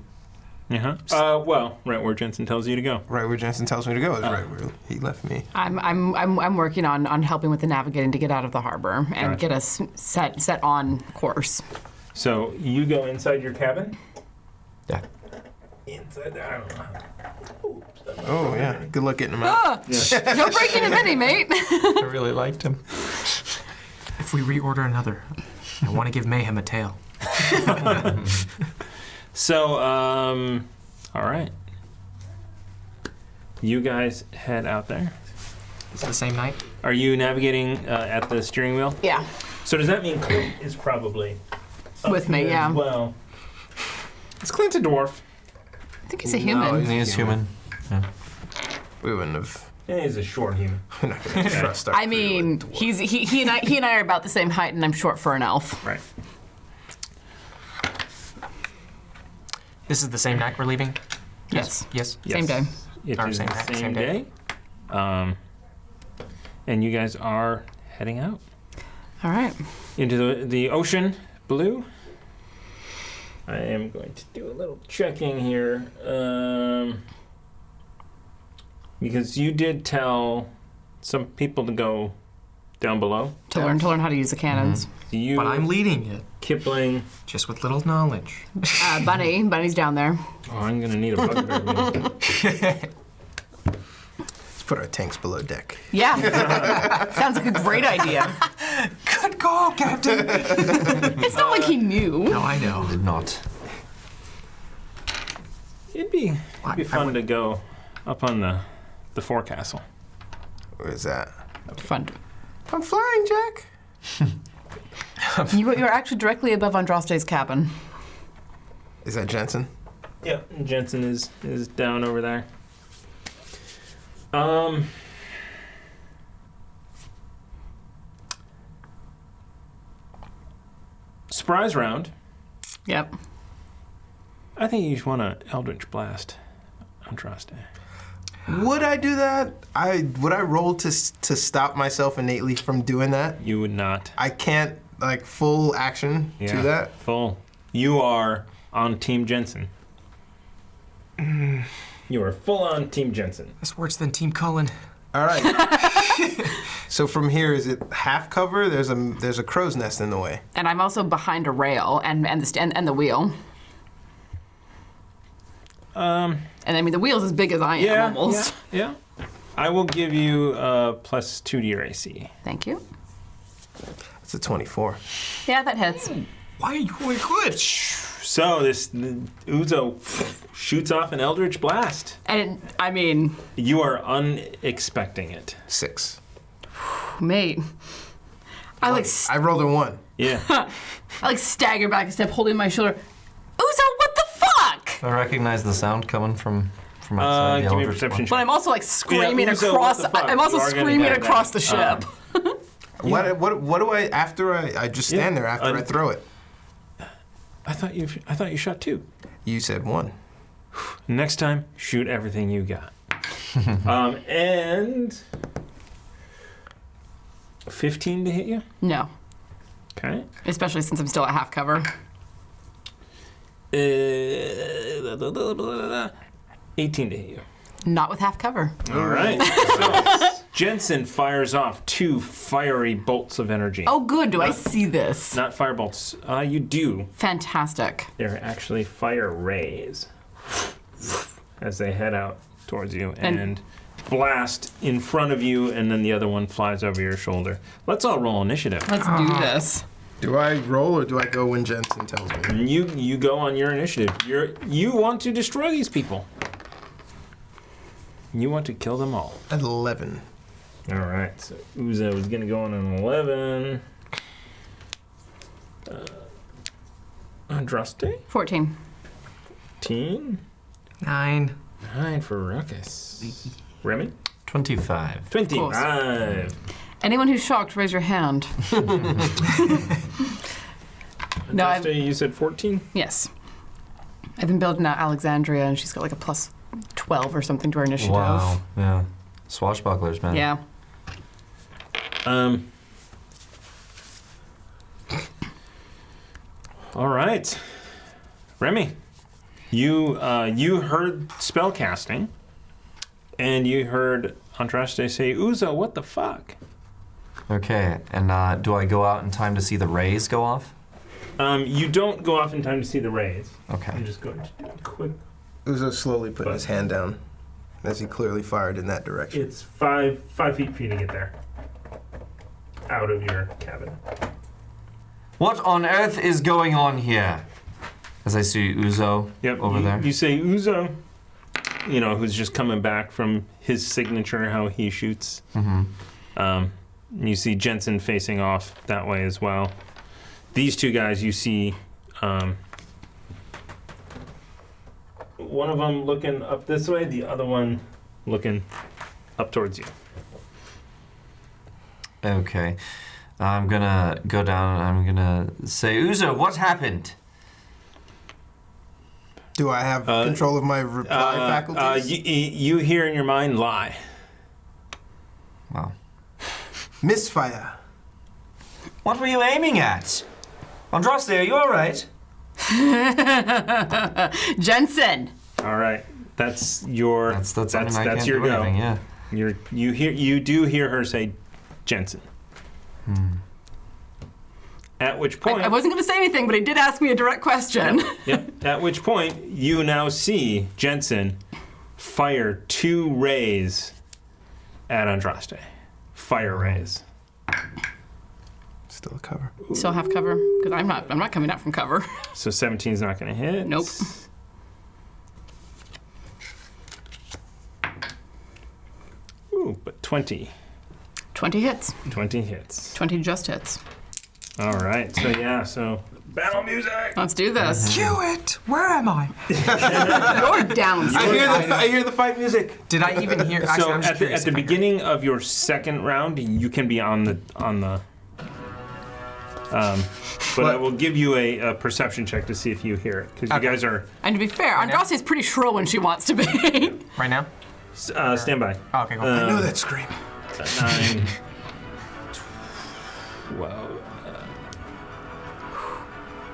Well, right where Jensen tells you to go. Right where Jensen tells me to go is right where he left me. I'm working on helping with the navigating to get out of the harbor and Gotcha. get us set on course. So you go inside your cabin. Yeah. Inside there. I don't know. Oh yeah. Good luck getting him out. No breaking him any, mate. I really liked him. If we reorder another, I want to give Mayhem a tail. So, all right. You guys head out there. Is it the same night? Are you navigating at the steering wheel? Yeah, So does that mean Clint is probably up with me, here yeah. as well? Is Clint a dwarf? I think he's a human. He is human. Yeah. We wouldn't have. Yeah, he's a short human. We're not gonna trust our I mean, crew with he and I are about the same height, and I'm short for an elf. Right. This is the same night we're leaving? Yes. Yes. Same day. It Our is same the night, same same day. day. And you guys are heading out All right. into the ocean blue. I am going to do a little checking here. Because you did tell some people to go down below. To learn how to use the cannons. You, But I'm leading it, Kipling. just with little knowledge. Bunny's down there. Oh, I'm gonna need a bugbear. Let's put our tanks below deck. Yeah. Sounds like a great idea. Good call, Captain. It's not like he knew. No, I know. Did not. It'd be I fun would- to go up on the forecastle. Where's that? Fun. I'm flying, Jack. You're actually directly above Andraste's cabin. Is that Jensen? Yeah, Jensen is down over there. Surprise round. Yep. I think you just want to Eldritch Blast Andraste. Would I do that? Would I roll to stop myself innately from doing that? You would not. I can't like full action to that. Full. You are on Team Jensen. You are full on Team Jensen. That's worse than Team Cullen. All right. So from here, is it half cover? There's a crow's nest in the way. And I'm also behind a rail and the wheel. And I mean, the wheel's as big as I am almost. Yeah. I will give you +2 to your AC. Thank you. It's a 24. Yeah, that hits. Why are you really good? So the Uzo shoots off an Eldritch Blast. And I mean, You are unexpecting it. 6. mate. I rolled a 1. Yeah. stagger back a step, holding my shoulder. Uzo, what the fuck? I recognize the sound coming from outside the give me a Eldritch perception Blast. But I'm also screaming Uzo, across. what the fuck? I'm also You are gonna screaming get across that. the ship. What do I after I just stand there after I throw it? I thought you shot 2. You said 1. Next time, shoot everything you got. And 15 to hit you. No, Okay. especially since I'm still at half cover. 18 to hit you. Not with half cover. All right. So Jensen fires off 2 fiery bolts of energy. Oh, good. Do I see this? Not fire bolts. You do. Fantastic. They're actually fire rays as they head out towards you and blast in front of you, and then the other one flies over your shoulder. Let's all roll initiative. Let's do this. Do I roll or do I go when Jensen tells me? You go on your initiative. You want to destroy these people. You want to kill them all. 11. All right. So Uzo is going to go on an 11. Andraste? 14. 14. 9. 9 for Ruckus. Remy? 25. 25. Anyone who's shocked, raise your hand. No, Andraste, you said 14? Yes. I've been building out Alexandria, and she's got like a plus 12 or something to her initiative. Wow. Yeah. Swashbucklers, man. Yeah. All right. Remy, you heard spell casting, and you heard Andraste say, Uzo, what the fuck? Okay, and do I go out in time to see the rays go off? You don't go off in time to see the rays. Okay. You just go to do a quick. Uzo slowly put his hand down as he clearly fired in that direction. It's 5 feet for you to get there. Out of your cabin. What on earth is going on here? As I see Uzo over there. You say Uzo, who's just coming back from his signature, how he shoots. Mm-hmm. You see Jensen facing off that way as well. These 2 guys, you see one of them looking up this way, the other one looking up towards you. Okay. I'm gonna go down and I'm gonna say, Uzo, what happened? Do I have control of my reply faculties? You hear in your mind, lie. Wow. Misfire. What were you aiming at? Andraste, are you alright? Jensen! All right. That's your That's that's your your go. anything, yeah. You do hear her say Jensen. At which point I wasn't going to say anything, but he did ask me a direct question. Yep. At which point you now see Jensen fire 2 rays at Andraste. Fire rays. Still a cover. Still have cover? Because I'm not coming out from cover. So 17's not going to hit. Nope. Ooh, but 20. 20 hits. 20 hits. 20 just hits. All right. So battle music. Let's do this. Cue it! Where am I? You're down. I hear the fight music. Did I even hear? Actually, So I'm just at curious the if I heard. beginning of your second round, you can be on the. But I will give you a perception check to see if you hear it, because you guys are. And to be fair, Right now? Andraste is pretty shrill when she wants to be. Right now? Stand by. Oh, okay, cool. I know that scream. 9, 12,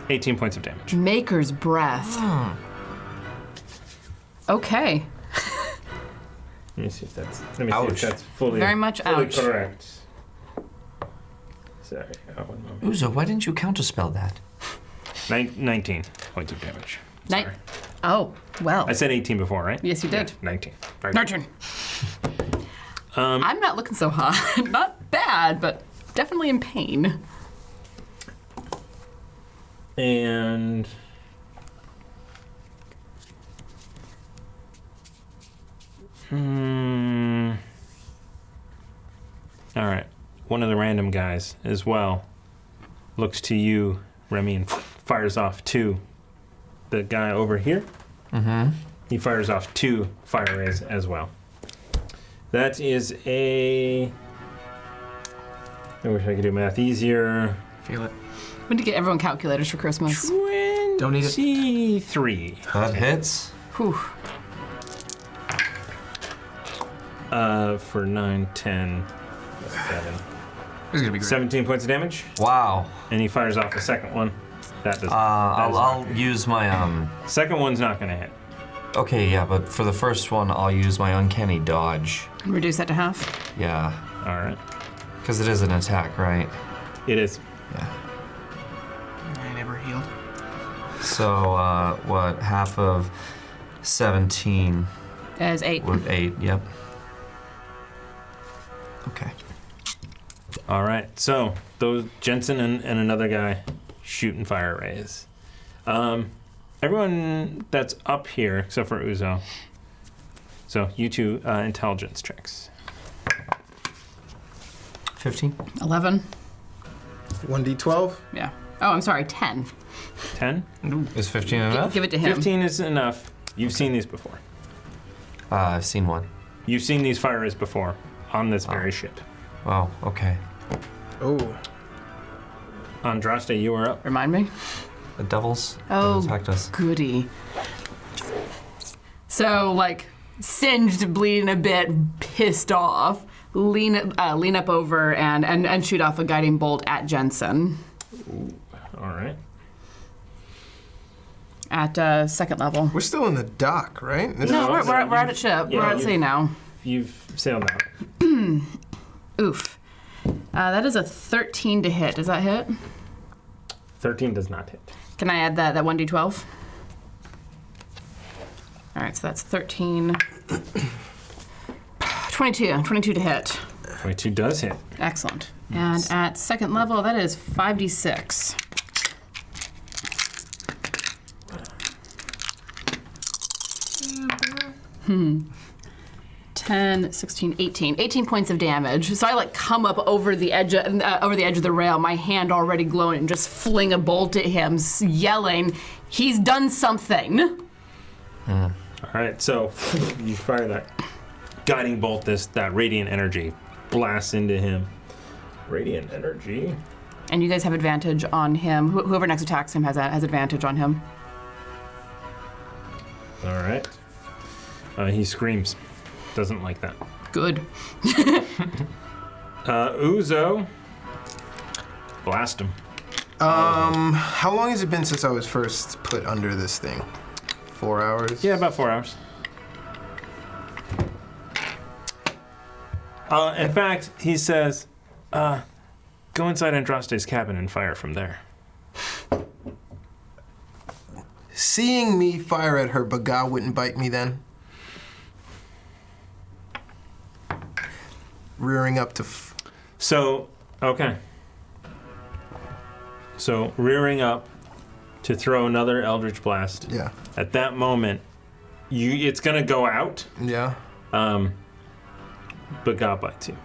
18 points of damage. Maker's breath. Okay. Let me see if that's. Let me see Ouch. if that's fully. Very much fully ouch. correct. Sorry. 1 moment. Uzo, why didn't you counterspell that? 19 points of damage. Ni- Sorry. Oh, well. I said 18 before, right? Yes, you did. Yeah, 19. Very Your good. turn. I'm not looking so hot. Not bad, but definitely in pain. And all right, one of the random guys as well looks to you, Remy, and fires off 2. The guy over here, he fires off 2 fire rays as well. That is a. I wish I could do math easier. Feel it. We need to get everyone calculators for Christmas. 20. Don't need it. C3. That hits. Whew. For 9, 10, 7. This is gonna be great. 17 points of damage, Wow. and he fires off the second one. That does. I'll use my Second one's not going to hit. Okay, yeah, but for the first one, I'll use my uncanny dodge. Reduce that to half. Yeah, All right. because it is an attack, right? It is. Yeah. I never healed. So what? Half of 17 As 8. would 8. Yep. Okay. All right. So those Jensen and another guy shooting fire rays. Everyone that's up here except for Uzo. So you two intelligence checks. 15. 11. 1d12. Yeah. Oh, I'm sorry, 10. 10. Is 15 enough? Give it to him. 15 is enough. You've seen these before. I've seen one. You've seen these fire rays before on this very ship. Wow. Okay. Oh. Andraste, you are up. Remind me. The devils Oh, attacked us. goody. So, like, singed, bleeding a bit, pissed off, lean up over and shoot off a guiding bolt at Jensen All right. at second level. We're still in the dock, right? This No, is- we're at ship. Yeah, we're at you- sea now. You've sailed out. Oof. That is a 13 to hit. Does that hit? 13 does not hit. Can I add that 1d12? All right, so that's 13. 22 to hit. 22 does hit. Excellent. And at second level, that is 5d6. Hmm. 10, 16, 18. 18 points of damage. So I like come up over the edge of the rail, my hand already glowing, and just fling a bolt at him, yelling, "He's done something!" All right, so you fire that guiding bolt, that radiant energy blasts into him. Radiant energy. And you guys have advantage on him. Whoever next attacks him has advantage on him. All right. He screams. Doesn't like that. Good. Uzo. Blast him. How long has it been since I was first put under this thing? 4 hours? Yeah, about 4 hours. In fact, he says, go inside Andraste's cabin and fire from there. Seeing me fire at her, Baga wouldn't bite me then? Rearing up to... So, okay. So, rearing up to throw another Eldritch Blast. Yeah. At that moment, it's going to go out, Yeah. but God bites you.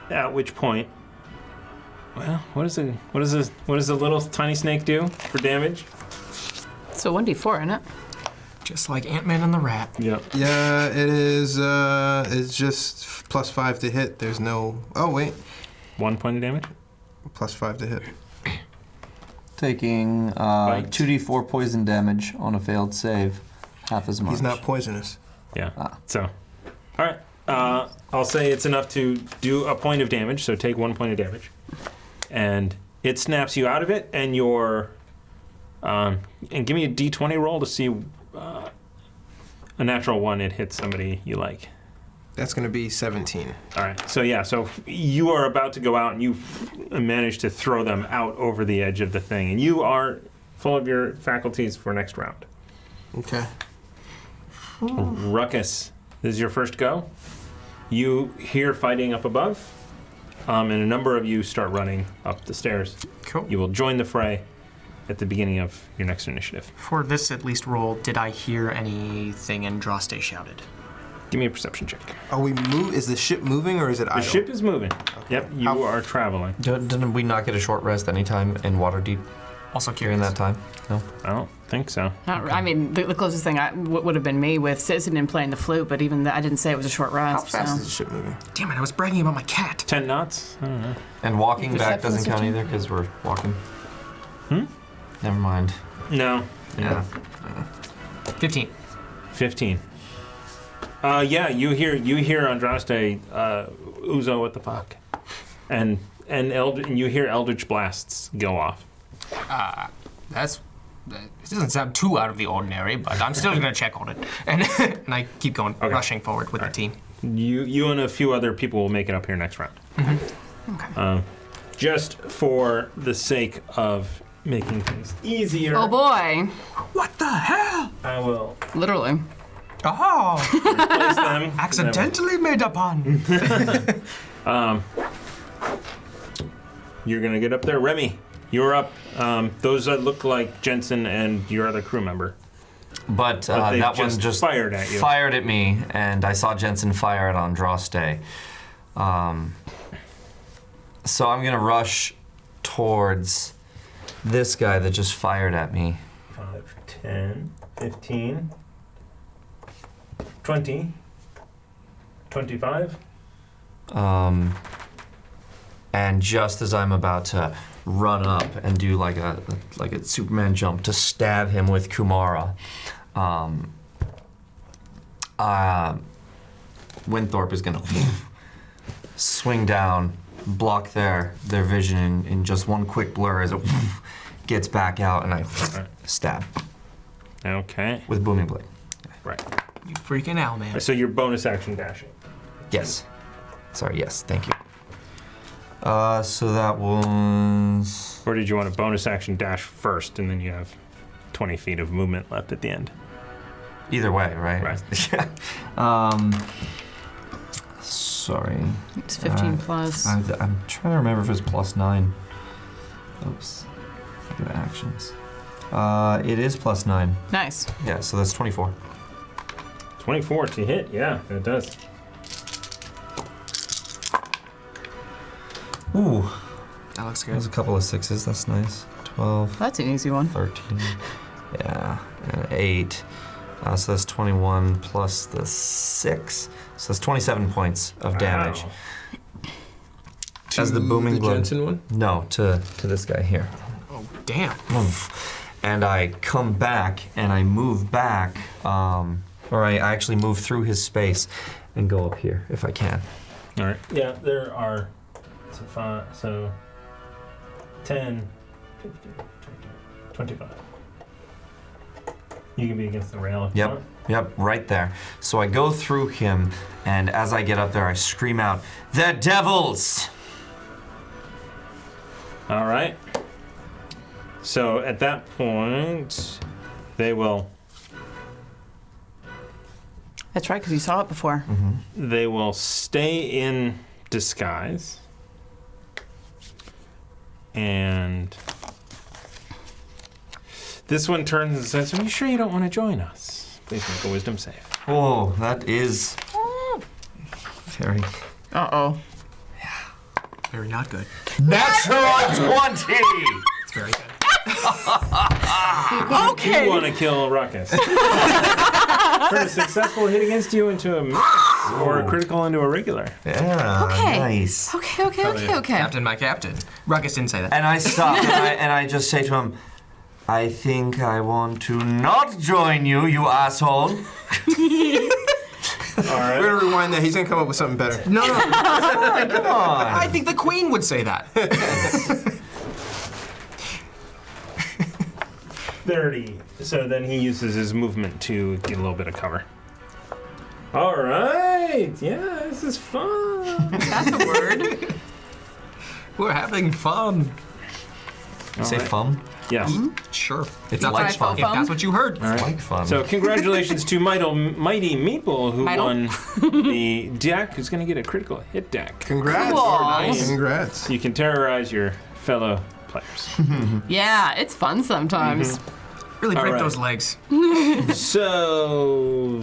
At which point, well, what does the little tiny snake do for damage? So 1d4, isn't it? Just like Ant-Man and the Rat. Yep. Yeah, it is, it's just +5 to hit. There's no... Oh, wait. 1 point of damage. +5 to hit. Taking Bite. 2d4 poison damage on a failed save. Half as much. He's not poisonous. Yeah. So, all right. I'll say it's enough to do a point of damage. So take 1 point of damage, and it snaps you out of it. And your and give me a d20 roll to see a natural 1. It hits somebody you like. That's going to be 17. All right. So yeah. So you are about to go out, and you manage to throw them out over the edge of the thing, and you are full of your faculties for next round. Okay. Ruckus, this is your first go. You hear fighting up above, and a number of you start running up the stairs. Cool. You will join the fray at the beginning of your next initiative. For this at least roll, did I hear anything Andraste shouted? Give me a perception check. Are we Is the ship moving or is it The idle? ship is moving. Yep, you How- are traveling. Didn't we not get a short rest anytime in Waterdeep Also during curious. that time? No? I don't think so. I mean, the closest thing would have been me with sitting and playing the flute, but even I didn't say it was a short How rest. fast so. is the ship moving? Damn it, I was bragging about my cat. 10 knots? I don't know. And walking back Perception doesn't count searching? either because we're walking. Never mind. No. Yeah. 15. 15. Yeah, you hear Andraste, Uzo, what the fuck? And you hear Eldritch Blasts go off. This doesn't sound too out of the ordinary, but I'm still gonna check on it. And I keep going, rushing forward with the team. You and a few other people will make it up here next round. Okay. Just for the sake of making things easier. Oh boy. What the hell? I will Literally. Oh, place them. accidentally made a pun. You're gonna get up there, Remy. You're up. Those that look like Jensen and your other crew member. But they that just one just fired at you. Fired at me, and I saw Jensen fire at Andraste. So I'm gonna rush towards this guy that just fired at me. 5, 10, 15, 20, 25. And just as I'm about to run up and do like a Superman jump to stab him with Kumara, Winthorpe is gonna swing down, block their vision in just one quick blur as it gets back out, and I stab Okay. with booming blade. Right. You freaking owl, man. So your bonus action dashing. Yes. Sorry. Yes. Thank you. So that was. Or did you want a bonus action dash first, and then you have 20 feet of movement left at the end? Either way, right? Right. Yeah. Sorry. It's 15 plus. I'm trying to remember if it's +9. Oops. Look at the actions. It is +9. Nice. Yeah, so that's 24. 24 to hit, yeah, it does. Ooh, That looks good. there's a couple of 6s. That's nice. 12, That's an easy one. 13. Yeah, and 8. So that's 21 plus the 6. So that's 27 points of damage. Wow. As the booming the blow. Jensen one? No, to this guy here. Oh, damn. And I come back and I move back, or I actually move through his space and go up here if I can. All right. Yeah, there are so 10, 15, 20, 25. You can be against the rail if you want. Yep, right there. So I go through him, and as I get up there, I scream out, "The devils!" All right. So at that point, they will That's right, because you saw it before. stay in disguise, and this one turns and says, "Are you sure you don't want to join us? Please make a wisdom save." Oh, that is very Uh-oh. Very not good. natural 20. It's very good. Do you want to kill Ruckus? For a successful hit against you into a miss, or a critical into a regular. Yeah, Okay. nice. Okay. Captain, my captain. Ruckus didn't say that. And I stop and I just say to him, "I think I want to not join you, you asshole." All right. We're gonna rewind that. He's gonna come up with something better. No. Come on. I think the queen would say that. 30. So then he uses his movement to get a little bit of cover. All right. Yeah, this is fun. That's a word. We're having fun. Say right. fun? Yes. Sure. It's That's like what- fun. If that's what you heard. All right. Like fun. So congratulations to Mighty Meeple, who Mightle. won the deck, who's going to get a critical hit deck. Congrats. Cool. Nice. Congrats. You can terrorize your fellow players. Yeah, it's fun sometimes. Really All break right. those legs. So,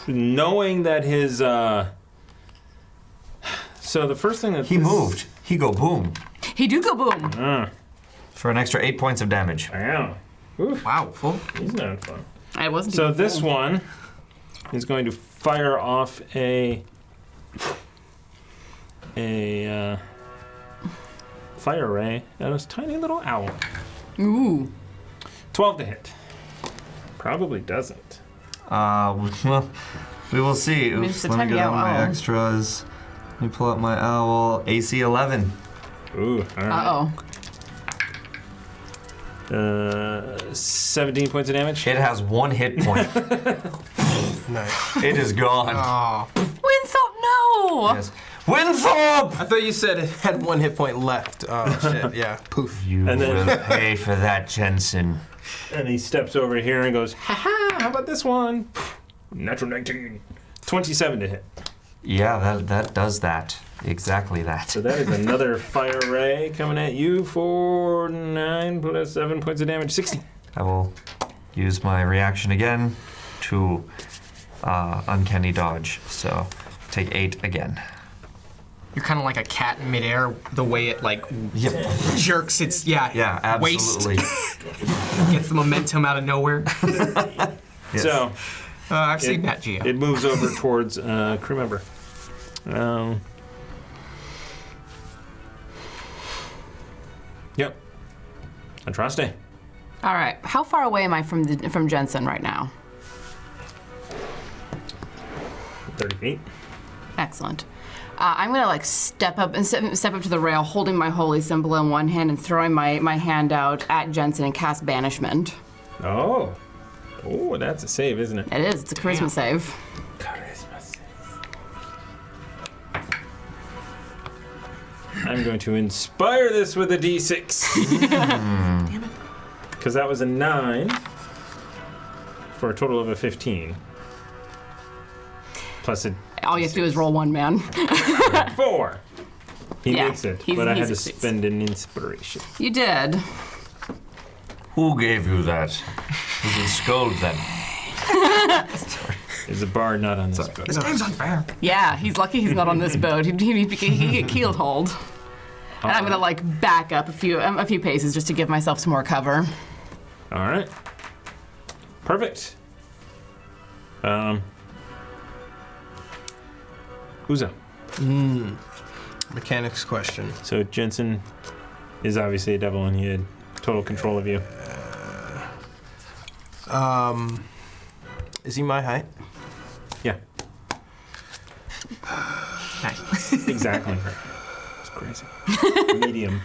knowing that his, so the first thing that he moved. He go boom He do go boom. for an extra 8 points of damage. Wow. Oof, Wow, full. he's not fun. I wasn't So even this full. one is going to fire off a 5 fire ray at this tiny little owl. Ooh. 12 to hit. Probably doesn't. Well, we will see. mean, Oops, it's a let me tiny get on my owl. extras. Let me pull up my owl. AC 11. Ooh, all right. Uh-oh. 17 points of damage. It has 1 hit point. Nice. It is gone. Oh, Winthrop, no! Yes. Winthrop! I thought you said it had 1 hit point left. Oh shit! Yeah. Poof. You And then- will pay for that, Jensen. And he steps over here and goes, ha ha, how about this one? Natural 19. 27 to hit. Yeah, that does that. Exactly that. So that is another fire ray coming at you for 9 plus 7 points of damage. 60. I will use my reaction again to uncanny dodge. So take 8 again. you're kind of like a cat in midair. The way it like Yep. jerks its Yeah, absolutely. waist, gets the momentum out of nowhere. Yes. So I've seen that, Geo. it moves over towards crew member. Yep. Andraste. All right. How far away am I from Jensen right now? 30 feet. Excellent. I'm gonna like step up to the rail, holding my holy symbol in one hand and throwing my hand out at Jensen and cast banishment. Oh. Oh, that's a save, isn't it? It is. It's a charisma save. Charisma save. I'm going to inspire this with a d6. Damn it. Because that was a 9 for a total of a 15. Plus a All you have to do is roll one, man. 4. He Yeah, makes it, he's- but I he had to succeeds. spend an inspiration. You did. Who gave you that? You can scold them. There's a bar not on this book. This game's unfair. Yeah, he's lucky he's not on this boat. He'd get keeled hold. And I'm gonna like back up a few paces just to give myself some more cover. All right. Perfect. Uzo. Mechanics question. So Jensen is obviously a devil, and he had total control of you. Is he my height? Yeah, Nice. exactly. It's crazy. Medium.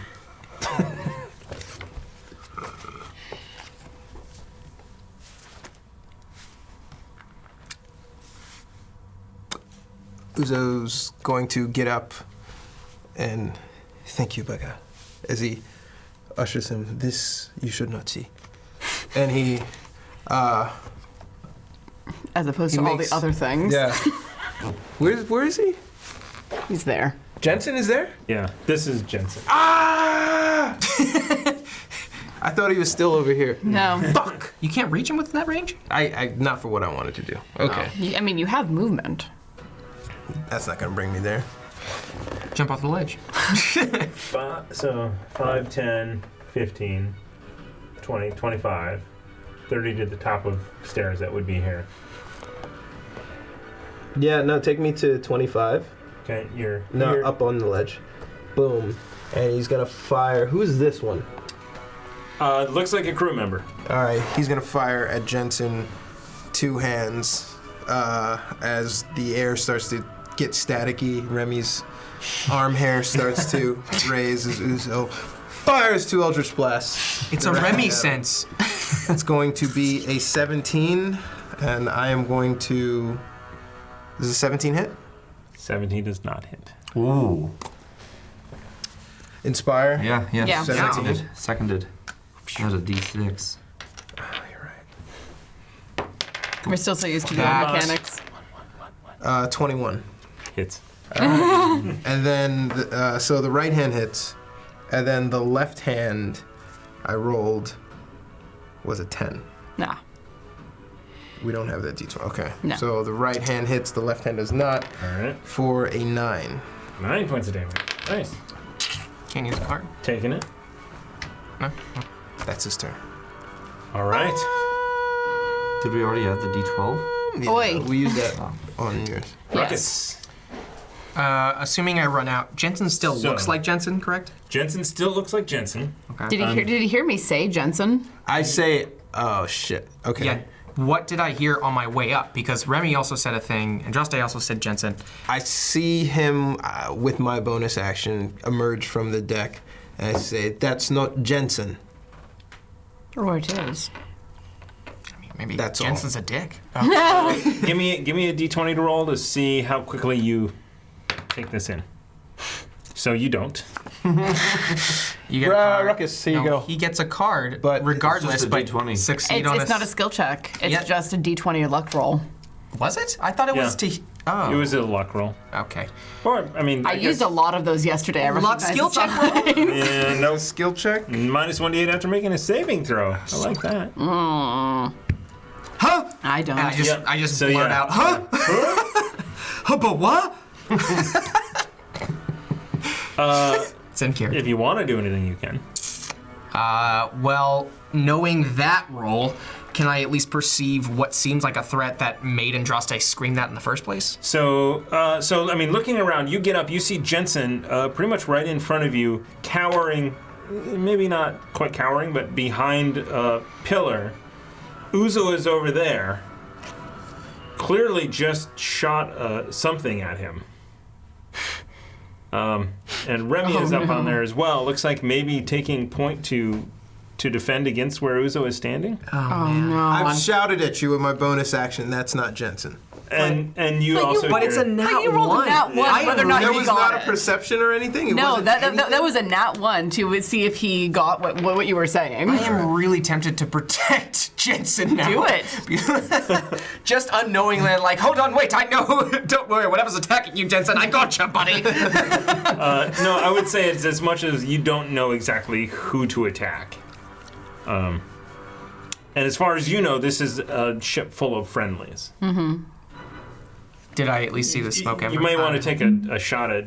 Uzo's going to get up and thank you, Becca, as he ushers him. This you should not see. And he, As opposed He to all makes- the other things. yeah. Where is he? He's there. Jensen is there? Yeah, this is Jensen. Ah! I thought he was still over here. No. Fuck! You can't reach him within that range? I not for what I wanted to do. Okay. I mean, you have movement. That's not gonna bring me there. Jump off the ledge. 5, 10, 15, 20, 25, 30 to the top of stairs that would be here. Yeah, no, take me to 25. Okay, you're No, here. up on the ledge. Boom. And he's gonna fire. Who's this one? Looks like a crew member. Alright, he's gonna fire at Jensen, 2 hands, as the air starts to get staticky. Remy's arm hair starts to raise as Uzo fires 2 Eldritch Blasts. It's a Remy sense. It's going to be a 17, and I am going to... Does a 17 hit? 17 does not hit. Ooh. Inspire? Yeah, yeah. Yeah. Seconded. Seconded. That was a D6. Oh, you're right. We're still so used to the That's- mechanics. 21. Hits. And then, so the right hand hits, and then the left hand I rolled was a 10. Nah. We don't have that D12. Okay. No. So the right hand hits, the left hand does not, All right. for a 9. 9 points of damage. Nice. Can't use a card. Taking it. That's his turn. All right. Did we already add the D12? Yeah, Oi. we used that on yours. Ruckus. Assuming I run out, Jensen still So- looks like Jensen, correct? Jensen still looks like Jensen. Okay. Did he hear me say Jensen? I say, oh shit. Okay. Yeah. What did I hear on my way up? Because Remy also said a thing, and Andraste also said Jensen. I see him with my bonus action emerge from the deck, and I say, "That's not Jensen." Or it is. I mean, maybe That's all. Jensen's a dick. Give me a d20 to roll to see how quickly you take this in. So you don't. You get a card. Ruckus, here you No, go. He gets a card, But regardless, it's just a but D20. succeed on It's not a skill check. It's Yeah. just a d20 luck roll. Was it? I thought it was Yeah. to. Oh. It was a luck roll. Okay. Or, I mean, I used a lot of those yesterday. I Luck recognize skill the check signs. roll? Yeah, no. Skill check. Minus 1d8 after making a saving throw. I like that. Huh? I don't. And I just So, blurt yeah. out, huh? Huh, but what? It's in character. If you want to do anything, you can. Well, knowing that roll, can I at least perceive what seems like a threat that made Andraste scream that in the first place? So I mean, looking around, you get up, you see Jensen pretty much right in front of you, cowering, maybe not quite cowering, but behind a pillar. Uzo is over there, clearly just shot something at him. And Remy is up on there as well. Looks like maybe taking point to defend against where Uzo is standing. Oh no. I've shouted at you with my bonus action. That's not Jensen. And you also But hear, it's a nat But you rolled a one. nat one, whether or not There he was got not it. a perception or anything. It No, wasn't that anything? was a nat one to see if he got what you were saying. I am really tempted to protect Jensen now. Do it. Just unknowingly, like, hold on, wait, I know. Don't worry, whatever's attacking you, Jensen, I gotcha, buddy. no, I would say it's as much as you don't know exactly who to attack. And as far as you know, this is a ship full of friendlies. Did I at least see the smoke You ever? may want to take a shot at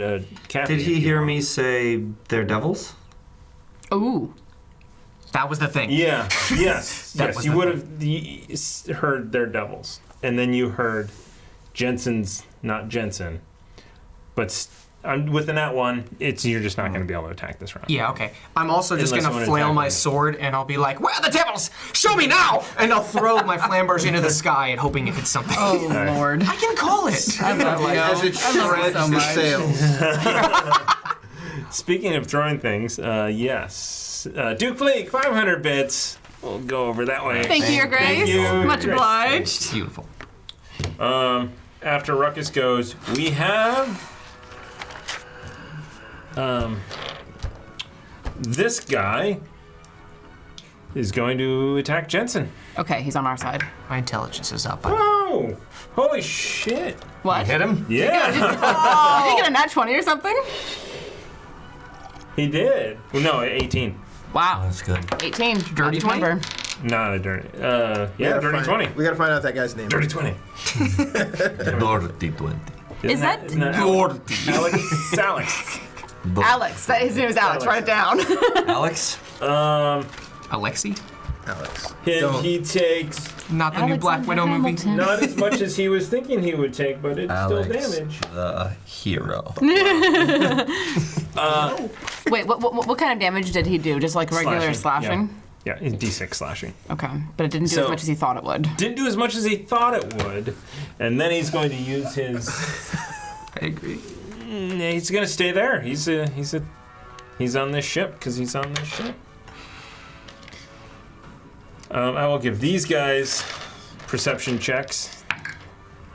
Kathy. Did he if you hear want. me say they're devils? Ooh. That was the thing. Yeah. Yes. That yes. was You the would have heard their devils, and then you heard Jensen's not Jensen, but with the nat one, you're just not going to be able to attack this round. Yeah, okay. I'm also just Unless gonna someone flail attacked my me. sword and I'll be like, where are the devils? Show me now! And I'll throw my flamberge into the sky and hoping it hits something. Oh Lord. I can call it. I love you. As it I love you shreds so the much. sails. Speaking of throwing things, yes, Duke Fleek, 500 bits. We'll go over that way. Thank you, Your Grace. you, Much Grace. obliged. Beautiful. After Ruckus goes, we have this guy is going to attack Jensen. Okay, he's on our side. My intelligence is up. Oh, holy shit! What? Hit him? Yeah, Did he get a nat 20 or something? he did. Well, no, 18. Wow. That's good. 18. Dirty 20? Number. Not a dirty. We Yeah, gotta dirty find- 20. We gotta find out that guy's name. Dirty 20. Dirty 20. Is that Isn't that Alex? It's Alex. Alex? His name is Alex. Write it down. Alex? Alexi? Alex. He takes Not the new Black Widow movie. not as much as he was thinking he would take, but it's still Alex, damage. the hero. Wait, what kind of damage did he do? Just like regular slashing? Yeah, it's D6 slashing. Okay, but it didn't do So- as much as he thought it would. Didn't do as much as he thought it would, and then he's going to use his. I agree. He's going to stay there. He's on this ship because he's on this ship. I will give these guys perception checks.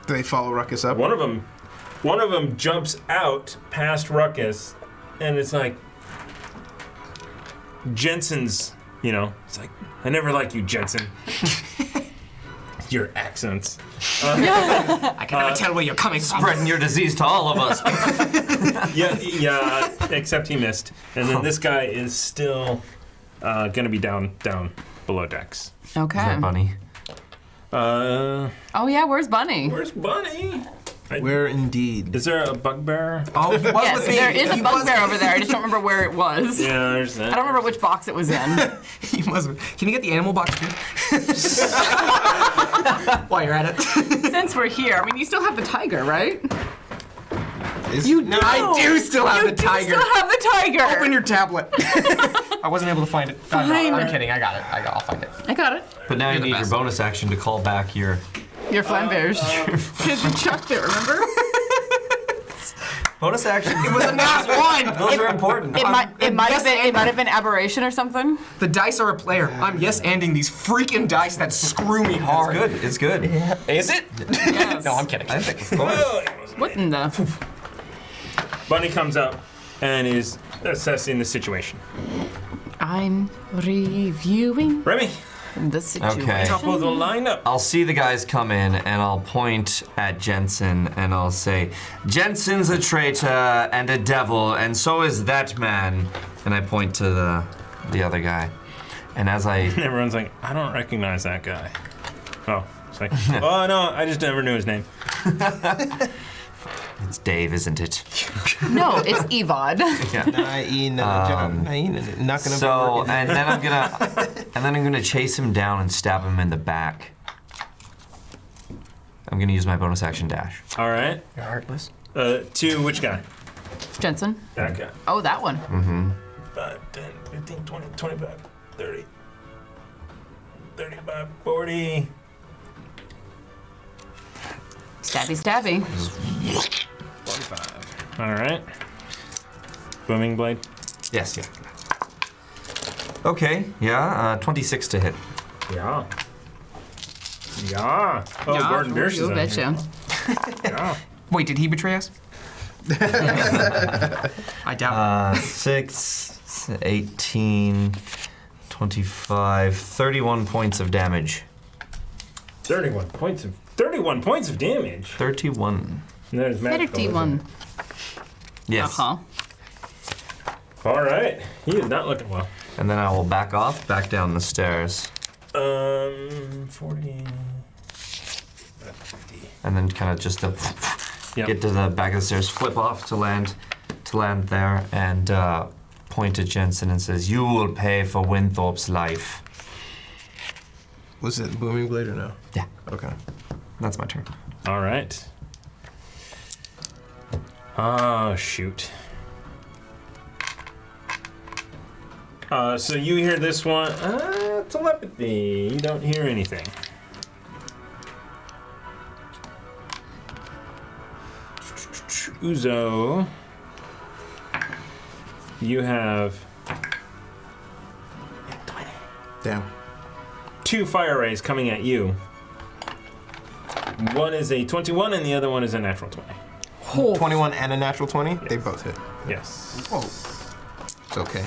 Do they follow Ruckus up? One of them jumps out past Ruckus, and it's like Jensen's. It's like, I never liked you, Jensen. Your accents. I can never tell where you're coming from. Spreading your disease to all of us. Yeah, except he missed. And then this guy is still gonna be down below decks. Okay. Is that Bunny? Oh yeah, where's Bunny? Where's Bunny? Where indeed? Is there a bugbear? Oh, he was Yes, with me. there is a He was- Bugbear over there. I just don't remember where it was. Yeah, there's that. I don't remember which box it was in. He was. Can you get the animal box too? While you're at it. Since we're here, I mean, you still have the tiger, right? No, I do still have the tiger. You still have the tiger. Open your tablet. I wasn't able to find it. Fine. I'm kidding. I got it. I'll find it. I got it. But now you the need best. your bonus action to call back your Your flambears. Because you chucked it, remember? bonus action. It was a nat one. Those are important. It might have been aberration or something. The dice are a player. I'm yes-anding these freaking dice that screw me hard. It's good. Is it? Yes. No, I'm kidding. I think of course. What in the? Bunny comes up and is assessing the situation. I'm reviewing Remy, the situation. Okay. top of the lineup. I'll see the guys come in and I'll point at Jensen and I'll say, Jensen's a traitor and a devil, and so is that man. And I point to the other guy. And as I Everyone's like, I don't recognize that guy. Oh, it's like, oh no, I just never knew his name. it's Dave, isn't it? No, it's Evod. Not gonna So be working. and then I'm gonna chase him down and stab him in the back. I'm gonna use my bonus action dash. All right. You're heartless. To which guy? Jensen. That guy. Oh, that one. 5, 10, 15, 20, 25, 30, 35, 40. Stabby, stabby. 45. All right. Booming blade. Yes. Yeah. Okay. Yeah. 26 to hit. Yeah. Yeah. Oh, Gordon Bierce is You on betcha. here. Yeah. Wait, did he betray us? I doubt 6, 18, 25, 31 points of damage. 31 points of damage. 31. And there's Better magical, isn't D1. Yes. Uh-huh. it? All right. He is not looking well. And then I will back off, back down the stairs, 40. 50. and then kind of just Yep. get to the back of the stairs, flip off to land there, and point to Jensen and says, "You will pay for Winthorpe's life." Was it booming blade or no? Yeah. Okay. That's my turn. All right. Oh, shoot. So you hear this one. Telepathy. You don't hear anything. Uzo. You have Damn. 2 fire rays coming at you. One is a 21 and the other one is a natural 20. 21 and a natural 20? They both hit. Yes. Whoa. It's okay.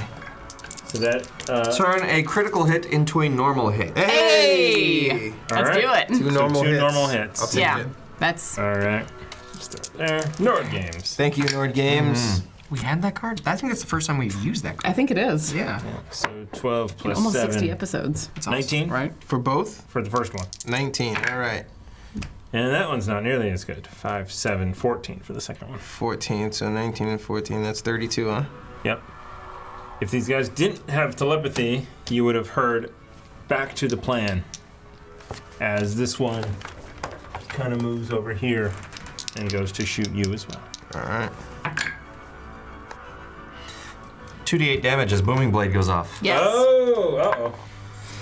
So that. Turn a critical hit into a normal hit. Hey! All Let's right. do it. Two normal two hits. normal hits. I'll take Yeah, it. that's All right. Start there. Nord Games. Thank you, Nord Games. we had that card. I think that's the first time we've used that I card. think it is. Yeah. So 12 plus Almost 7. 60 episodes, It's awesome. 19 right? For both? for the first one. 19. All right. And that one's not nearly as good. 5, 7, 14 for the second one. 14. So 19 and 14. That's 32, huh? Yep. If these guys didn't have telepathy, you would have heard back to the plan as this one kind of moves over here and goes to shoot you as well. All right. 2d8 damage as Booming Blade goes off. Yes. Oh, uh-oh.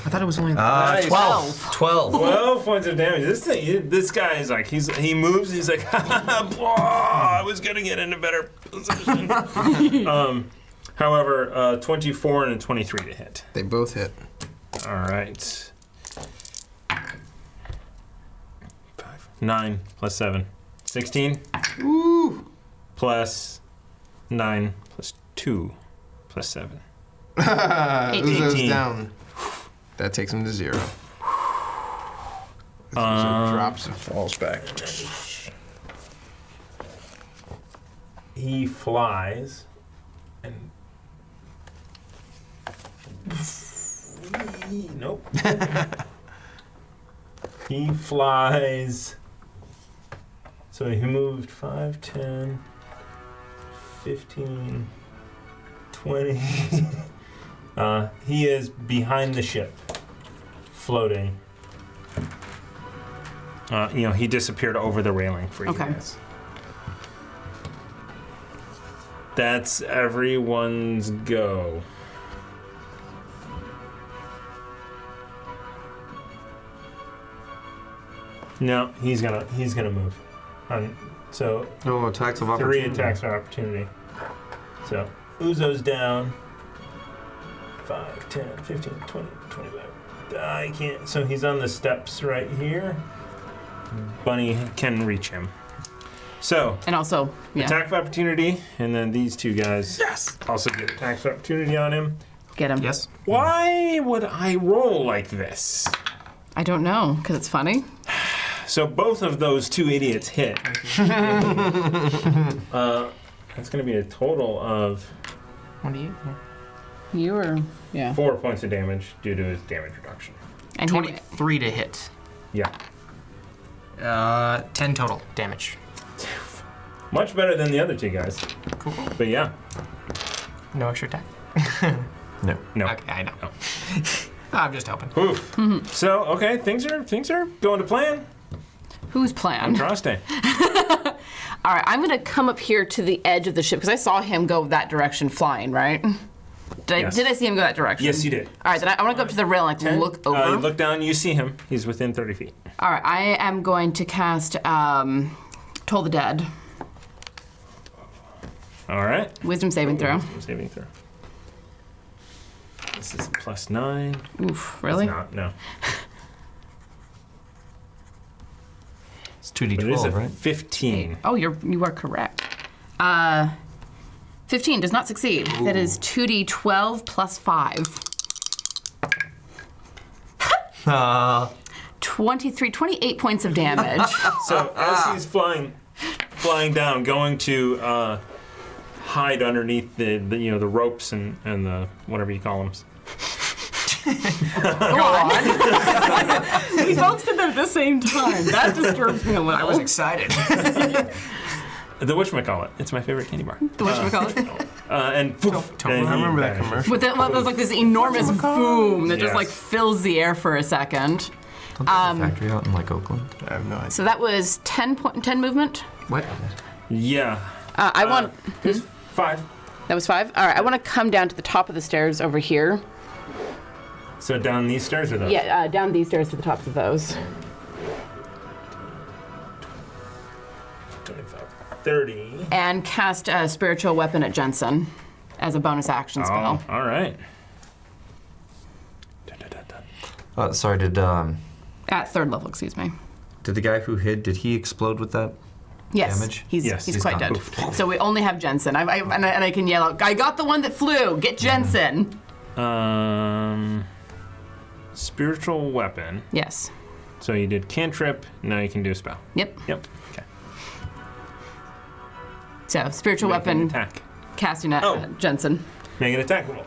I thought it was only. Nice. 12. 12 points of damage. This guy is like, he moves, he's like, I was gonna get in a better position. However, 24 and a 23 to hit. They both hit. All right. 9 plus 7. 16. Woo! Plus 9 plus 2 plus 7. Uzo's 18. down. That takes him to 0. Uzo drops and falls back. He flies and. Nope. He flies. So he moved 5, 10, 15, 20. He is behind the ship, floating. He disappeared over the railing for you Okay. guys. That's everyone's go. No, he's gonna move. So No attacks of 3 opportunity. attacks of opportunity. So Uzo's down. 5, 10, 15, 20, 25. I can't. So he's on the steps right here. Bunny can reach him. So And also, yeah, attack of opportunity, and then these two guys also get attacks of opportunity on him. get him. Yes. Why would I roll like this? I don't know, because it's funny. So both of those two idiots hit. That's going to be a total of 28. You were, yeah. 4 points of damage due to his damage reduction. And 23 to hit. Yeah. 10 total damage. Much better than the other two guys. Cool. But yeah. No extra attack. No. No. Okay, I know. No. I'm just helping. Oof. So, okay, things are going to plan. Whose On plan? Droste. All right, I'm going to come up here to the edge of the ship, because I saw him go that direction flying, right? Yes. Did I see him go that direction? Yes, you did. All right, then I want to go up to the rail and look over. You look down, you see him. He's within 30 feet. All right, I am going to cast Toll the Dead. All right. Wisdom saving throw. Saving throw. This is a +9. Oof, really? It's not, no. It's But it is 2d12, a right? 15. Oh, you are correct. 15 does not succeed. Ooh. That is 2d12 plus 5. 28 points of damage. So as he's flying down, going to hide underneath the ropes and the whatever you call them. Go on. We both said that at the same time. That disturbs me a little. I was excited. The whatchamacallit. It's my favorite candy bar. The whatchamacallit? And poof, and I he remember that vanishes. commercial. With that, there's like this enormous boom that just Yes. like fills the air for a second. Don't they have a factory out in like Oakland? I have no idea. So that was 10 movement. What? Yeah. I want. There's 5. That was 5. All right, I want to come down to the top of the stairs over here. So down these stairs or those? Yeah, down these stairs to the tops of those. 25, 30. And cast a spiritual weapon at Jensen as a bonus action spell. Oh, all right. Sorry, did At 3rd level, excuse me. the guy who hid, did he explode with that? Yes, Damage? he's Yes, he's he's quite gone. dead. So we only have Jensen. And I can yell out, I got the one that flew. Get Jensen. Spiritual weapon. Yes. So you did cantrip. Now you can do a spell. Yep. Yep. Okay. So spiritual Make an weapon attack. casting at Oh. Jensen. Make an attack roll.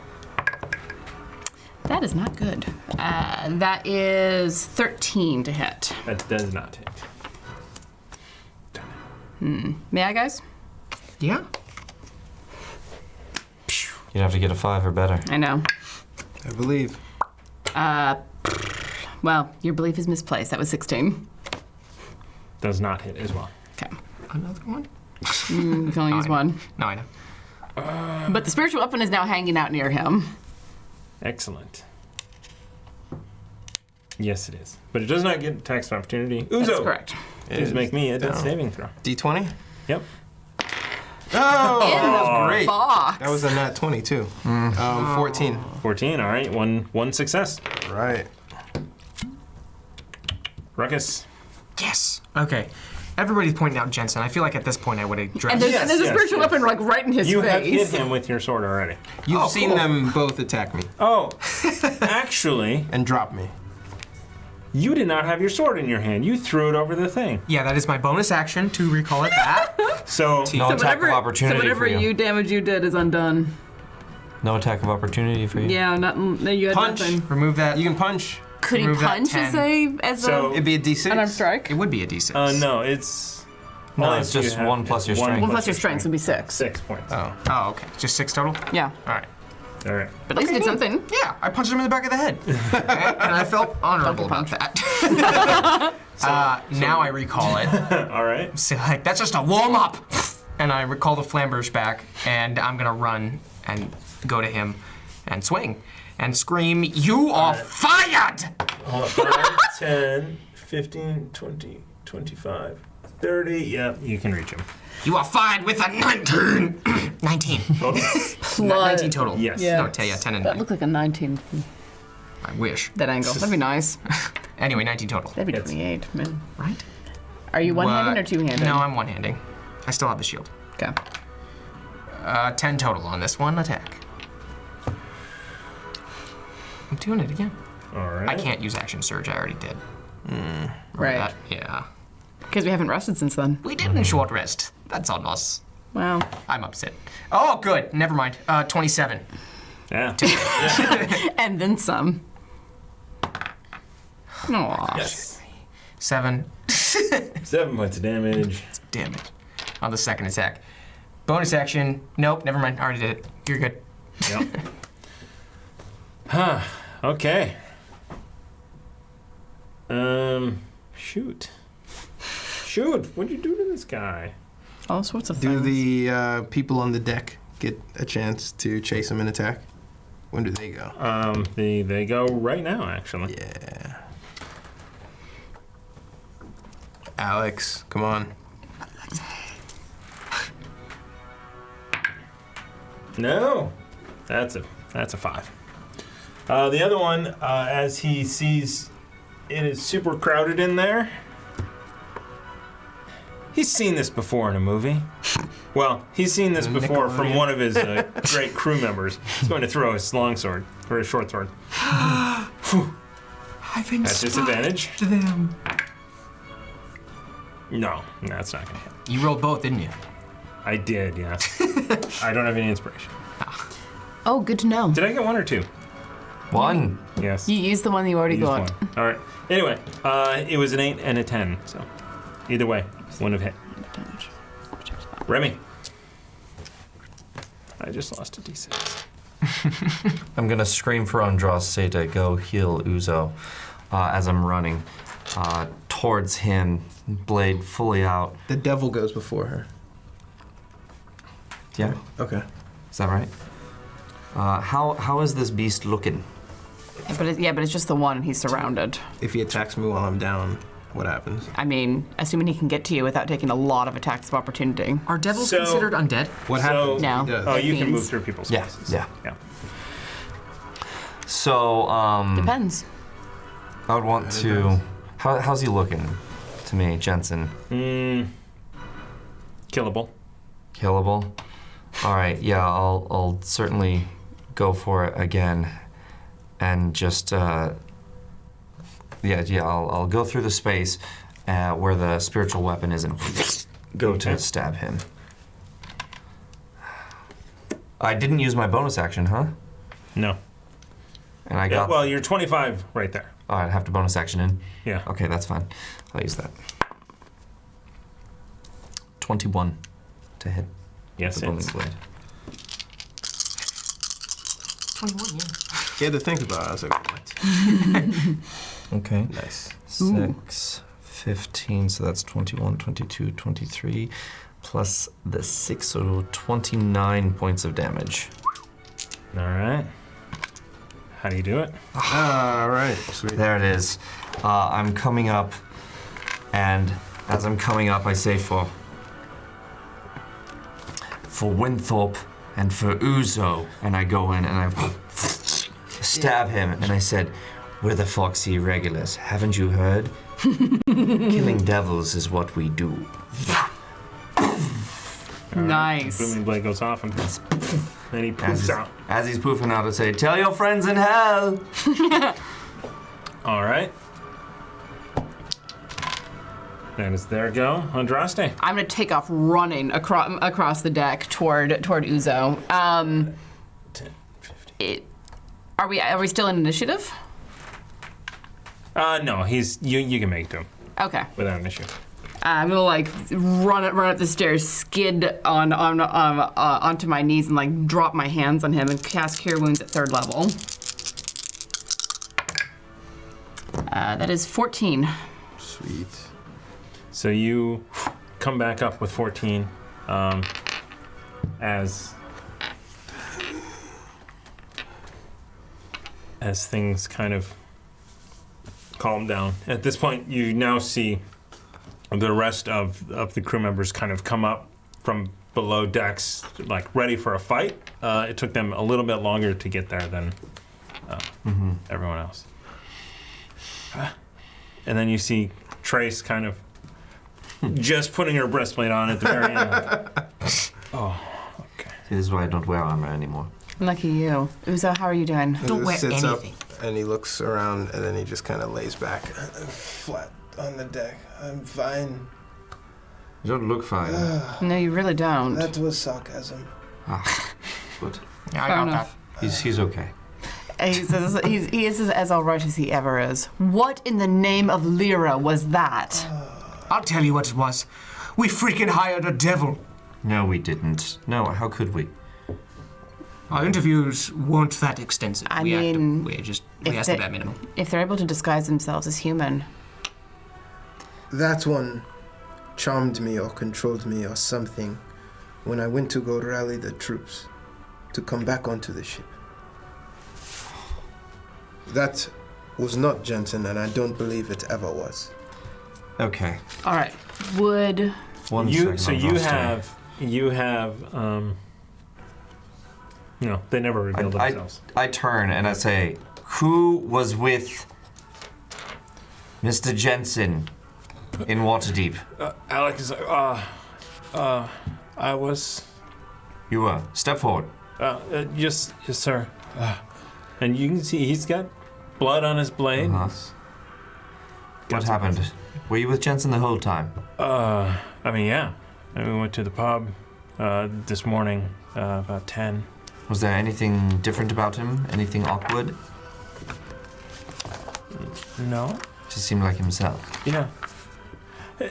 That is not good. That is 13 to hit. That does not hit. May I, guys? Yeah. You'd have to get a 5 or better. I know. I believe. Well, your belief is misplaced. That was 16. Does not hit as well. Okay. Another one? You can only use one. No, I know. But the spiritual weapon is now hanging out near him. Excellent. Yes, it is. But it does not get tax opportunity. Uzo! That's correct. Please make me a death down. saving throw. D20? Yep. Oh, In that was great. Box. That was a nat 20 too. 14. 14, all right. One success. Right. Ruckus. Yes. Okay. Everybody's pointing out Jensen. I feel like at this point I would address. And there's, Yes, and there's a yes, spiritual yes. weapon like right in his You have face. hit him with your sword already. You've seen them both attack me Oh, actually, and drop me. you did not have your sword in your hand. You threw it over the thing. Yeah, that is my bonus action to recall it that. So, No attack of opportunity so whatever for you. damage you did is undone. No attack of opportunity for you. Yeah, nothing. No, you had Punch. nothing. Remove that. You can punch. Could he Remove that punch as 10. So- It'd be a D6. an arm strike? It would be a D6. no, it's... No, Oh, it's you just have- 1 plus your it's strength. One plus your strength would be 6. 6 points. Oh. Oh, okay. Just 6 total? Yeah, All right. All right. but at least you did something. Yeah, I punched him in the back of the head. Okay, and I felt honorable about that. Now I recall it. All right. So, like, that's just a warm up. and I recall the flamberge back, and I'm gonna run and go to him and swing and scream, "You are fired!" Hold up. 5, 10, 15, 20, 25, 30. Yeah, you can reach him. You are fired with a 19. 19. Total? 19 total. Yes. Yeah. No, 10 and That 9. looked like a 19 from I wish. that angle. That'd be nice. Anyway, 19 total. That'd be Hits. 28, man. Right? Are you one-handed or two-handed? No, I'm one-handing. I still have the shield. Okay. 10 total on this one attack. I'm doing it again. All right. I can't use action surge. I already did. Remember Right. that? Yeah. Because we haven't rested since then. We didn't short rest. That's on us. Wow. I'm upset. Oh, good. Never mind. 27. Yeah. And then some. Aw. Yes. 7. 7 points of damage. Damn it. On the second attack. Bonus action. Nope, never mind. I already did it. You're good. Yep. Huh. Okay. Shoot. Shoot. What'd you do to this guy? All sorts of Do things. the people on the deck get a chance to chase him and attack? When do they go? They go right now, actually. Yeah. Alex, come on. No. That's a 5. The other one, as he sees it is super crowded in there. He's seen this before in a movie. Well, he's seen this before from one of his great crew members. He's going to throw his longsword, or his short sword. I've At disadvantage. them. No, that's not going to hit. You rolled both, didn't you? I did, yeah. I don't have any inspiration. Oh, good to know. Did I get 1 or 2? 1. Yes. You used the one you already Used got. one. All right. Anyway, it was an 8 and a 10, so either way, wouldn't have hit. Remy. I just lost a d6. I'm gonna scream for Andraste to go heal Uzo as I'm running towards him, blade fully out. The devil goes before her. Yeah, Okay. is that right? How is this beast looking? But it's just the one. He's surrounded. If he attacks me while I'm down, what happens? I mean, assuming he can get to you without taking a lot of attacks of opportunity. Are devils So- considered undead? What So- happens? No. If he does? Oh, you can Fiends. move through people's Yeah, spaces. yeah. Yeah. So Depends. I would want to. How's he looking to me, Jensen? Killable. Killable. All right, yeah, I'll certainly go for it again, and just I'll go through the space where the spiritual weapon is and go to stab him. I didn't use my bonus action, huh? No. And I Yeah, got. well, you're 25 right there. Oh, I have to bonus action in. Yeah. Okay, that's fine. I'll use that. 21 to hit Yes, the booming it's. blade. 21, yeah. He had to think about it. I was like, what? Okay. Nice. 6, 15, so that's 21, 22, 23, plus the 6, so 29 points of damage. All right. How do you do it? All right. Sweet. There it is. I'm coming up, and as I'm coming up, I say for Winthorpe and for Uzo, and I go in and I stab him, and I said, "We're the Foxy Irregulars. Haven't you heard? Killing devils is what we do." Nice. Booming blade goes off and then he poofs out. As he's poofing out, I say, "Tell your friends in hell." All right. And it's their go. Andraste. I'm gonna take off running across the deck toward Uzo. 10, 15. Are we still in initiative? No, you can make it to him Okay. without an issue. I'm gonna run up the stairs, skid onto my knees, and drop my hands on him and cast Cure Wounds at 3rd level. That is 14. Sweet. So you come back up with 14. as things kind of calm down. At this point, you now see the rest of the crew members kind of come up from below decks, like ready for a fight. It took them a little bit longer to get there than everyone else. And then you see Trace kind of just putting her breastplate on at the very end. Oh, okay. This is why I don't wear armor anymore. Lucky you. Uzo, how are you doing? Don't wear sits anything. up and he looks around and then he just kind of lays back flat on the deck. I'm fine. You don't look fine. No, you really don't. That was sarcasm. Good. Yeah, I Fair got enough. He's okay. He is as all right as he ever is. What in the name of Lyra was that? I'll tell you what it was. We freaking hired a devil. No, we didn't. No, how could we? Our interviews weren't that extensive. I we mean, we if asked they- the bare minimum. If they're able to disguise themselves as human, That one charmed me or controlled me or something when I went to go rally the troops to come back onto the ship. That was not Jensen, and I don't believe it ever was. Okay. all right. Would One You second. so on you roster. have no, they never revealed themselves. I turn and I say, who was with Mr. Jensen in Waterdeep? Alec is like, I was, You were. Step forward. yes, sir. And you can see he's got blood on his blade. Uh-huh. What happened? Were you with Jensen the whole time? I mean, yeah. And we went to the pub this morning, about 10. Was there anything different about him? Anything awkward? No? Just seemed like himself. Yeah.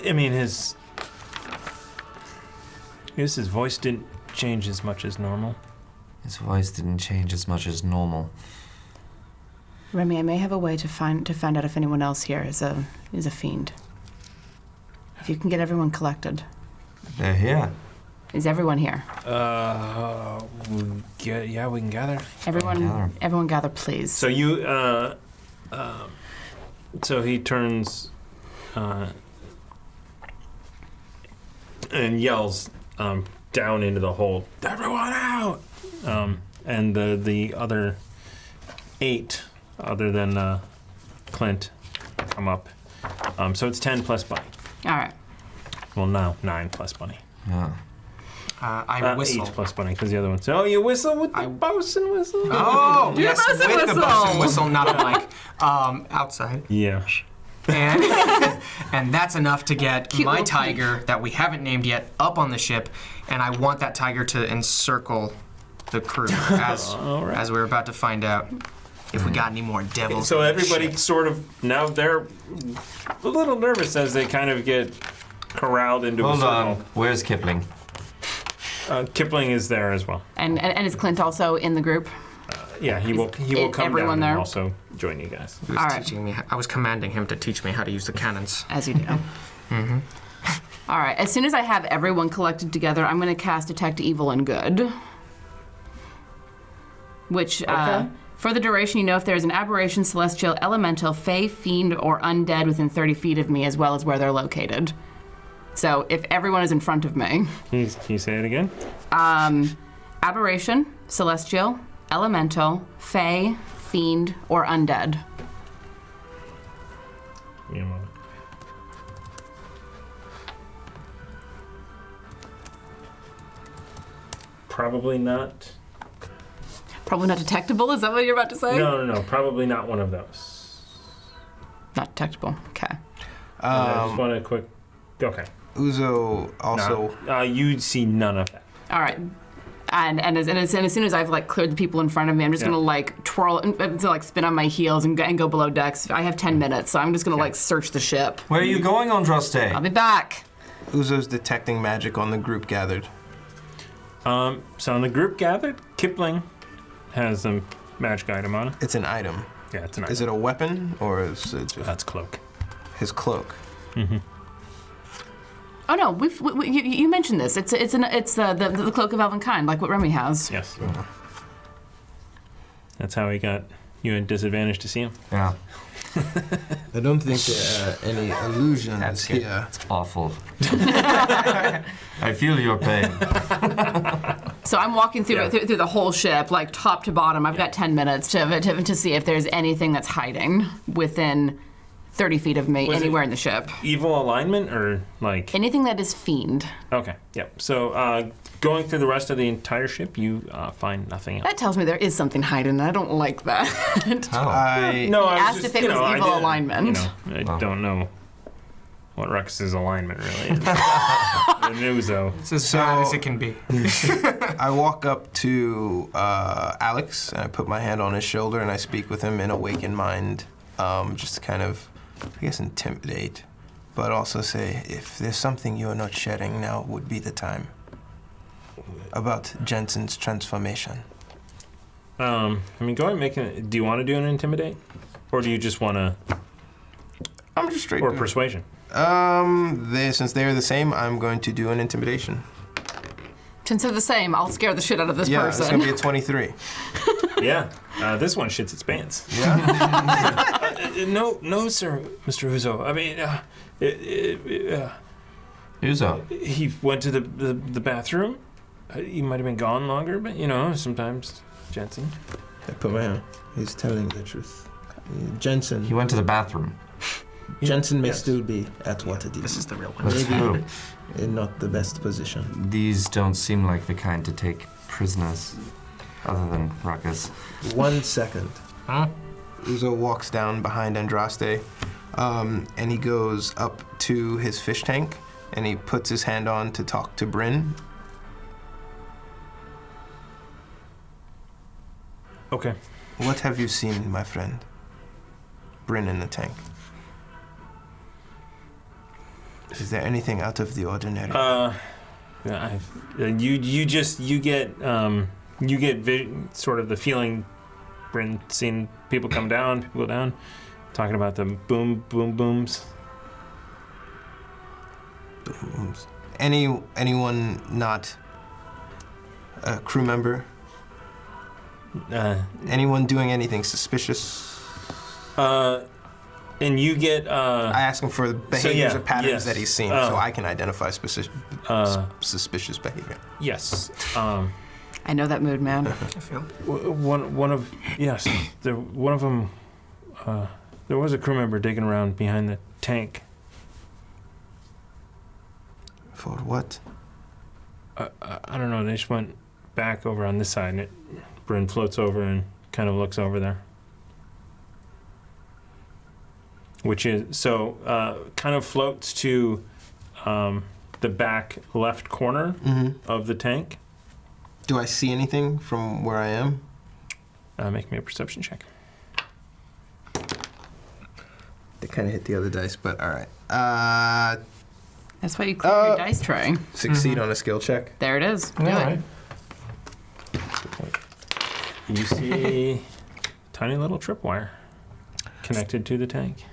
I mean, his voice didn't change as much as normal. His voice didn't change as much as normal. Remy, I may have a way to find out if anyone else here is a fiend. If you can get everyone collected. They're here. Is everyone here? We can gather. Everyone gather, please. So you, so he turns and yells down into the hold, "Everyone out!" And the other 8, other than Clint, come up. So it's 10 plus Bunny. All right. Well, now 9 plus Bunny. Yeah. I whistle. 8 plus Bunny, because the other one's. Oh, you whistle with the bosun whistle? Oh, yes, bosun with the whistle. bosun whistle, not a mic. Outside. Yeah. And, and that's enough to get Cute my little tiger that we haven't named yet up on the ship, and I want that tiger to encircle the crew as we're about to find out if we got any more devils. So on the everybody ship. sort of, now they're a little nervous as they kind of get corralled into a Hold circle. on. Where's Kipling? Kipling is there as well. And is Clint also in the group? Yeah, he will come everyone down there? and also join you guys. He was All right. teaching me. I was commanding him to teach me how to use the cannons. As you do. All right. As soon as I have everyone collected together, I'm going to cast Detect Evil and Good. Which, for the duration, you know if there's an aberration, celestial, elemental, fey, fiend, or undead within 30 feet of me, as well as where they're located. So if everyone is in front of me. Can you say it again? Aberration, celestial, elemental, fey, fiend, or undead. Give me a moment. Probably not. Probably not detectable, is that what you're about to say? No. Probably not one of those. Not detectable, okay. I just want to quick. Okay. Uzo also. No. You'd see none of that. All right. And as soon as I've like cleared the people in front of me, I'm just gonna like twirl to like spin on my heels and go below decks. I have 10 minutes, so I'm just gonna like search the ship. Where are you going, Andraste? I'll be back. Uzo's detecting magic on the group gathered. So on the group gathered, Kipling has a magic item on it. It's an item. Yeah, it's an item. Is it a weapon or is it just That's cloak. his cloak? Oh no, you mentioned this. It's the cloak of elven-kind, like what Remy has. Yes. That's how he got you at disadvantage to see him. Yeah. I don't think there are any illusions That's good. here. It's awful. I feel your pain. So I'm walking through Yeah. through the whole ship, like top to bottom. I've got 10 minutes to see if there's anything that's hiding within 30 feet of me, Was it- anywhere in the ship. Evil alignment or like? Anything that is fiend. Okay. Yep. So going through the rest of the entire ship, you find nothing else. That tells me there is something hiding, and I don't like that. Oh. No, I asked was just, if it was I evil didn't- alignment. I don't know what Rux's alignment really is. The Nuzo. It's as bad as it can be. I walk up to Alex and I put my hand on his shoulder and I speak with him in awakened mind, just to kind of, I guess, intimidate, but also say, if there's something you're not sharing, now would be the time. About Jensen's transformation. I mean, go ahead and make it. Do you want to do an intimidate, or do you just want to, I'm just straight. or persuasion? Since they're the same, I'm going to do an intimidation. Since they're the same, I'll scare the shit out of this Yeah, it's person. gonna be a 23. Yeah. This one shits its pants. Yeah. No, sir, Mr. Uzo. I mean, Uzo. he went to the bathroom. He might have been gone longer, but sometimes Jensen. I put my hand. He's telling the truth. Jensen. He went to the bathroom. Jensen may Yes. still be at Waterdeep. This is the real one. Let's Maybe- hope. In not the best position. These don't seem like the kind to take prisoners, other than Ruckus. 1 second. Huh? Uzo walks down behind Andraste, and he goes up to his fish tank, and he puts his hand on to talk to Bryn. Okay. What have you seen, my friend? Bryn in the tank. Is there anything out of the ordinary? Yeah, you get sort of the feeling, Bryn, seeing people come down, people go down, talking about the booms. Anyone not a crew member? Anyone doing anything suspicious? And you get I ask him for the behaviors yeah, or patterns yes. that he's seen, so I can identify suspicious behavior. yes. I know that mood, man. I feel. One of yes, one of them. There was a crew member digging around behind the tank. For what? I don't know. They just went back over on this side, and Bryn floats over and kind of looks over there. Which is kind of floats to the back left corner of the tank. Do I see anything from where I am? Make me a perception check. They kind of hit the other dice, but all right. That's why you clear your dice tray. Succeed on a skill check. There it is. Do Yeah, it. right. You see tiny little tripwire connected to the tank.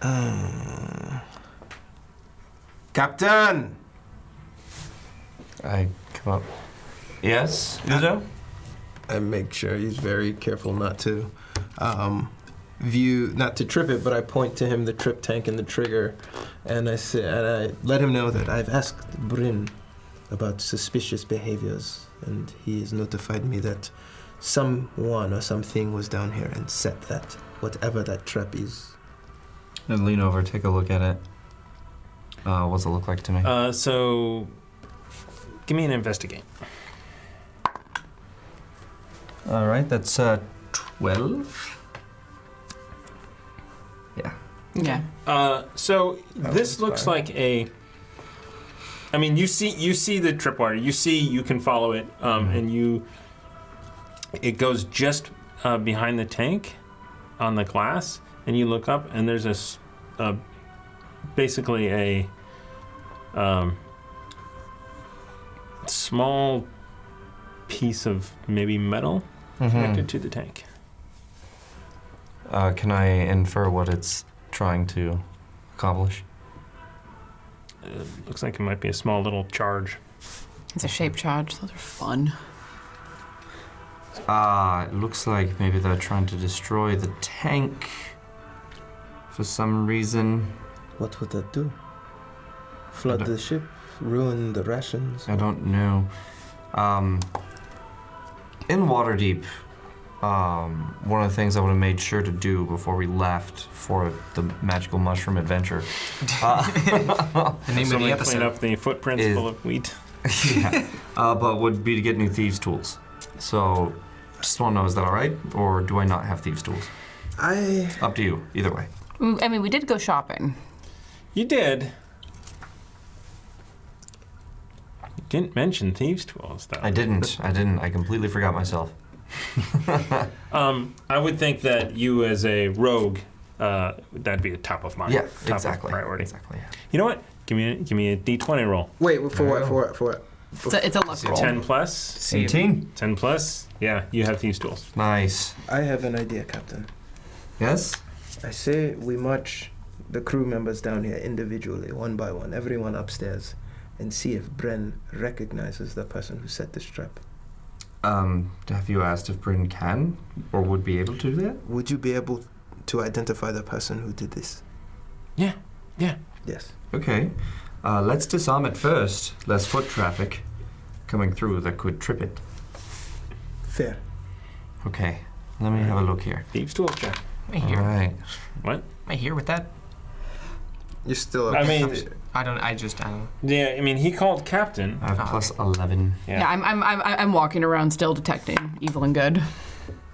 Captain! I come up. Yes, Uzo? I make sure he's very careful not to not to trip it, but I point to him the trip tank and the trigger, and I say, and I let him know that I've asked Bryn about suspicious behaviors, and he has notified me that someone or something was down here and set that, whatever that trap is. I lean over, take a look at it. What's it look like to me? So give me an investigate. All right, that's 12. Yeah. Yeah. So this looks like a. I mean, you see the tripwire. You can follow it, and it goes just behind the tank, on the glass, and you look up, and there's basically a small piece of maybe metal connected to the tank. Can I infer what it's trying to accomplish? looks like it might be a small little charge. It's a shape charge. Those are fun. It looks like maybe they're trying to destroy the tank for some reason. What would that do? Flood the ship? Ruin the rations? I don't know. In Waterdeep, one of the things I would have made sure to do before we left for the magical mushroom adventure. The name of the Clean episode. up the footprints Is- full of wheat. Yeah. But would be to get new thieves' tools. So, just want to know, is that all right, or do I not have thieves' tools? Up to you. Either way. I mean, we did go shopping. You did. You didn't mention thieves' tools, though. I didn't. I completely forgot myself. I would think that you, as a rogue, that'd be the top of mind. Yeah, top exactly. of priority. Exactly. Yeah. You know what? Give me a d20 roll. Wait, for what? For what? It's a luck roll. 10 plus. 18. 10 plus. Yeah, you have thieves' tools. Nice. I have an idea, Captain. Yes. I say we march the crew members down here individually, one by one, everyone upstairs, and see if Bren recognizes the person who set this trap. Have you asked if Bryn can or would be able to do that? Would you be able to identify the person who did this? Yeah. Yes. Okay. Let's disarm it first. Less foot traffic coming through that could trip it. Fair. Okay. Let me have a look here. Thieves' tools check. Am I All here? right. What? Am I here with that? You're still up. I mean, I don't know. yeah. I mean, he called captain. I have Oh, plus 11. Yeah, I'm walking around still detecting evil and good.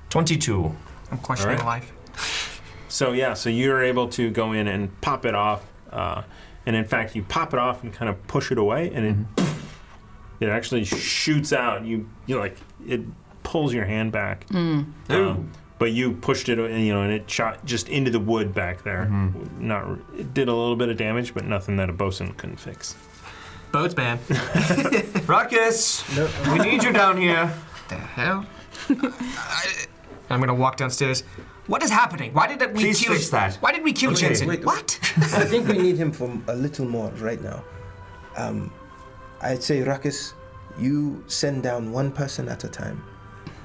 22. I'm questioning All life. So yeah, so you're able to go in and pop it off, and in fact, you pop it off and kind of push it away, and it actually shoots out. You like it pulls your hand back. But you pushed it, and it shot just into the wood back there. It did a little bit of damage, but nothing that a bosun couldn't fix. Boats, man. Ruckus! We need you down here. The hell? I'm gonna walk downstairs. What is happening? Why did we Please kill? fix that. Why did we kill Okay, Jensen? wait. What? I think we need him for a little more right now. I'd say, Ruckus, you send down one person at a time.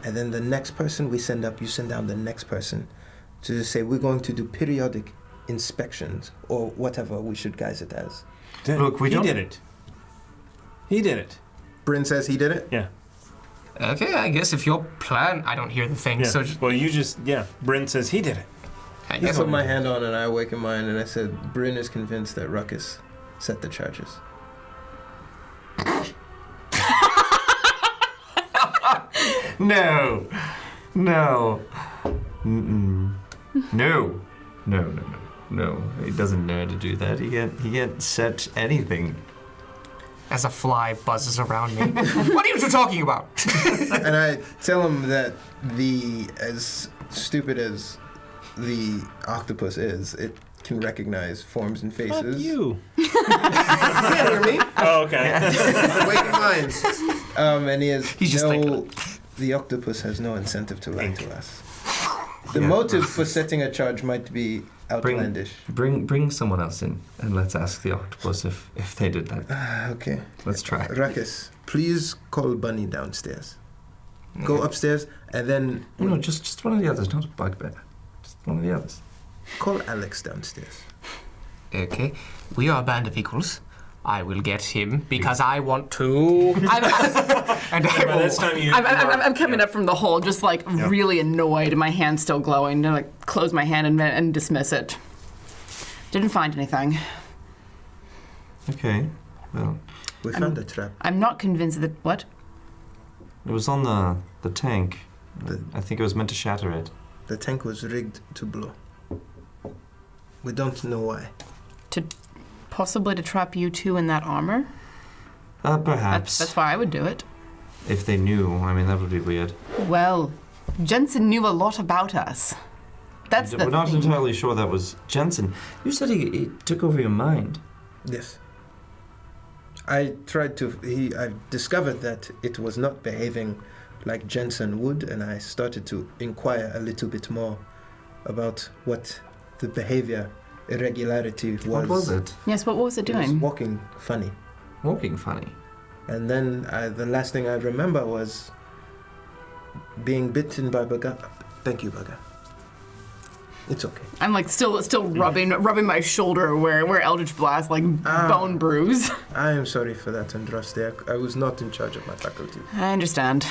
And then the next person we send up, you send down the next person. To just say, we're going to do periodic inspections, or whatever we should guise it as. Look, He did it. He did it. Bryn says he did it? Yeah. Okay, I guess if your plan, I don't hear the thing. Yeah. So Bryn says he did it. I I guess put my hand on and I awaken mine and I said, Bryn is convinced that Ruckus set the charges. No. No. Mm-mm. No. No. He doesn't know how to do that. He can't set anything. as a fly buzzes around me. What are you two talking about? And I tell him that as stupid as the octopus is, it can recognize forms and faces. Fuck you. You hear me? Oh, okay. Awaken minds. And He's just the octopus has no incentive to lie to us. The motive for setting a charge might be outlandish. Bring someone else in and let's ask the octopus if they did that. Okay. Let's try. Ruckus, please call Bunny downstairs. Go upstairs and then No, just one of the others, not a bugbear. Just one of the others. call Alex downstairs. Okay, we are a band of equals. I will get him because I want to. And I By this will. time I'm coming up from the hole, just like really annoyed, my hand's still glowing. To like close my hand and dismiss it. Didn't find anything. Okay. Well, We found a trap. I'm not convinced that what? it was on the tank. I think it was meant to shatter it. The tank was rigged to blow. We don't know why. Possibly to trap you two in that armor. Perhaps. That's why I would do it. If they knew, I mean, that would be weird. Well, Jensen knew a lot about us. That's the We're not thing. entirely sure that was Jensen. You said he took over your mind. Yes. I discovered that it was not behaving like Jensen would, and I started to inquire a little bit more about what the behavior irregularity was... What was it? Yes, what was it It was doing? walking funny. Walking funny. And then the last thing I remember was being bitten by Baga. Thank you, Baga. It's okay. I'm like still rubbing my shoulder where Eldritch Blast bone bruise. I am sorry for that, Andraste. I was not in charge of my faculty. I understand.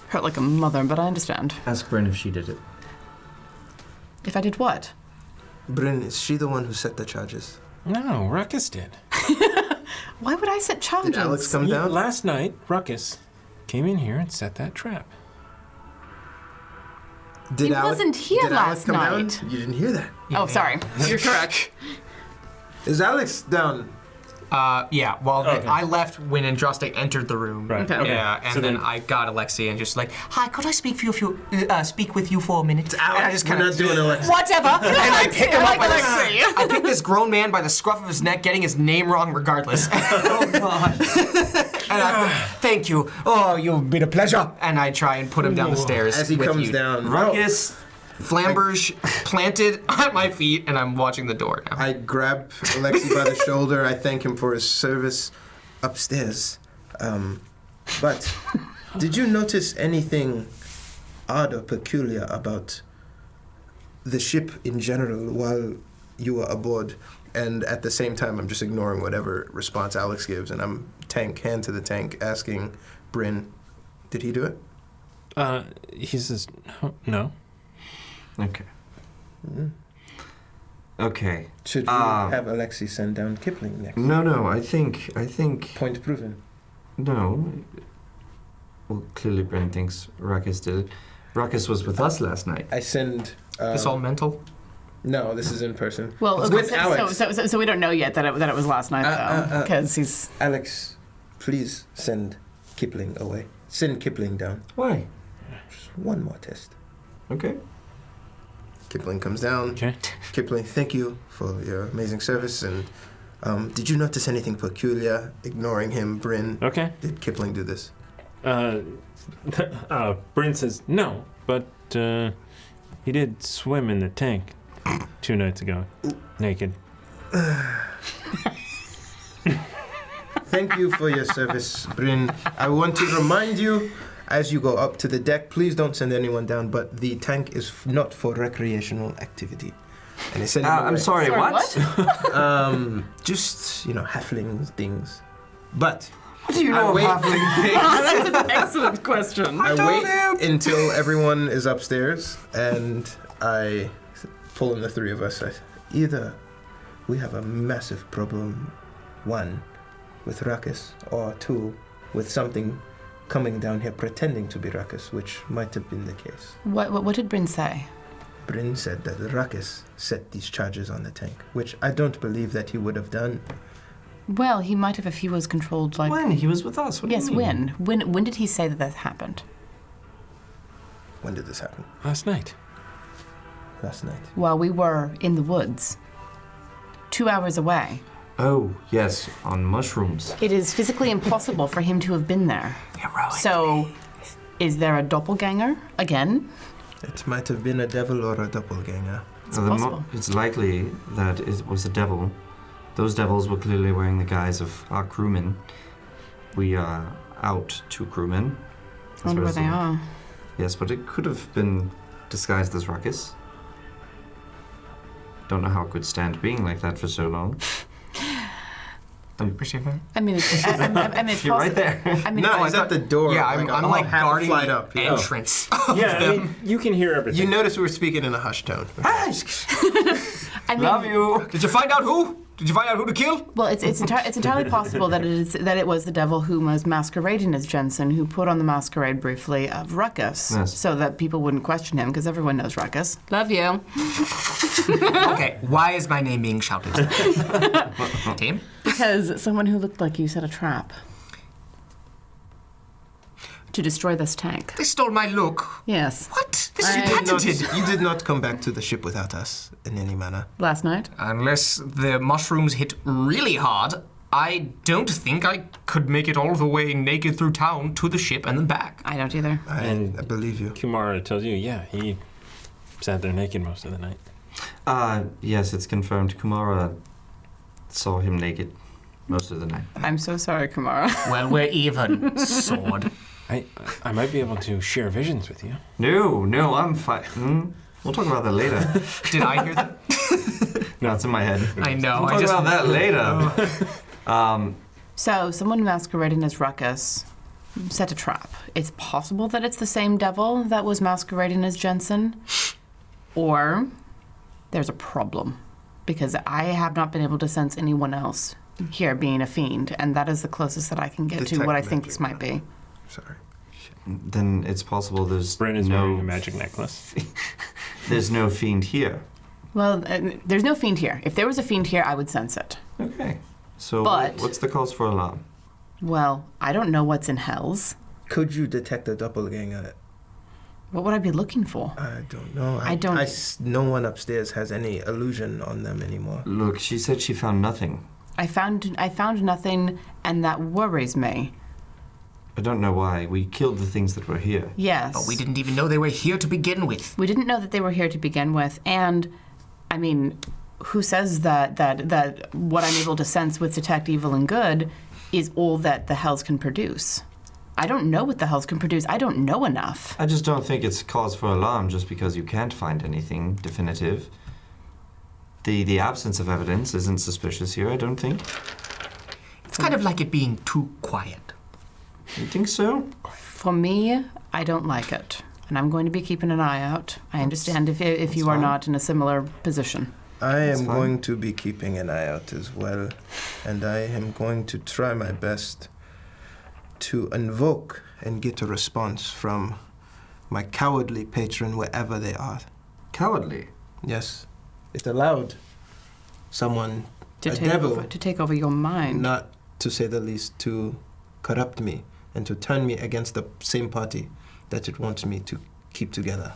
Hurt like a mother, but I understand. Ask Bryn if she did it. If I did what? Bryn, is she the one who set the charges? No, Ruckus did. Why would I set charges? Did Alex come down? Last night, Ruckus came in here and set that trap. He wasn't here did Alex last come night. Down? You didn't hear that. Oh, sorry. You're correct. Is Alex down? Yeah, well, Okay. I left when Andraste entered the room. Right. Okay. Yeah, and So then then- I got Alexi and just like, hi, could I speak with you for a minute? And I just We're kind not doing Alex. whatever. And I pick him up by Alexi. I pick this grown man by the scruff of his neck, getting his name wrong regardless. Oh God. And I thank you. Oh, you've been a pleasure. And I try and put him down the stairs As he with comes you. down, Ruckus. Flamberge planted at my feet, and I'm watching the door now. I grab Alexi by the shoulder. I thank him for his service upstairs. But did you notice anything odd or peculiar about the ship in general while you were aboard? And at the same time, I'm just ignoring whatever response Alex gives, and I'm hand to the tank, asking Bryn, did he do it? He says, no. Okay. Okay. Should we have Alexi send down Kipling next? No, I think Point proven. no. Well, clearly Bryn thinks Ruckus did it. Ruckus was with us last night. I send... This all mental? No, this is in person. Well, It's okay, with Alex. so we don't know yet that it was last night though, because he's. Alex, please send Kipling away. Send Kipling down. Why? Just one more test. Okay. Kipling comes down. Okay. Kipling, thank you for your amazing service. And did you notice anything peculiar? Ignoring him, Bryn. Okay. Did Kipling do this? Bryn says, no, but he did swim in the tank 2 nights ago, naked. Thank you for your service, Bryn. I want to remind you, as you go up to the deck, please don't send anyone down, but the tank is not for recreational activity. And it's I'm sorry, Sorry, what? just, halflings, things. But What do you know I of wait- halfling things? That's an excellent question. I wait until everyone is upstairs, and I pull in the three of us. Either we have a massive problem, 1, with Ruckus, or 2, with something coming down here pretending to be Ruckus, which might have been the case. What did Bryn say? Bryn said that Ruckus set these charges on the tank, which I don't believe that he would have done. Well, he might have if he was controlled like. When? He was with us. What do Yes, you mean? when did he say that happened? When did this happen? Last night. Last night. While we were in the woods, 2 hours away. Oh, yes, on mushrooms. It is physically impossible for him to have been there. So, is there a doppelganger again? It might have been a devil or a doppelganger. possible. It's likely that it was a devil. Those devils were clearly wearing the guise of our crewmen. We are out 2 crewmen. I wonder where they are. Yes, but it could have been disguised as Ruckus. Don't know how it could stand being like that for so long. Appreciate that. I mean, it's You're right there. I mean, No, it's he's at the door. Yeah, I'm like half a guarding flight the up. entrance. Yeah, I mean, you can hear everything. You notice we were speaking in a hushed tone. I mean, Love you. Did you find out who? Did you find out who to kill? Well, it's entirely possible that it was the devil who was masquerading as Jensen who put on the masquerade briefly of Ruckus, Yes. so that people wouldn't question him because everyone knows Ruckus. Love you. Okay, why is my name being shouted? Team? Because someone who looked like you set a trap to destroy this tank. They stole my look. Yes. What? This is I- patented. You did not come back to the ship without us in any manner. Last night. Unless the mushrooms hit really hard, I don't think I could make it all the way naked through town to the ship and then back. I don't either. I believe you. Kumara tells you, yeah, he sat there naked most of the night. Yes, it's confirmed. Kumara saw him naked most of the night. I'm so sorry, Kamara. Well, we're even, sword. I might be able to share visions with you. No, I'm fine. We'll talk about that later. Did I hear that? No, it's in my head. I know. We'll talk about that later. So, someone masquerading as Ruckus set a trap. It's possible that it's the same devil that was masquerading as Jensen, or there's a problem, because I have not been able to sense anyone else here being a fiend, and that is the closest that I can get to Detect what I think magic. this might be. Sorry. Then it's possible there's Bryn is no wearing a magic necklace. there's no fiend here. Well, there's no fiend here. If there was a fiend here, I would sense it. Okay. So But- what's the cause for alarm? Well, I don't know what's in Hells. Could you detect a doppelganger? What would I be looking for? I don't know. I don't- No one upstairs has any illusion on them anymore. Look, she said she found nothing. I found nothing, and that worries me. I don't know why. We killed the things that were here. Yes. But we didn't even know they were here to begin with. We didn't know that they were here to begin with, and I mean, who says that what I'm able to sense with detect evil and good is all that the Hells can produce? I don't know what the Hells can produce. I don't know enough. I just don't think it's cause for alarm just because you can't find anything definitive. The absence of evidence isn't suspicious here, I don't think. It's kind of like it being too quiet. You think so? For me, I don't like it, and I'm going to be keeping an eye out. I understand if you are fine. not in a similar position. I That's am fine. going to be keeping an eye out as well, and I am going to try my best to invoke and get a response from my cowardly patron wherever they are. Cowardly. Yes, it allowed someone, To a take devil, over, to take over your mind. not to say the least, to corrupt me and to turn me against the same party that it wants me to keep together.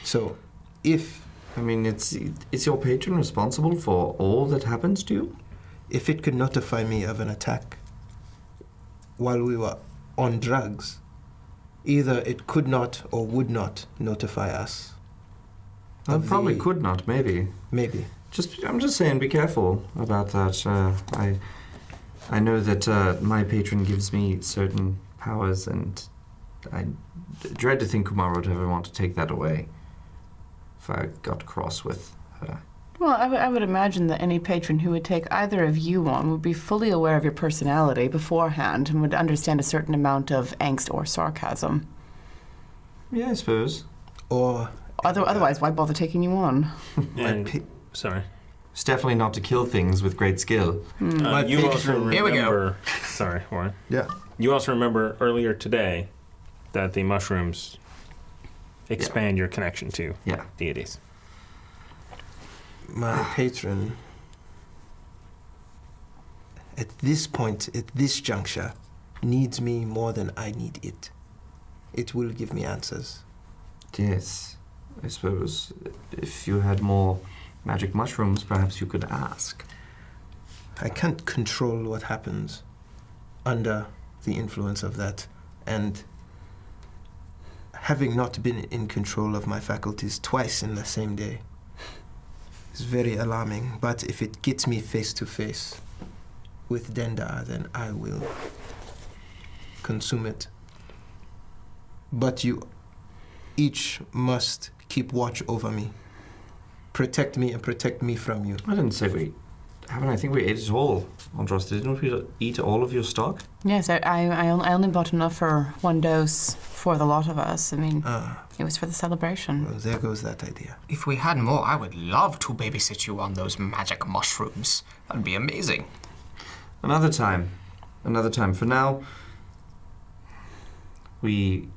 So, if I mean, is your patron responsible for all that happens to you? it could notify me of an attack while we were on drugs, either it could not or would not notify us. I of probably the- could not, maybe. Maybe. I'm just saying, be careful about that. I know that my patron gives me certain powers, and I dread to think Kumara would ever want to take that away if I got cross with her. Well, I would imagine that any patron who would take either of you on would be fully aware of your personality beforehand and would understand a certain amount of angst or sarcasm. Yeah, I suppose. Or Otherwise, why bother taking you on? And, sorry. It's definitely not to kill things with great skill. My You also patron- remember... Here we go. Sorry, Warren. yeah. You also remember earlier today that the mushrooms expand your connection to Yeah. deities. My patron, at this point, at this juncture, needs me more than I need it. It will give me answers. Yes, I suppose if you had more magic mushrooms, perhaps you could ask. I can't control what happens under the influence of that, and having not been in control of my faculties twice in the same day is very alarming. But if it gets me face to face with Dendar, then I will consume it. But you each must keep watch over me. Protect me and protect me from you. I didn't say we haven't. I think we ate it all, Andros. Didn't we eat all of your stock? Yes, I only bought enough for one dose for the lot of us. I mean, it was for the celebration. Well, there goes that idea. If we had more, I would love to babysit you on those magic mushrooms. That'd be amazing. Another time. Another time. For now, we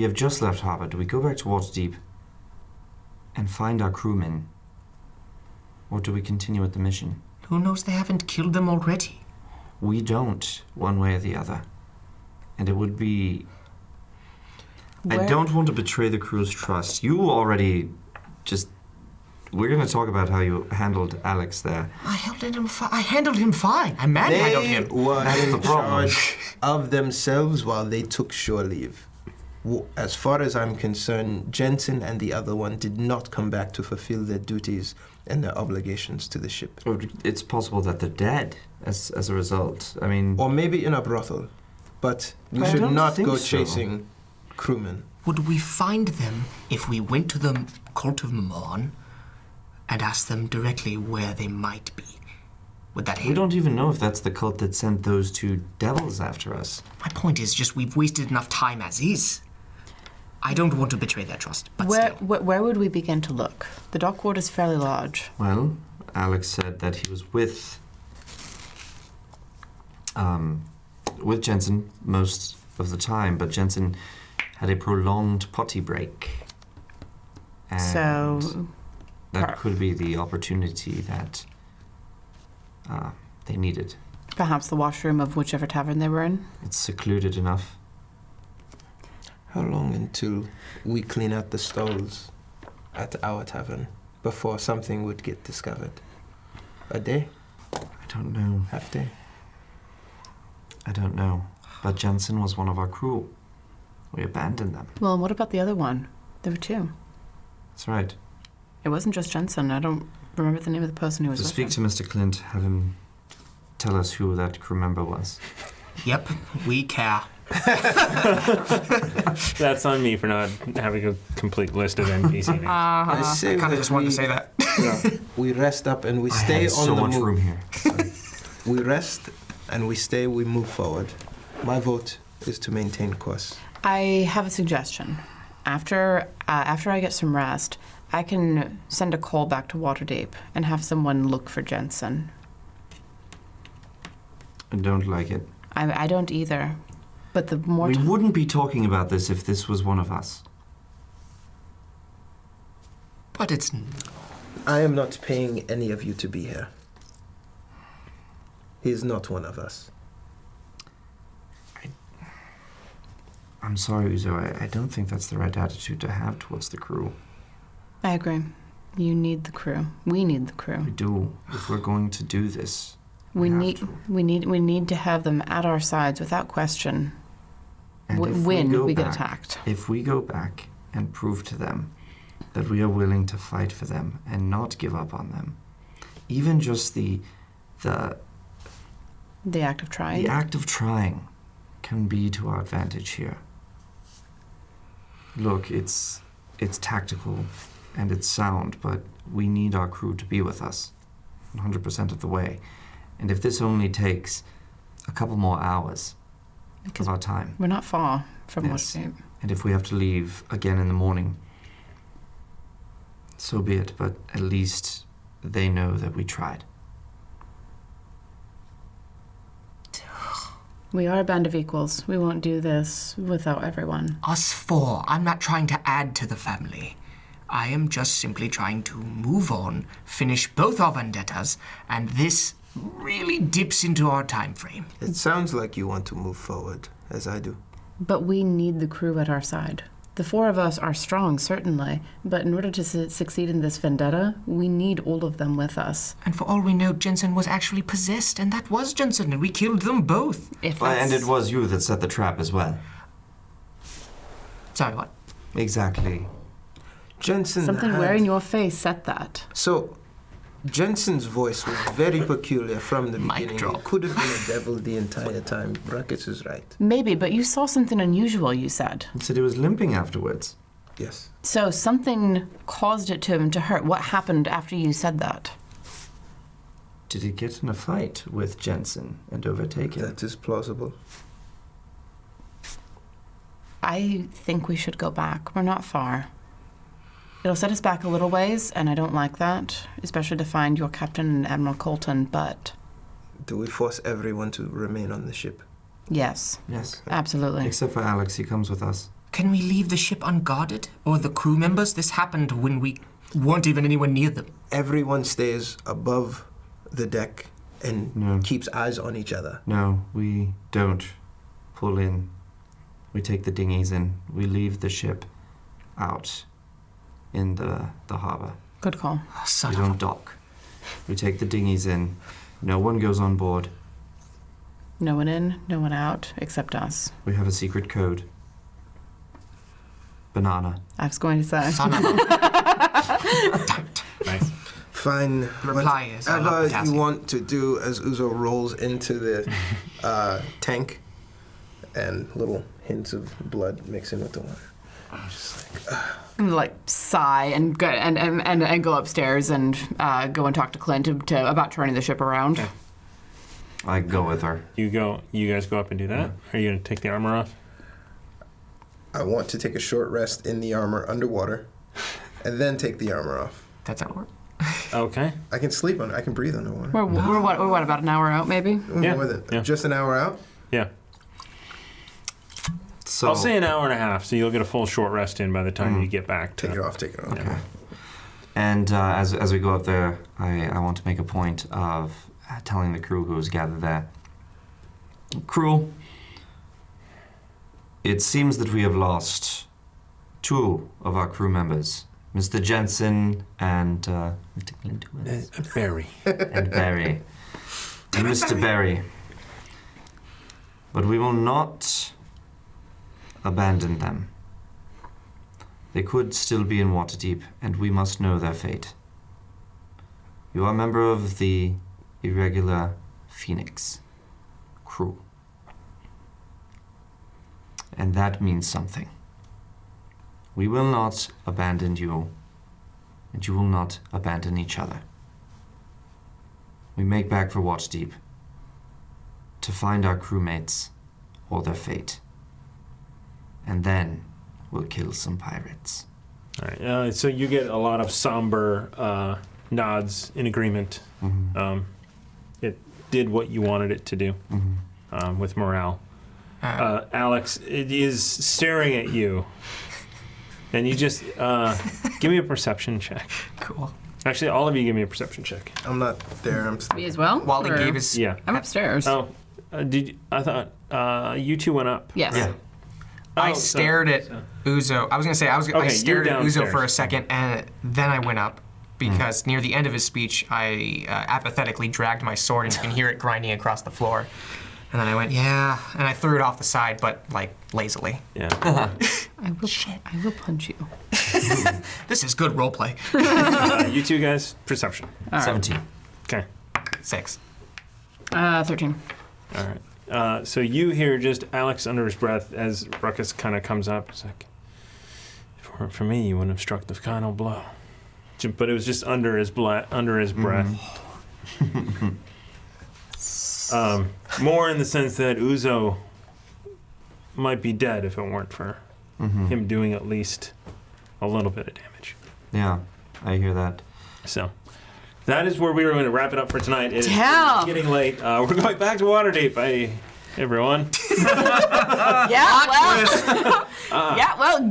have just left harbor. Do we go back to Waterdeep and find our crewmen? Or do we continue with the mission? Who knows they haven't killed them already? We don't, one way or the other. And it would be... I Where- don't want to betray the crew's trust. You already just... We're going to talk about how you handled Alex there. I handled him fine. I manhandled him. They were That's in the problem. charge of themselves while they took shore leave. As far as I'm concerned, Jensen and the other one did not come back to fulfill their duties and their obligations to the ship. Or it's possible that they're dead as a result. I mean, Or maybe in a brothel. But we I should don't not think go so. chasing crewmen. Would we find them if we went to the cult of Mammon and asked them directly where they might be? Would that we help? don't even know if that's the cult that sent those two devils after us. My point is just we've wasted enough time as is. I don't want to betray their trust, but Where, still. where would we begin to look? The dock ward is fairly large. Well, Alex said that he was with Jensen most of the time, but Jensen had a prolonged potty break. And So, that could be the opportunity that they needed. perhaps the washroom of whichever tavern they were in? It's secluded enough. How long until we clean out the stalls at our tavern before something would get discovered? A day? I don't know. Half day? I don't know. But Jensen was one of our crew. We abandoned them. Well, what about the other one? There were two. That's right. It wasn't just Jensen. I don't remember the name of the person who was To with speak to him. Mr. Clint, have him tell us who that crew member was. Yep, we care. That's on me for not having a complete list of NPC names. I say Kind that of just wanted to say that. we rest up and we I stay had on so the much move. room here. We rest and we stay, we move forward. My vote is to maintain course. I have a suggestion. After I get some rest, I can send a call back to Waterdeep and have someone look for Jensen. I don't like it. I don't either. But the more We time... wouldn't be talking about this if this was one of us. But it's I am not paying any of you to be here. He is not one of us. I'm sorry, Uzo. I don't think that's the right attitude to have towards the crew. I agree. You need the crew. We need the We crew. do. If we're going to do this, We have need to. we need to have them at our sides without question. And if When go we get back- attacked. If we go back and prove to them that we are willing to fight for them and not give up on them, even just the The act of trying. act of trying can be to our advantage here. Look, it's tactical and it's sound, but we need our crew to be with us 100% of the way. And if this only takes a couple more hours Because of our time, we're not far from Yes. Waterdeep. and if we have to leave again in the morning, so be it, but at least they know that we tried. We are a band of equals. We won't do this without everyone. us four. I'm not trying to add to the family. I am just simply trying to move on, finish both our vendettas, and this really dips into our time frame. It sounds like you want to move forward, as I do. But we need the crew at our side. The four of us are strong, certainly, but in order to succeed in this vendetta, we need all of them with us. And for all we know, Jensen was actually possessed, and that was Jensen, and we killed them both. If And that's- it was you that set the trap as well. Sorry, what? Exactly. Jensen something had- wearing your face said that. So, Jensen's voice was very peculiar from the Mic beginning. drop. It could have been a devil the entire time. Ruckus is right. Maybe, but you saw something unusual, you said. He said he was limping afterwards. Yes. So something caused it to him to hurt. What happened after you said that? Did he get in a fight with Jensen and overtake him? That is plausible. I think we should go back. We're not far. It'll set us back a little ways, and I don't like that, especially to find your captain and Admiral Colton, but Do we force everyone to remain on the ship? yes, Yes. absolutely. Except for Alex, he comes with us. Can we leave the ship unguarded? Or the crew members? This happened when we weren't even anywhere near them. Everyone stays above the deck and No. keeps eyes on each other. No, we don't pull in. We take the dinghies in. We leave the ship out in the harbor. Good call. Son We of a... don't dock. We take the dinghies in. No one goes on board. No one in, no one out, except us. We have a secret code. banana. I was going to say. Son of a Nice. Fine. reply is I love Whatever you potassium. want to do as Uzo rolls into the tank and little hints of blood mixing with the water. I'm gonna, like sigh and go upstairs and go and talk to Clint about turning the ship around. Okay. I go with her. You guys go up and do that? Are you gonna take the armor off? I want to take a short rest in the armor underwater and then take the armor off. That's how it works. Okay. I can sleep on I can breathe underwater. We're what about an hour out maybe? Yeah, More than yeah. just an hour out? Yeah. So I'll say an hour and a half, so you'll get a full short rest in by the time you get back. Take it off, take it off. Okay. And as we go up there, I want to make a point of telling the crew who's gathered there. Crew, it seems that we have lost 2 of our crew members, Mr. Jensen and Very. and Barry. And Mr. Barry. But we will not abandon them. They could still be in Waterdeep, and we must know their fate. You are a member of the Irregular Phoenix crew. And that means something. We will not abandon you, and you will not abandon each other. We make back for Waterdeep to find our crewmates or their fate. And then we'll kill some pirates. All right. So you get a lot of somber nods in agreement. Mm-hmm. It did what you wanted it to do with morale. Alex, it is staring at you. And you just give me a perception check. Cool. Actually, all of you give me a perception check. I'm not there. I'm Me as well? Wally Or- gave his. Yeah. I'm upstairs. Oh, did you, I thought you 2 went up. Yes. Yeah. I Oh, stared at Uzo. I was gonna say I Okay, stared you're at Uzo for a downstairs. second, and then I went up because near the end of his speech, I apathetically dragged my sword, and you can hear it grinding across the floor. And then I went, yeah, and I threw it off the side, but like lazily. Yeah. I will punch you. This is good roleplay. You 2 guys, perception. All right. 17. Okay. 6. 13. All right. So you hear just Alex under his breath as Ruckus kind of comes up. It's like, if it weren't for me, you wouldn't have struck the final blow. But it was just under his breath. More in the sense that Uzo might be dead if it weren't for him doing at least a little bit of damage. Yeah, I hear that. So that is where we were going to wrap it up for tonight. It is Damn. getting late. We're going back to Waterdeep. Hey, everyone.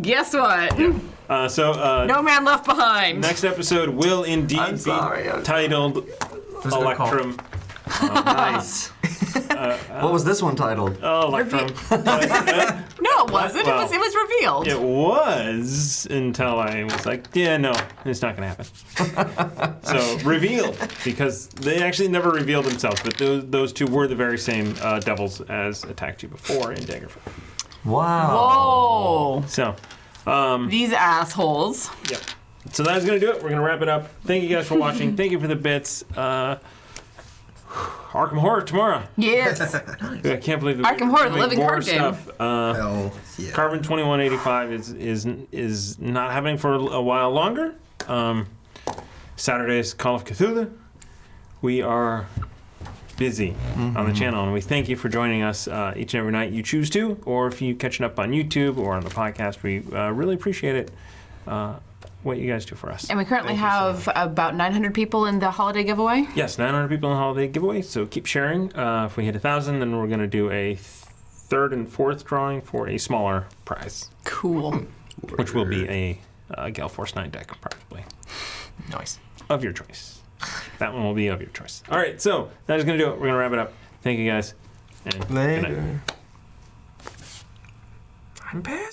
Guess what? So No man left behind. next episode will indeed I'm sorry, be I'm- titled was a good call. Electrum. Nice. What was this one titled? Electrum. No, it wasn't. Well, it was revealed. It was until I was like, yeah, no, it's not going to happen. So revealed, because they actually never revealed themselves, but those 2 were the very same devils as attacked you before in Daggerfall. Wow. Whoa. So, These assholes. yeah. So that's going to do it. We're going to wrap it up. Thank you guys for watching. Thank you for the bits. Arkham Horror tomorrow. Yes. I can't believe that Arkham we're Horror, the doing living more card game. stuff. Hell yeah. Carbon 2185 is not happening for a while longer. Saturday's Call of Cthulhu. We are busy on the channel, and we thank you for joining us each and every night you choose to, or if you catching up on YouTube or on the podcast. We really appreciate it. What you guys do for us. And we currently Thank you so have about 900 people in the holiday giveaway. Yes, 900 people in the holiday giveaway, so keep sharing. If we hit 1,000, then we're going to do a 3rd and 4th drawing for a smaller prize, Cool. which will be a Gale Force 9 deck, probably, Nice. of your choice. That one will be of your choice. All right, so that is going to do it. We're going to wrap it up. Thank you, guys. And good night. Later. I'm bad.